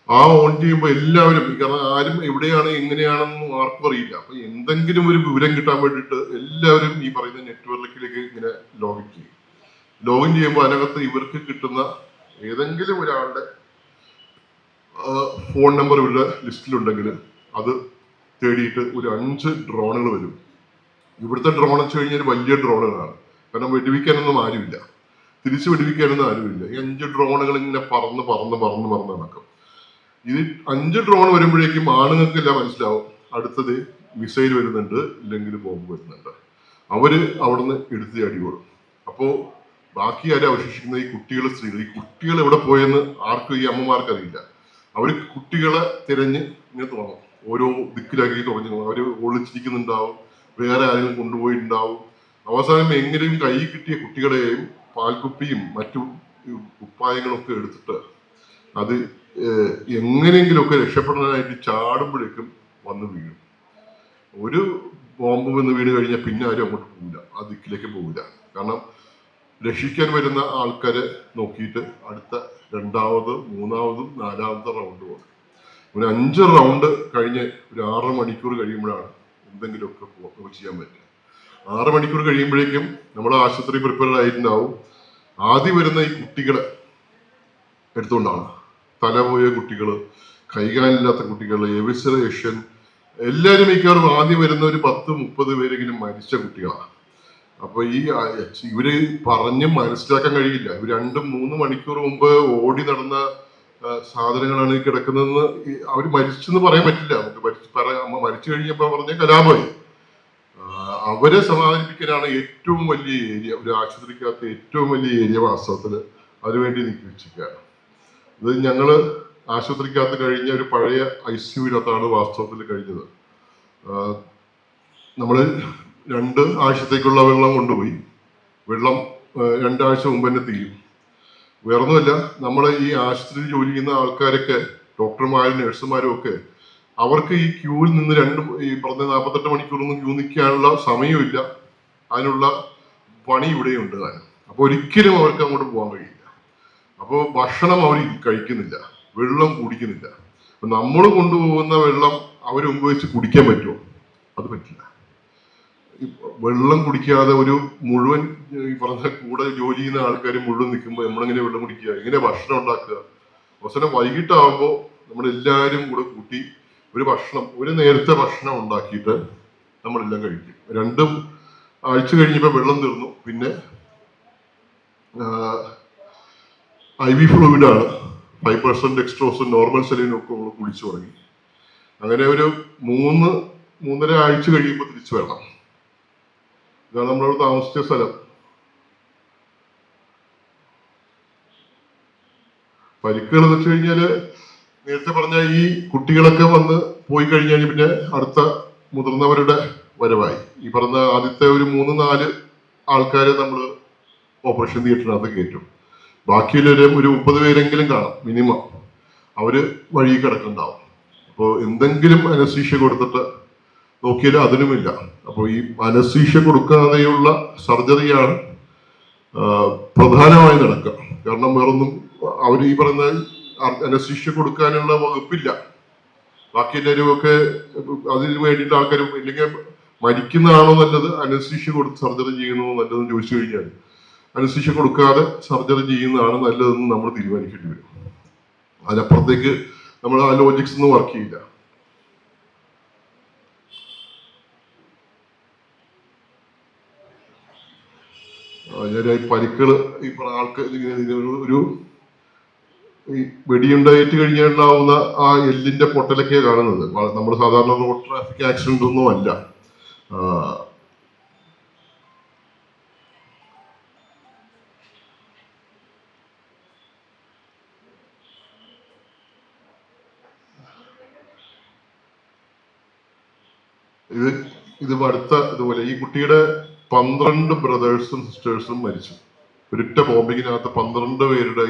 ആ ഓൺ ചെയ്യുമ്പോൾ എല്ലാവരും, കാരണം ആരും എവിടെയാണ് എങ്ങനെയാണെന്നും ആർക്കും അറിയില്ല. അപ്പൊ എന്തെങ്കിലും ഒരു വിവരം കിട്ടാൻ വേണ്ടിയിട്ട് എല്ലാവരും ഈ പറയുന്ന നെറ്റ്വർക്കിലേക്ക് ഇങ്ങനെ ലോഗിൻ ചെയ്യും. ലോഗിൻ ചെയ്യുമ്പോൾ അതിനകത്ത് ഇവർക്ക് കിട്ടുന്ന ഏതെങ്കിലും ഒരാളുടെ ഫോൺ നമ്പർ ഇവരുടെ ലിസ്റ്റിലുണ്ടെങ്കിൽ അത് തേടിയിട്ട് ഒരു 5 ഡ്രോണുകൾ വരും. ഇവിടുത്തെ ഡ്രോൺ വെച്ച് കഴിഞ്ഞാൽ വലിയ ഡ്രോണുകളാണ്. കാരണം വെടിവെക്കാനൊന്നും ആരുമില്ല, തിരിച്ചു വെടിവെക്കാനൊന്നും ആരുമില്ല. ഈ 5 ഡ്രോണുകൾ ഇങ്ങനെ പറന്ന് നടക്കും. ഇത് 5 ഡ്രോൺ വരുമ്പോഴേക്കും ആണുങ്ങൾക്കെല്ലാം മനസ്സിലാവും അടുത്തത് മിസൈൽ വരുന്നുണ്ട്, ഇല്ലെങ്കിൽ ബോംബ് വരുന്നുണ്ട്. അവര് അവിടുന്ന് എടുത്ത് ചാടിയോടും. അപ്പോ ബാക്കി ആരും അവശേഷിക്കുന്ന ഈ കുട്ടികൾ, സ്ത്രീകൾ. ഈ കുട്ടികൾ എവിടെ പോയെന്ന് ആർക്കും, ഈ അമ്മമാർക്ക് അറിയില്ല. അവര് കുട്ടികളെ തിരഞ്ഞ് ഇങ്ങനെ തുടങ്ങും. ഓരോ ദിക്കിലാക്കി തുടങ്ങി. അവര് ഒളിച്ചിരിക്കുന്നുണ്ടാവും, വേറെ ആരെങ്കിലും കൊണ്ടുപോയിട്ടുണ്ടാവും. അവസാനം എങ്ങനെയും കൈ കിട്ടിയ കുട്ടികളെയും പാൽക്കുപ്പിയും മറ്റു കുപ്പായങ്ങളൊക്കെ എടുത്തിട്ട് അത് എങ്ങനെയെങ്കിലുമൊക്കെ രക്ഷപ്പെടാനായിട്ട് ചാടുമ്പോഴേക്കും വന്ന് വീഴും. ഒരു ബോംബ് വന്ന് വീണ് കഴിഞ്ഞാൽ പിന്നെ ആരും അങ്ങോട്ട് പോകില്ല, ആ ദിക്കിലേക്ക് പോകില്ല. കാരണം രക്ഷിക്കാൻ വരുന്ന ആൾക്കാരെ നോക്കിയിട്ട് അടുത്ത 2ാമതും 3ാമതും 4ാമത്തെ റൗണ്ട് പോകും. ഒരു 5 റൗണ്ട് കഴിഞ്ഞ് ഒരു 6 മണിക്കൂർ കഴിയുമ്പോഴാണ് എന്തെങ്കിലുമൊക്കെ ചെയ്യാൻ പറ്റുക. 6 മണിക്കൂർ കഴിയുമ്പോഴേക്കും നമ്മൾ ആശുപത്രി പ്രിപ്പയർഡ് ആയിട്ടുണ്ടാവും. ആദ്യം വരുന്ന ഈ കുട്ടികളെ എടുത്തുകൊണ്ടാണ്. തല പോയ കുട്ടികൾ, കൈകാലില്ലാത്ത കുട്ടികൾ, എവിസറേഷൻ, എല്ലാവരും മിക്കവാറും ആദ്യം വരുന്ന ഒരു 10-30 പേരെങ്കിലും മരിച്ച കുട്ടികളാണ്. അപ്പൊ ഇവര് പറഞ്ഞ് മനസ്സിലാക്കാൻ കഴിയില്ല. ഇവർ 2-3 മണിക്കൂർ മുമ്പ് ഓടി നടന്ന സാധനങ്ങളാണ് ഈ കിടക്കുന്നതെന്ന് അവര് മരിച്ചെന്ന് പറയാൻ പറ്റില്ല. നമുക്ക് മരിച്ചു കഴിഞ്ഞപ്പോ പറഞ്ഞ കലാപമായി. അവരെ സമാധാനിപ്പിക്കാനാണ് ഏറ്റവും വലിയ ഏരിയ, ഒരു ആശുപത്രിക്കകത്ത് ഏറ്റവും വലിയ ഏരിയ വാസ്തവത്തില് അതിനുവേണ്ടി നിൽക്കുകയാണ്. ഇത് ഞങ്ങള് ആശുപത്രിക്കകത്ത് കഴിഞ്ഞ ഒരു പഴയ ICUവിനകത്താണ് വാസ്തവത്തിൽ കഴിഞ്ഞത്. നമ്മള് 2 ആഴ്ചത്തേക്കുള്ള വെള്ളം കൊണ്ടുപോയി. വെള്ളം 2 ആഴ്ച മുമ്പ് തന്നെ തീരും. വേറൊന്നുമല്ല, നമ്മളെ ഈ ആശുപത്രിയിൽ ജോലി ചെയ്യുന്ന ആൾക്കാരൊക്കെ, ഡോക്ടർമാരും നഴ്സുമാരും ഒക്കെ, അവർക്ക് ഈ ക്യൂവിൽ നിന്ന് ഈ പറഞ്ഞ 48 മണിക്കൂറൊന്നും ക്യൂ നിൽക്കാനുള്ള സമയമില്ല. അതിനുള്ള പണി ഇവിടെയുണ്ട് താനും. അപ്പൊ ഒരിക്കലും അവർക്ക് അങ്ങോട്ട് പോകാൻ കഴിയില്ല. അപ്പോൾ ഭക്ഷണം അവർ കഴിക്കുന്നില്ല, വെള്ളം കുടിക്കുന്നില്ല. അപ്പൊ നമ്മൾ കൊണ്ടുപോകുന്ന വെള്ളം അവർ മുമ്പ് വെച്ച് കുടിക്കാൻ പറ്റുമോ? അത് പറ്റില്ല. വെള്ളം കുടിക്കാതെ ഒരു മുഴുവൻ ഈ പറഞ്ഞ കൂടെ ജോലി ചെയ്യുന്ന ആൾക്കാർ മുഴുവൻ നിൽക്കുമ്പോൾ നമ്മളെങ്ങനെ വെള്ളം കുടിക്കുക, എങ്ങനെ ഭക്ഷണം ഉണ്ടാക്കുക? അവസാനം വൈകിട്ടാകുമ്പോൾ നമ്മളെല്ലാവരും കൂടെ കൂട്ടി ഒരു നേരത്തെ ഭക്ഷണം ഉണ്ടാക്കിയിട്ട് നമ്മളെല്ലാം കഴിക്കും. 2 ആഴ്ച കഴിഞ്ഞപ്പോൾ വെള്ളം തീർന്നു. പിന്നെ IV ഫ്ലൂയിഡാണ്, 5% ഡെക്സ്ട്രോസും നോർമൽ സെലീനും ഒക്കെ നമ്മൾ കുടിച്ചു തുടങ്ങി. അങ്ങനെ ഒരു 3-3.5 ആഴ്ച കഴിയുമ്പോൾ തിരിച്ചു വരണം. ഇതാണ് നമ്മളവിടെ താമസിച്ച സ്ഥലം. പരിക്കുകൾ എന്ന് വെച്ച് കഴിഞ്ഞാല് നേരത്തെ പറഞ്ഞ ഈ കുട്ടികളൊക്കെ വന്ന് പോയി കഴിഞ്ഞാൽ പിന്നെ അടുത്ത മുതിർന്നവരുടെ വരവായി. ഈ പറഞ്ഞ ആദ്യത്തെ ഒരു 3-4 ആൾക്കാരെ നമ്മൾ ഓപ്പറേഷൻ തിയേറ്ററിനകത്ത് കയറ്റും. ബാക്കിയുള്ളവരും ഒരു 30 പേരെങ്കിലും കാണും മിനിമം. അവര് വഴി കിടക്കുന്നുണ്ടാവും. അപ്പോൾ എന്തെങ്കിലും അനസ്തീഷ്യ കൊടുത്തിട്ട് നോക്കിയാലും അതിനുമില്ല. അപ്പോൾ ഈ അനസ്തീഷ്യ കൊടുക്കാതെയുള്ള സർജറിയാണ് പ്രധാനമായി നടക്കുക. കാരണം വേറൊന്നും അവർ ഈ പറയുന്ന അനസ്തീഷ്യ കൊടുക്കാനുള്ള വകുപ്പില്ല. ബാക്കി എല്ലാവരും ഒക്കെ അതിന് വേണ്ടിയിട്ട് ആൾക്കാരും, ഇല്ലെങ്കിൽ മരിക്കുന്നതാണോ നല്ലത്, അനസ്തീഷ്യ കൊടുത്ത് സർജറി ചെയ്യുന്നതോ നല്ലതെന്ന് ചോദിച്ചു കഴിഞ്ഞാൽ അനസ്തീഷ്യ കൊടുക്കാതെ സർജറി ചെയ്യുന്നതാണ് നല്ലതെന്ന് നമ്മൾ തീരുമാനിക്കേണ്ടി വരും. അതിനപ്പുറത്തേക്ക് നമ്മൾ ആ ലോജിക്സ് ഒന്നും വർക്ക് ചെയ്യില്ല. ഞാൻ പരിക്കുകൾ ഈ ആൾക്ക് ഒരു ഈ വെടിയുണ്ടായിട്ട് കഴിഞ്ഞുണ്ടാവുന്ന ആ എല്ലിന്റെ പൊട്ടലൊക്കെ കാണുന്നത്. നമ്മൾ സാധാരണ റോഡ് ട്രാഫിക് ആക്സിഡന്റ് ഒന്നും അല്ല. ഇത് അടുത്ത ഇതുപോലെ ഈ കുട്ടിയുടെ 12 ബ്രദേഴ്സും സിസ്റ്റേഴ്സും മരിച്ചു. ഒരിട്ട ബോംബിങ്ങിനകത്ത് 12 പേരുടെ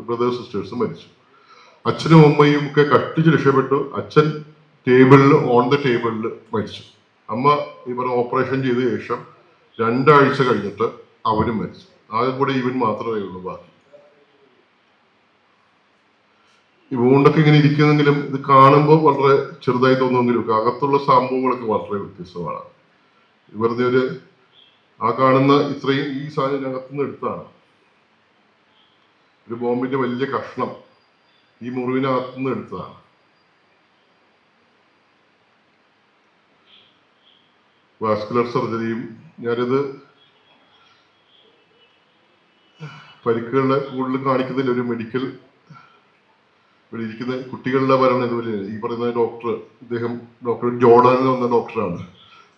ബ്രദേഴ്സ് സിസ്റ്റേഴ്സും മരിച്ചു. അച്ഛനും അമ്മയും ഒക്കെ കഷ്ടിച്ച് രക്ഷപ്പെട്ടു. അച്ഛൻ ഓൺ ദ ടേബിളിൽ മരിച്ചു. അമ്മ ഇവർ ഓപ്പറേഷൻ ചെയ്ത ശേഷം 2 ആഴ്ച കഴിഞ്ഞിട്ട് അവരും മരിച്ചു. ആകെ കൂടെ ഇവൻ മാത്രമേ ഉള്ളൂ ബാക്കി. ഈ വൂണ്ടൊക്കെ ഇങ്ങനെ ഇരിക്കുന്നെങ്കിലും ഇത് കാണുമ്പോൾ വളരെ ചെറുതായി തോന്നുമെങ്കിലും അകത്തുള്ള സംഭവങ്ങളൊക്കെ വളരെ വ്യത്യസ്തമാണ്. വെറുതെ ആ കാണുന്ന ഇത്രയും ഈ സാധനം അകത്തുനിന്ന് എടുത്താണ്. ഒരു ബോംബിന്റെ വലിയ കഷ്ണം ഈ മുറിവിനകത്തുനിന്ന് എടുത്തതാണ്. വാസ്കുലർ സർജറിയും ഞാനിത് പരിക്കുകളുടെ കൂടുതൽ കാണിക്കുന്നതിൽ ഒരു മെഡിക്കൽ ഇവിടെ ഇരിക്കുന്ന കുട്ടികളുടെ ഭരണം ഇതുപോലെ ഈ പറയുന്ന ഇദ്ദേഹം ഡോക്ടർ ജോർഡാൻ എന്ന് പറഞ്ഞ ഡോക്ടറാണ്,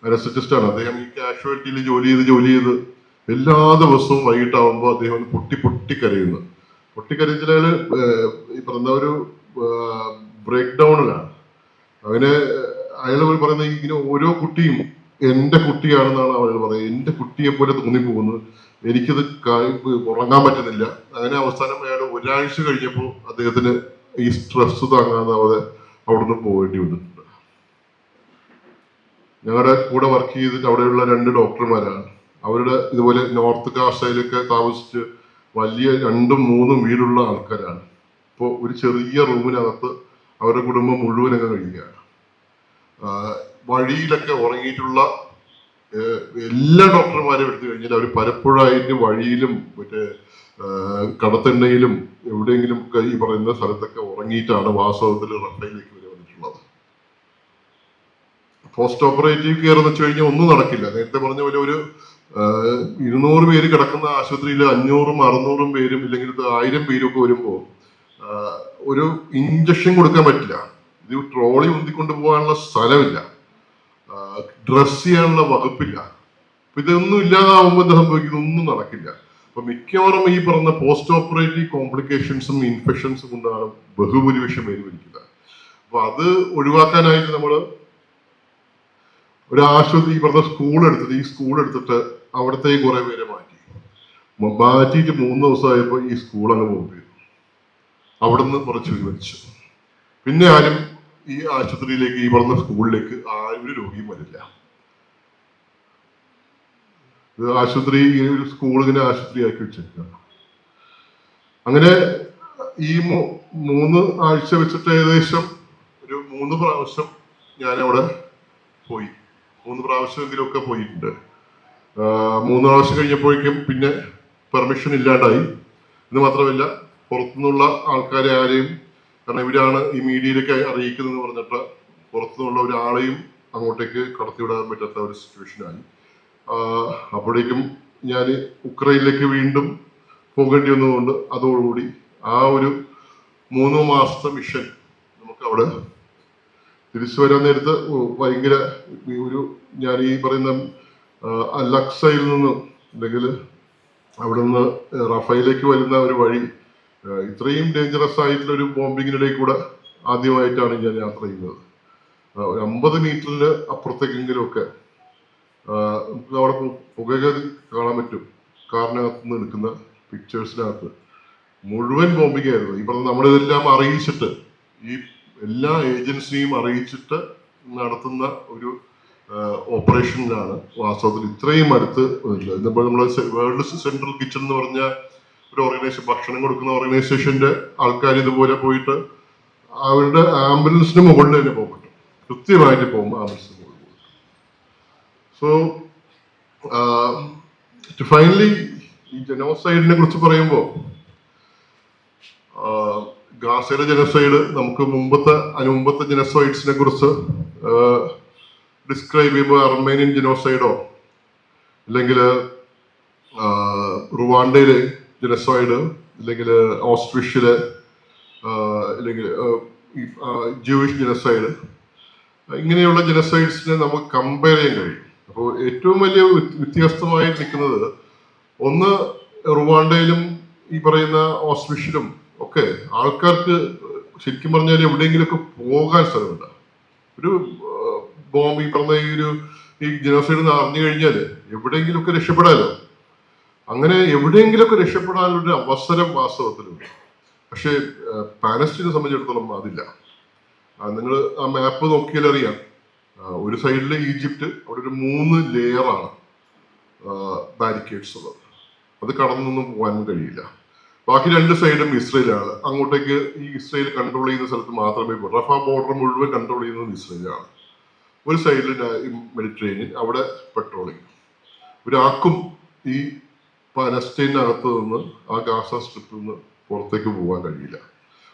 അനസ്തറ്റിസ്റ്റാണ്. അദ്ദേഹം ഈ കാഷ്വാലിറ്റിയിൽ ജോലി ചെയ്ത് എല്ലാ ദിവസവും വൈകിട്ടാവുമ്പോൾ അദ്ദേഹം പൊട്ടിക്കരയുന്നു. പൊട്ടിക്കരച്ചില് ഈ പറയുന്ന ഒരു ബ്രേക്ക് ഡൗണിലാണ്. അയാൾ പറയുന്ന ഇങ്ങനെ ഓരോ കുട്ടിയും എന്റെ കുട്ടിയാണെന്നാണ് അവൾ പറയുന്നത്. എന്റെ കുട്ടിയെ പോലെ തോന്നിപ്പോകുന്നു, എനിക്കത് ഉറങ്ങാൻ പറ്റുന്നില്ല. അങ്ങനെ അവസാനം അയാൾ ഒരാഴ്ച കഴിഞ്ഞപ്പോൾ അദ്ദേഹത്തിന് ഈ സ്ട്രെസ് താങ്ങാതെ അവിടുന്ന് പോകേണ്ടി വന്നിട്ടുണ്ട്. ഞങ്ങളുടെ കൂടെ വർക്ക് ചെയ്തിട്ട് അവിടെയുള്ള 2 ഡോക്ടർമാരാണ്. അവരുടെ ഇതുപോലെ നോർത്ത് കാസയിലൊക്കെ താമസിച്ച് വലിയ 2ഉം 3ഉം വീടുള്ള ആൾക്കാരാണ്. ഇപ്പോൾ ഒരു ചെറിയ റൂമിനകത്ത് അവരുടെ കുടുംബം മുഴുവനൊക്കെ കഴിയുകയാണ്. വഴിയിലൊക്കെ ഉറങ്ങിയിട്ടുള്ള എല്ലാ ഡോക്ടർമാരും എടുത്തു കഴിഞ്ഞാൽ അവർ പലപ്പോഴായിട്ട് വഴിയിലും മറ്റേ കടത്തെണ്ണയിലും എവിടെയെങ്കിലും ഒക്കെ ഈ പറയുന്ന സ്ഥലത്തൊക്കെ ഉറങ്ങിയിട്ടാണ് വാസ്തവത്തിൽ റഫയിലേക്ക് വന്നിട്ടുള്ളത്. പോസ്റ്റ് ഓപ്പറേറ്റീവ് കെയർ എന്ന് വെച്ച് കഴിഞ്ഞാൽ ഒന്നും നടക്കില്ല. നേരത്തെ പറഞ്ഞ പോലെ ഒരു 200 പേര് കിടക്കുന്ന ആശുപത്രിയിൽ 500ഉം 600ഉം പേരും ഇല്ലെങ്കിൽ 1000 പേരും ഒക്കെ വരുമ്പോൾ ഒരു ഇഞ്ചക്ഷൻ കൊടുക്കാൻ പറ്റില്ല. ഇത് ട്രോളി ഉന്തിക്കൊണ്ട് പോകാനുള്ള സ്ഥലമില്ല, ഡ്രസ് ചെയ്യാനുള്ള വകുപ്പില്ല. അപ്പൊ ഇതൊന്നും ഇല്ലാതാവുമ്പോൾ എന്താ സംഭവിക്കുന്നത്? ഒന്നും നടക്കില്ല. അപ്പൊ മിക്കവാറും ഈ പറഞ്ഞ പോസ്റ്റ് ഓപ്പറേറ്റീവ് കോംപ്ലിക്കേഷൻസും ഇൻഫെക്ഷൻസും കൊണ്ടാണ് ബഹുഭൂരിപക്ഷം പേര് മരിക്കുന്നത്. അപ്പൊ അത് ഒഴിവാക്കാനായിട്ട് നമ്മൾ ഒരു ആശുപത്രി ഈ പറഞ്ഞ സ്കൂൾ എടുത്തിട്ട് അവിടത്തേക്ക് കുറെ പേരെ മാറ്റിയിട്ട് 3 ദിവസമായപ്പോൾ ഈ സ്കൂൾ അങ്ങ് ബോംബ് ചെയ്തു. അവിടുന്ന് കുറച്ച് പേര് മരിച്ചു. പിന്നെ ആരും ഈ ആശുപത്രിയിലേക്ക് ഈ പറഞ്ഞ സ്കൂളിലേക്ക് ഒരു രോഗിയും വരില്ല. ആശുപത്രി ഒരു സ്കൂളിങ്ങനെ ആശുപത്രിയാക്കി വെച്ചിരിക്കുകയാണ്. അങ്ങനെ ഈ 3 ആഴ്ച വെച്ചിട്ട് ഏകദേശം ഒരു 3 പ്രാവശ്യം ഞാൻ അവിടെ പോയി. 3 പ്രാവശ്യമെങ്കിലും ഒക്കെ പോയിട്ടുണ്ട്. 3 പ്രാവശ്യം കഴിഞ്ഞപ്പോഴേക്കും പിന്നെ പെർമിഷൻ ഇല്ലാണ്ടായി. ഇത് മാത്രമല്ല പുറത്തുനിന്നുള്ള ആൾക്കാരെ ആരെയും, കാരണം ഇവരാണ് ഈ മീഡിയയിലൊക്കെ അറിയിക്കുന്നതെന്ന് പറഞ്ഞിട്ട് പുറത്തുനിന്നുള്ള ഒരാളെയും അങ്ങോട്ടേക്ക് കടത്തിവിടാൻ പറ്റാത്ത ഒരു സിറ്റുവേഷനായി. അപ്പോഴേക്കും ഞാൻ ഉക്രൈനിലേക്ക് വീണ്ടും പോകേണ്ടി വന്നതുകൊണ്ട് അതോടുകൂടി ആ ഒരു 3 മാസത്തെ മിഷൻ നമുക്ക് അവിടെ തിരിച്ചു വരാൻ നേരത്ത് ഭയങ്കര ഞാൻ ഈ പറയുന്ന ലക്സയിൽ നിന്ന് അല്ലെങ്കിൽ അവിടെ നിന്ന് റഫയിലേക്ക് വരുന്ന ഒരു വഴി ഇത്രയും ഡേഞ്ചറസ് ആയിട്ടുള്ള ഒരു ബോംബിങ്ങിനിടയിൽ കൂടെ ആദ്യമായിട്ടാണ് ഞാൻ യാത്ര ചെയ്യുന്നത്. ഒരു 50 മീറ്ററിൽ അപ്പുറത്തേക്കെങ്കിലും ഒക്കെ നമുക്ക് അവിടെ പുകയൊക്കെ കാണാൻ പറ്റും. കാറിനകത്ത് നിന്ന് എടുക്കുന്ന പിക്ചേഴ്സിനകത്ത് മുഴുവൻ ബോംബിംഗ് ആയിരുന്നു. ഈ പറഞ്ഞ നമ്മളിതെല്ലാം അറിയിച്ചിട്ട്, ഈ എല്ലാ ഏജൻസിയും അറിയിച്ചിട്ട് നടത്തുന്ന ഒരു ഓപ്പറേഷനിലാണ് വാസ്തവത്തിൽ ഇത്രയും അടുത്ത് ഇതിപ്പോൾ നമ്മൾ വേൾഡ് സെൻട്രൽ കിച്ചൺ എന്ന് പറഞ്ഞ ഒരു ഓർഗനൈസേഷൻ, ഭക്ഷണം കൊടുക്കുന്ന ഓർഗനൈസേഷന്റെ ആൾക്കാർ ഇതുപോലെ പോയിട്ട് അവരുടെ ആംബുലൻസിന് മുകളിൽ തന്നെ പോകും, കൃത്യമായിട്ട് പോകും ആംബുലൻസിന് മുകളിൽ. സോ ഫൈനലി ഈ ജനോസൈഡിനെ കുറിച്ച് പറയുമ്പോൾ ഗാസയുടെ ജനോസൈഡ് നമുക്ക് മുമ്പത്തെ ജനോസൈഡ്സിനെ കുറിച്ച് ഡിസ്ക്രൈബ് ചെയ്യുമ്പോൾ അർമേനിയൻ ജനോസൈഡോ അല്ലെങ്കിൽ റുവാണ്ടയിലെ ജനോസൈഡ് അല്ലെങ്കിൽ ഓസ്ട്രിഷ്യയിലെ അല്ലെങ്കിൽ ജൂയിഷ് ജനോസൈഡ്, ഇങ്ങനെയുള്ള ജനോസൈഡ്സിനെ നമുക്ക് കമ്പയർ ചെയ്യാൻ കഴിയും. അപ്പോൾ ഏറ്റവും വലിയ വ്യത്യസ്തമായി നിൽക്കുന്നത് ഒന്ന് റുവാണ്ടയിലും ഈ പറയുന്ന ഓസ്ട്രിഷ്യയിലും ഒക്കെ ആൾക്കാർക്ക് ശരിക്കും പറഞ്ഞാൽ എവിടെയെങ്കിലുമൊക്കെ പോകാൻ സ്ഥലമുണ്ട്. ഒരു ബോംബ് ഈ പറഞ്ഞ ഈ ജനോസൈഡ് അറിഞ്ഞു കഴിഞ്ഞാൽ എവിടെയെങ്കിലുമൊക്കെ രക്ഷപ്പെടാലോ. അങ്ങനെ എവിടെയെങ്കിലുമൊക്കെ രക്ഷപ്പെടാനൊരു അവസരം വാസ്തവത്തിലുണ്ട്. പക്ഷേ പാലസ്തീനെ സംബന്ധിച്ചിടത്തോളം അതില്ല. നിങ്ങൾ ആ മാപ്പ് നോക്കിയാൽ അറിയാം, ഒരു സൈഡിൽ ഈജിപ്റ്റ്, അവിടെ ഒരു 3 ലെയറാണ് ബാരിക്കേഡ്സ് ഉള്ളത്. അത് കടന്നൊന്നും പോകാൻ കഴിയില്ല. ബാക്കി 2 സൈഡും ഇസ്രയേലാണ്. അങ്ങോട്ടേക്ക് ഈ ഇസ്രയേൽ കൺട്രോൾ ചെയ്യുന്ന സ്ഥലത്ത് മാത്രമേ പോകും. റഫ ബോർഡർ മുഴുവൻ കൺട്രോൾ ചെയ്യുന്നത് ഇസ്രയേലാണ്. ഒരു സൈഡിൽ മെഡിറ്ററേനിയൻ, അവിടെ പെട്രോളിങ്. ഒരാൾക്കും ഈ പലസ്തീനകത്ത് നിന്ന് ആ ഗാസ സ്ട്രിപ്പിൽ നിന്ന് പുറത്തേക്ക് പോകാൻ കഴിയില്ല.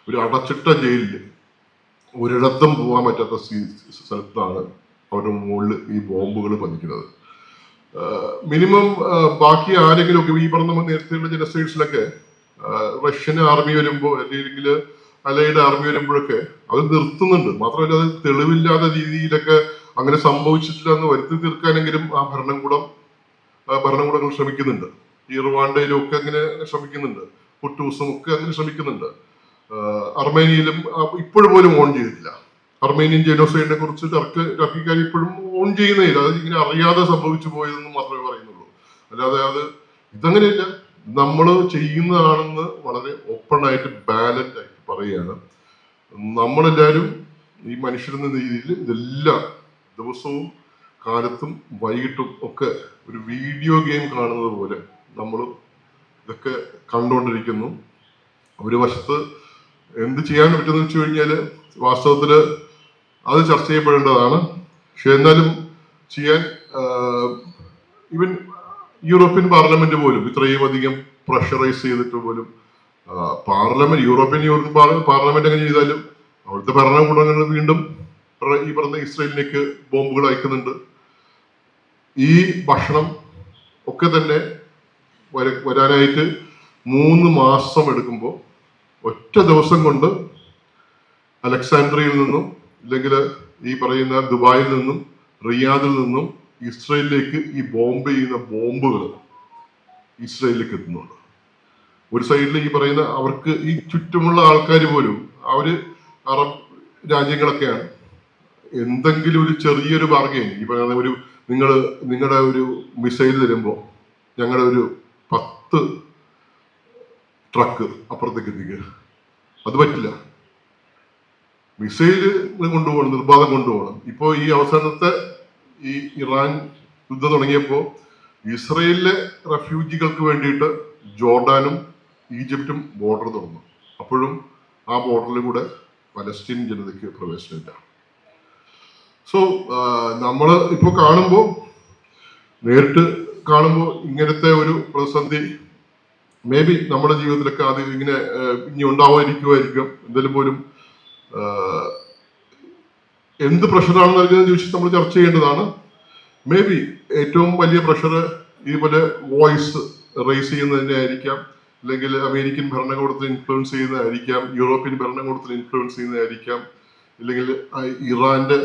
ഒരു അടച്ചിട്ട ജയിലിൽ ഒരിടത്തും പോകാൻ പറ്റാത്ത സ്ഥലത്താണ് അവരുടെ മുകളിൽ ഈ ബോംബുകൾ പതിക്കുന്നത്. മിനിമം ബാക്കി ആരെങ്കിലും ഒക്കെ ഈ പറഞ്ഞ നേരത്തെയുള്ള ജനസൈഡ്സിലൊക്കെ റഷ്യൻ ആർമി വരുമ്പോൾ അല്ലെങ്കിൽ അലൈഡ് ആർമി വരുമ്പോഴൊക്കെ അത് നിർത്തുന്നുണ്ട്. മാത്രമല്ല അത് തെളിവില്ലാത്ത രീതിയിലൊക്കെ അങ്ങനെ സംഭവിച്ചിട്ടില്ല എന്ന് വരുത്തി തീർക്കാനെങ്കിലും ആ ഭരണകൂടങ്ങൾ ശ്രമിക്കുന്നുണ്ട്. ഈ റുവാണ്ടയിലും ഒക്കെ അങ്ങനെ ശ്രമിക്കുന്നുണ്ട്. കുട്ടൂസും ഒക്കെ അങ്ങനെ ശ്രമിക്കുന്നുണ്ട്. അർമേനിയയിലും ഇപ്പോഴും പോലും ഓൺ ചെയ്തിട്ടില്ല. അർമേനിയൻ ജനോസൈഡിനെ കുറിച്ച് ടർക്കിക്കാർ ഇപ്പോഴും ഓൺ ചെയ്യുന്നില്ല. അത് ഇങ്ങനെ അറിയാതെ സംഭവിച്ചു പോയതെന്ന് മാത്രമേ പറയുന്നുള്ളൂ. അല്ലാതെ ഇതങ്ങനെയല്ല, നമ്മൾ ചെയ്യുന്നതാണെന്ന് വളരെ ഓപ്പൺ ആയിട്ട് ബാലൻസ് ആയിട്ട് പറയുകയാണ്. നമ്മളെല്ലാവരും ഈ മനുഷ്യരെന്ന രീതിയിൽ ഇതെല്ലാം ദിവസവും കാലത്തും വൈകിട്ടും ഒക്കെ ഒരു വീഡിയോ ഗെയിം കാണുന്നത് പോലെ നമ്മൾ ഇതൊക്കെ കണ്ടുകൊണ്ടിരിക്കുന്നു. ഒരു വശത്ത് എന്ത് ചെയ്യാൻ പറ്റുമെന്ന് വെച്ച് കഴിഞ്ഞാൽ വാസ്തവത്തിൽ അത് ചർച്ച ചെയ്യപ്പെടേണ്ടതാണ്. പക്ഷെ എന്നാലും ചെയ്യാൻ ഈവൻ യൂറോപ്യൻ പാർലമെന്റ് പോലും ഇത്രയും അധികം പ്രഷറൈസ് ചെയ്തിട്ട് പോലും യൂറോപ്യൻ പാർലമെന്റ് എങ്ങനെ ചെയ്താലും അവിടുത്തെ ഭരണകൂടങ്ങൾ വീണ്ടും ഈ പറഞ്ഞ ഇസ്രയേലിലേക്ക് ബോംബുകൾ അയക്കുന്നുണ്ട്. ഈ ഭക്ഷണം ഒക്കെ തന്നെ വരാനായിട്ട് 3 മാസം എടുക്കുമ്പോൾ ഒറ്റ ദിവസം കൊണ്ട് അലക്സാൻഡ്രിയയിൽ നിന്നും അല്ലെങ്കിൽ ഈ പറയുന്ന ദുബായിൽ നിന്നും റിയാദിൽ നിന്നും ഇസ്രയേലിലേക്ക് ഈ ബോംബ് ചെയ്യുന്ന ബോംബുകൾ ഇസ്രയേലിലേക്ക് എത്തുന്നുണ്ട്. ഒരു സൈഡിൽ ഈ പറയുന്ന അവർക്ക് ഈ ചുറ്റുമുള്ള ആൾക്കാർ പോലും അറബ് രാജ്യങ്ങളൊക്കെയാണ്. എന്തെങ്കിലും ഒരു ചെറിയൊരു ബാർഗെയിൻ, ഈ പറയുന്ന നിങ്ങളുടെ ഒരു മിസൈൽ തരുമ്പോൾ ഞങ്ങളുടെ ഒരു 10 ട്രക്ക് അപ്പുറത്തേക്ക് എത്തിക്കുക, അത് പറ്റില്ല. മിസൈല് കൊണ്ടുപോകണം, നിർബാധം കൊണ്ടുപോകണം. ഇപ്പോൾ ഈ അവസാനത്തെ ഈ ഇറാൻ യുദ്ധം തുടങ്ങിയപ്പോൾ ഇസ്രയേലിലെ റെഫ്യൂജികൾക്ക് വേണ്ടിയിട്ട് ജോർഡാനും ഈജിപ്തും ബോർഡർ തുറന്നു. അപ്പോഴും ആ ബോർഡറിൽ കൂടെ പലസ്തീൻ ജനതയ്ക്ക് പ്രവേശനമില്ല. സോ നമ്മൾ ഇപ്പോൾ നേരിട്ട് കാണുമ്പോൾ ഇങ്ങനത്തെ ഒരു പ്രതിസന്ധി മേ ബി നമ്മുടെ ജീവിതത്തിലൊക്കെ ആദ്യം ഇങ്ങനെ ഇനി ഉണ്ടാവാതിരിക്കുമായിരിക്കും. എന്തായാലും പോലും എന്ത് പ്രഷറാണെന്ന് അറിയുന്നത് ചോദിച്ചിട്ട് നമ്മൾ ചർച്ച ചെയ്യേണ്ടതാണ്. മേ ബി ഏറ്റവും വലിയ പ്രഷർ ഇതുപോലെ വോയിസ് റേസ് ചെയ്യുന്നതിനെ ആയിരിക്കാം, അല്ലെങ്കിൽ അമേരിക്കൻ ഭരണകൂടത്തിന് ഇൻഫ്ലുവൻസ് ചെയ്യുന്നതായിരിക്കാം, യൂറോപ്യൻ ഭരണകൂടത്തിന് ഇൻഫ്ലുവൻസ് ചെയ്യുന്നതായിരിക്കാം, ഇല്ലെങ്കിൽ ഇറാന്റെ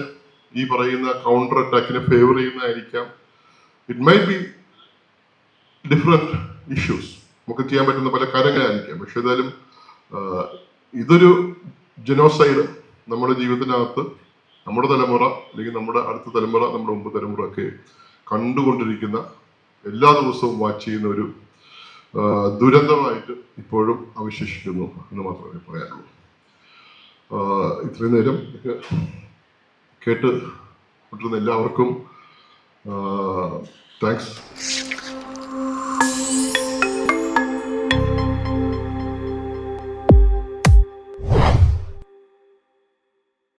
ഈ പറയുന്ന കൗണ്ടർ അറ്റാക്കിനെ ഫേവർ ചെയ്യുന്നതായിരിക്കാം. It might be different issues. നമുക്ക് ചെയ്യാൻ പറ്റുന്ന പല കാര്യങ്ങളായിരിക്കാം. പക്ഷെ ഏതായാലും ഇതൊരു ജനോസൈഡ് നമ്മുടെ ജീവിതത്തിനകത്ത് നമ്മുടെ തലമുറ അല്ലെങ്കിൽ നമ്മുടെ അടുത്ത തലമുറ, നമ്മുടെ മുമ്പ് തലമുറ ഒക്കെ കണ്ടുകൊണ്ടിരിക്കുന്ന, എല്ലാ ദിവസവും വാച്ച് ചെയ്യുന്ന ഒരു ദുരന്തമായിട്ട് ഇപ്പോഴും അവശേഷിക്കുന്നു എന്ന് മാത്രമേ പറയാനുള്ളൂ. ഇത്രയും നേരം കേട്ട് കൊണ്ടിരുന്ന എല്ലാവർക്കും താങ്ക്സ്.